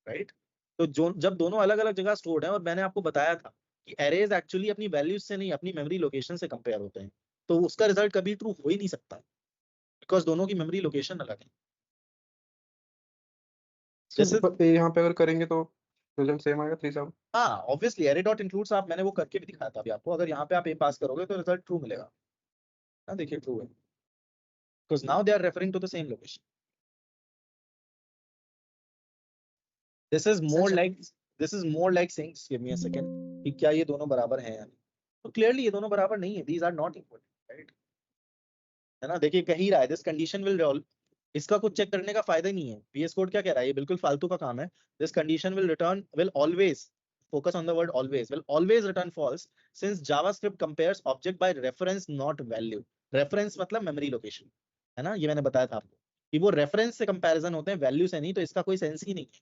Speaker 1: राइट? तो जो जब दोनों अलग अलग जगह स्टोर्ड है, और मैंने आपको बताया था कि एरेज एक्चुअली अपनी वैल्यूज से नहीं, अपनी मेमोरी लोकेशन से कंपेयर होते हैं, तो उसका रिजल्ट कभी ट्रू हो ही नहीं सकता, बिकॉज दोनों की मेमोरी लोकेशन अलग है। जैसे
Speaker 5: यहाँ पे अगर करेंगे तो रिजल्ट सेम आएगा 3 7।
Speaker 1: हाँ, ऑब्वियसली एरे डॉट इंक्लूड्स आप, मैंने वो करके भी दिखाया था अभी आपको। अगर यहाँ पे आप ए पास करोगे तो रिजल्ट ट्रू मिलेगा ना, देखिए ट्रू है, because now they are referring to the same location. This is more like saying, give me a second, कि क्या ये दोनों बराबर हैं या नहीं। तो क्लियरली ये दोनों बराबर नहीं है, these are not equal, right? है ना, देखिए कह ही रहा है दिस कंडीशन विल रिजॉल्व। इसका कुछ चेक करने का फायदा नहीं है, VS कोड क्या कह रहा है, ये बिल्कुल फालतू का काम है। This condition will always, focus on the word always, will always return false since JavaScript compares object by reference not value। reference मतलब memory location, है ना, ये मैंने बताया था आपको कि वो reference से comparison होते हैं, value से नहीं, तो इसका कोई सेंस ही नहीं है,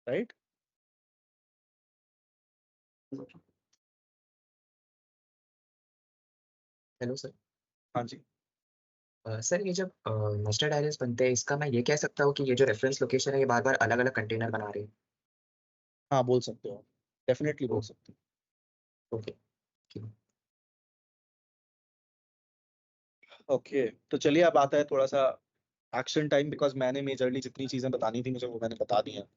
Speaker 1: राइट?
Speaker 15: Hello sir.
Speaker 1: हाँ जी।
Speaker 15: सर ये जब नेस्टेड एरेज बनते हैं, इसका मैं ये कह सकता हूँ कि ये जो रेफरेंस लोकेशन है ये बार बार अलग अलग कंटेनर बना रहे हैं?
Speaker 1: हाँ बोल सकते हो, डेफिनेटली बोल सकते हो।
Speaker 15: ओके।
Speaker 1: ओके, तो चलिए अब आता है थोड़ा सा एक्शन टाइम, बिकॉज मैंने मेजरली जितनी चीजें बतानी थी मुझे वो मैंने बता दी हैं।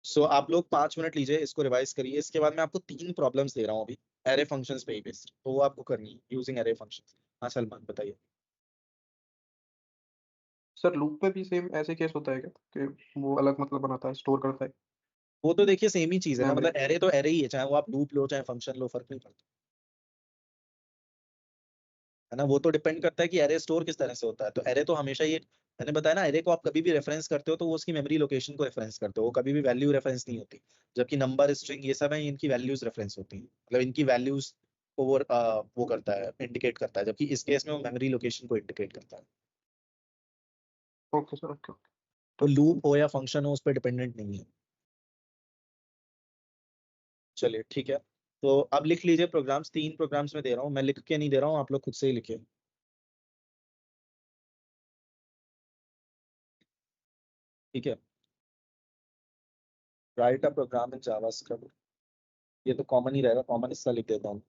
Speaker 1: सो आप लोग 5 मिनट लीजिए, इसको रिवाइज करिए। इसके बाद मैं आपको 3 प्रॉब्लम्स दे रहा हूँ अभी एरे फंक्शंस पे ही बेस्ड, तो वो आपको करनी है यूजिंग एरे फंक्शंस। हाँ सलमान बताइए।
Speaker 5: सर लूप पे भी सेम ऐसे केस होता है क्या कि वो अलग मतलब बनाता है, स्टोर करता है?
Speaker 1: वो तो देखिए सेम ही चीज है ना,
Speaker 5: मेमोरी।
Speaker 1: मतलब एरे तो एरे ही है, चाहे वो आप लूप लो चाहे फंक्शन लो, फर्क नहीं पड़ता, है ना। वो तो डिपेंड करता है कि एरे स्टोर किस तरह से होता है। तो एरे तो हमेशा ये, मैंने बताया ना, एरे को आप कभी भी रेफरेंस करते हो तो वो उसकी मेमोरी लोकेशन को रेफरेंस करते हो, वो कभी भी वैल्यू रेफरेंस नहीं होती। जबकि नंबर, स्ट्रिंग, ये सब है, इनकी वैल्यूज रेफरेंस होती हैं, मतलब इनकी वैल्यूज को वो करता है, इंडिकेट करता है, जबकि इस केस में वो मेमोरी लोकेशन को इंडिकेट करता है।
Speaker 5: Okay sir, okay.
Speaker 1: तो लूप हो या फंक्शन हो, उस पर डिपेंडेंट नहीं है। चलिए ठीक है, तो अब लिख लीजिए प्रोग्राम्स। 3 प्रोग्राम्स में दे रहा हूँ, मैं लिख के नहीं दे रहा हूँ, आप लोग खुद से ही लिखिए। ठीक है, write a program in JavaScript. ये तो कॉमन ही रहेगा, कॉमन हिस्सा लिख देता हूँ।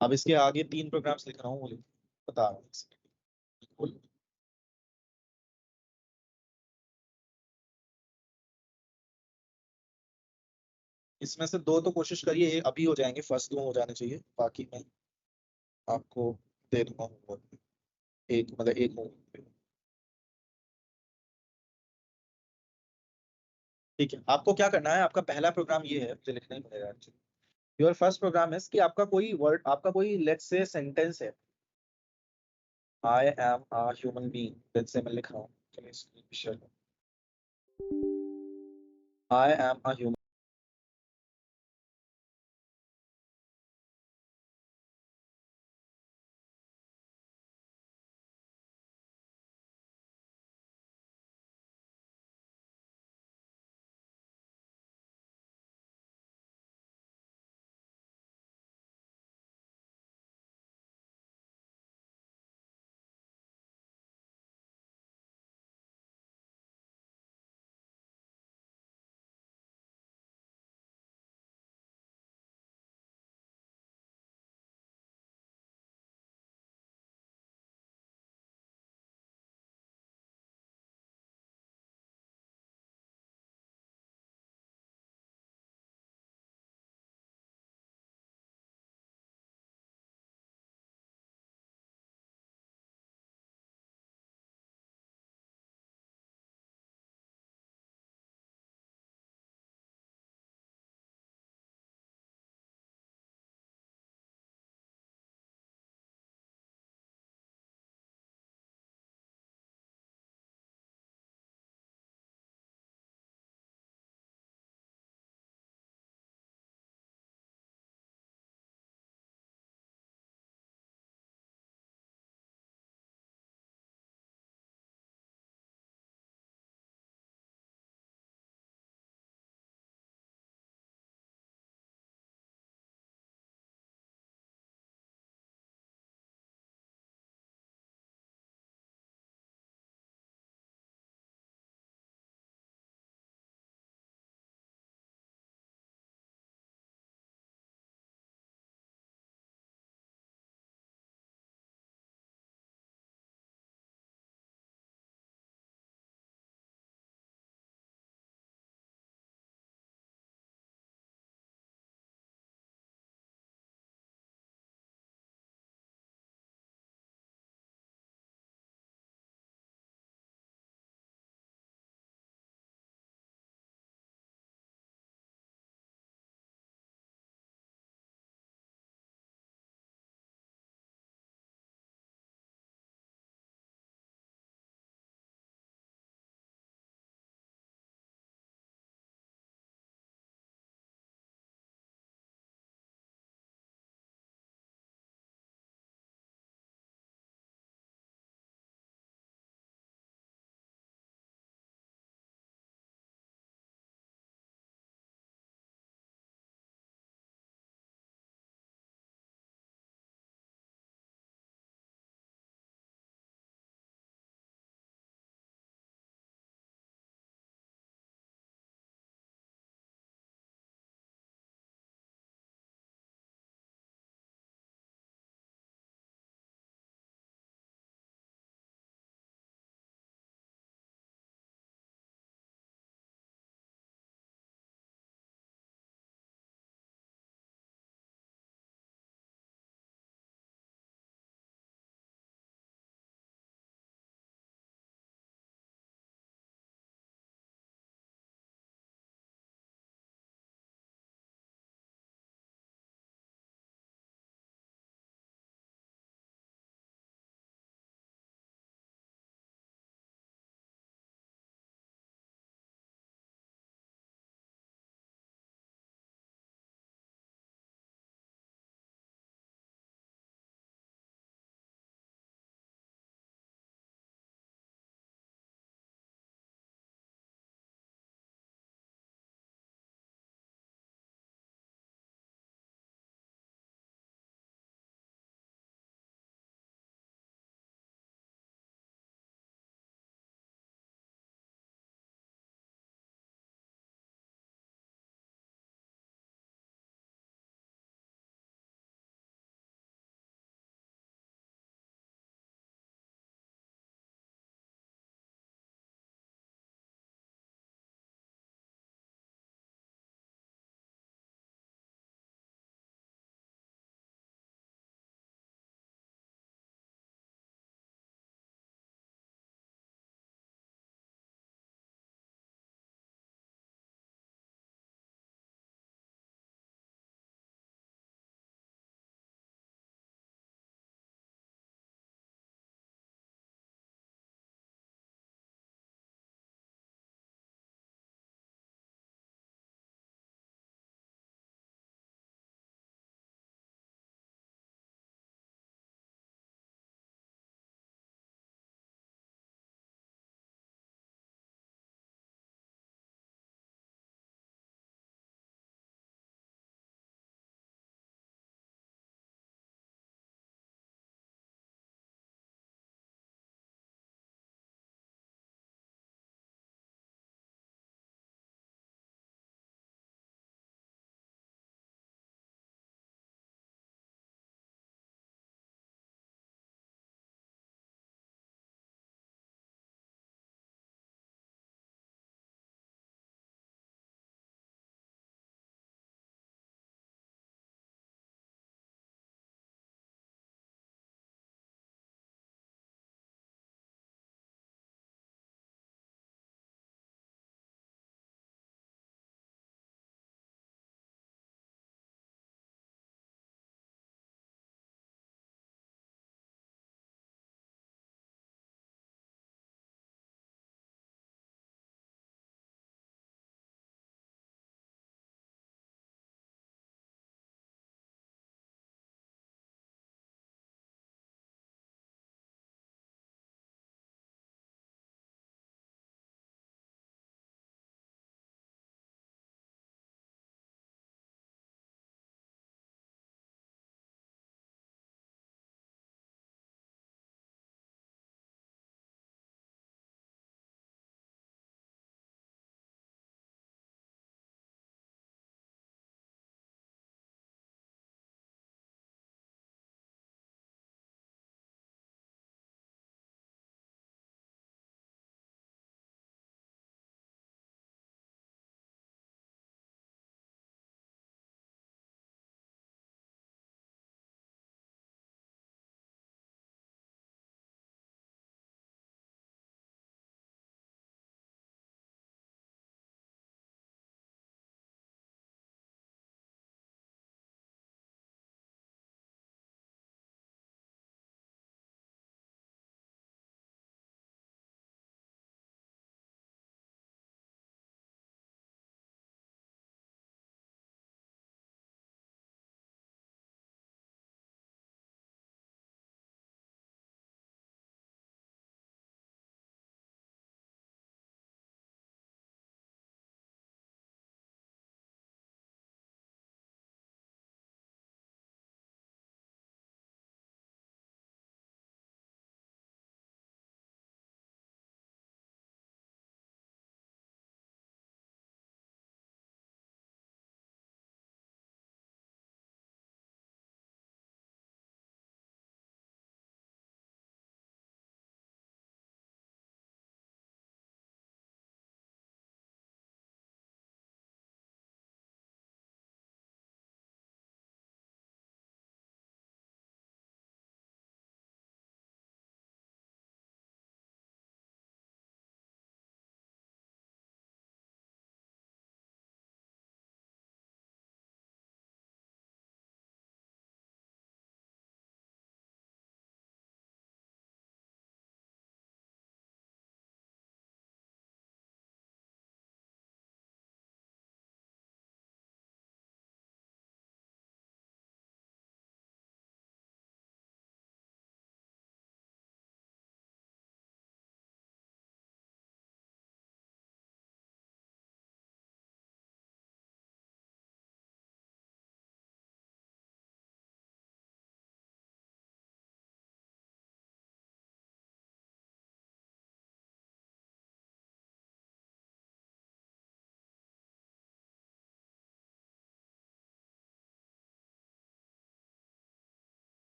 Speaker 1: अब इसके आगे 3 प्रोग्राम्स लिख रहा हूँ, वो बता रहा हूँ। इसमें से 2 तो कोशिश करिए अभी हो जाएंगे, फर्स्ट 2 हो जाने चाहिए, बाकी मैं आपको दे दूंगा होमवर्क, एक मतलब एक होमवर्क। ठीक है, आपको क्या करना है, आपका पहला प्रोग्राम ये है, मुझे लिखना ही पड़ेगा एक्चुअली। योर फर्स्ट प्रोग्राम है कि आपका कोई वर्ड, आपका कोई लेट्स से सेंटेंस है, I am a human being, let's say मैं लिख रहा हूँ, चलिए screen share, I am a human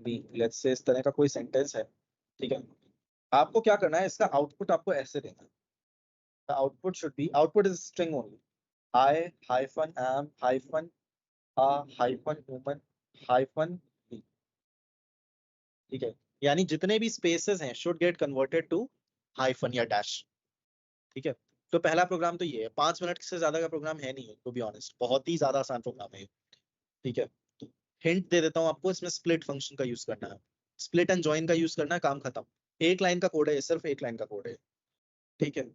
Speaker 1: be, let's say इस तरह का कोई सेंटेंस है, ठीक है, आपको क्या करना है, इसका आउटपुट आपको ऐसे देना है। The output should be, output is string only, I hyphen am hyphen a hyphen human hyphen be, ठीक है, यानी जितने भी स्पेसेस हैं should get converted to hyphen या डैश, ठीक है। तो पहला प्रोग्राम तो ये है, 5 मिनट से ज्यादा का प्रोग्राम है नहीं, टू बी ऑनेस्ट, बहुत ही ज्यादा आसान प्रोग्राम है, ठीक है। हिंट दे देता हूँ आपको, इसमें स्प्लिट फंक्शन का यूज करना है, स्प्लिट एंड जॉइन का यूज करना है, काम खत्म। एक लाइन का कोड है, सिर्फ एक लाइन का कोड है, ठीक है।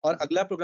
Speaker 1: और अगला प्रोग्राम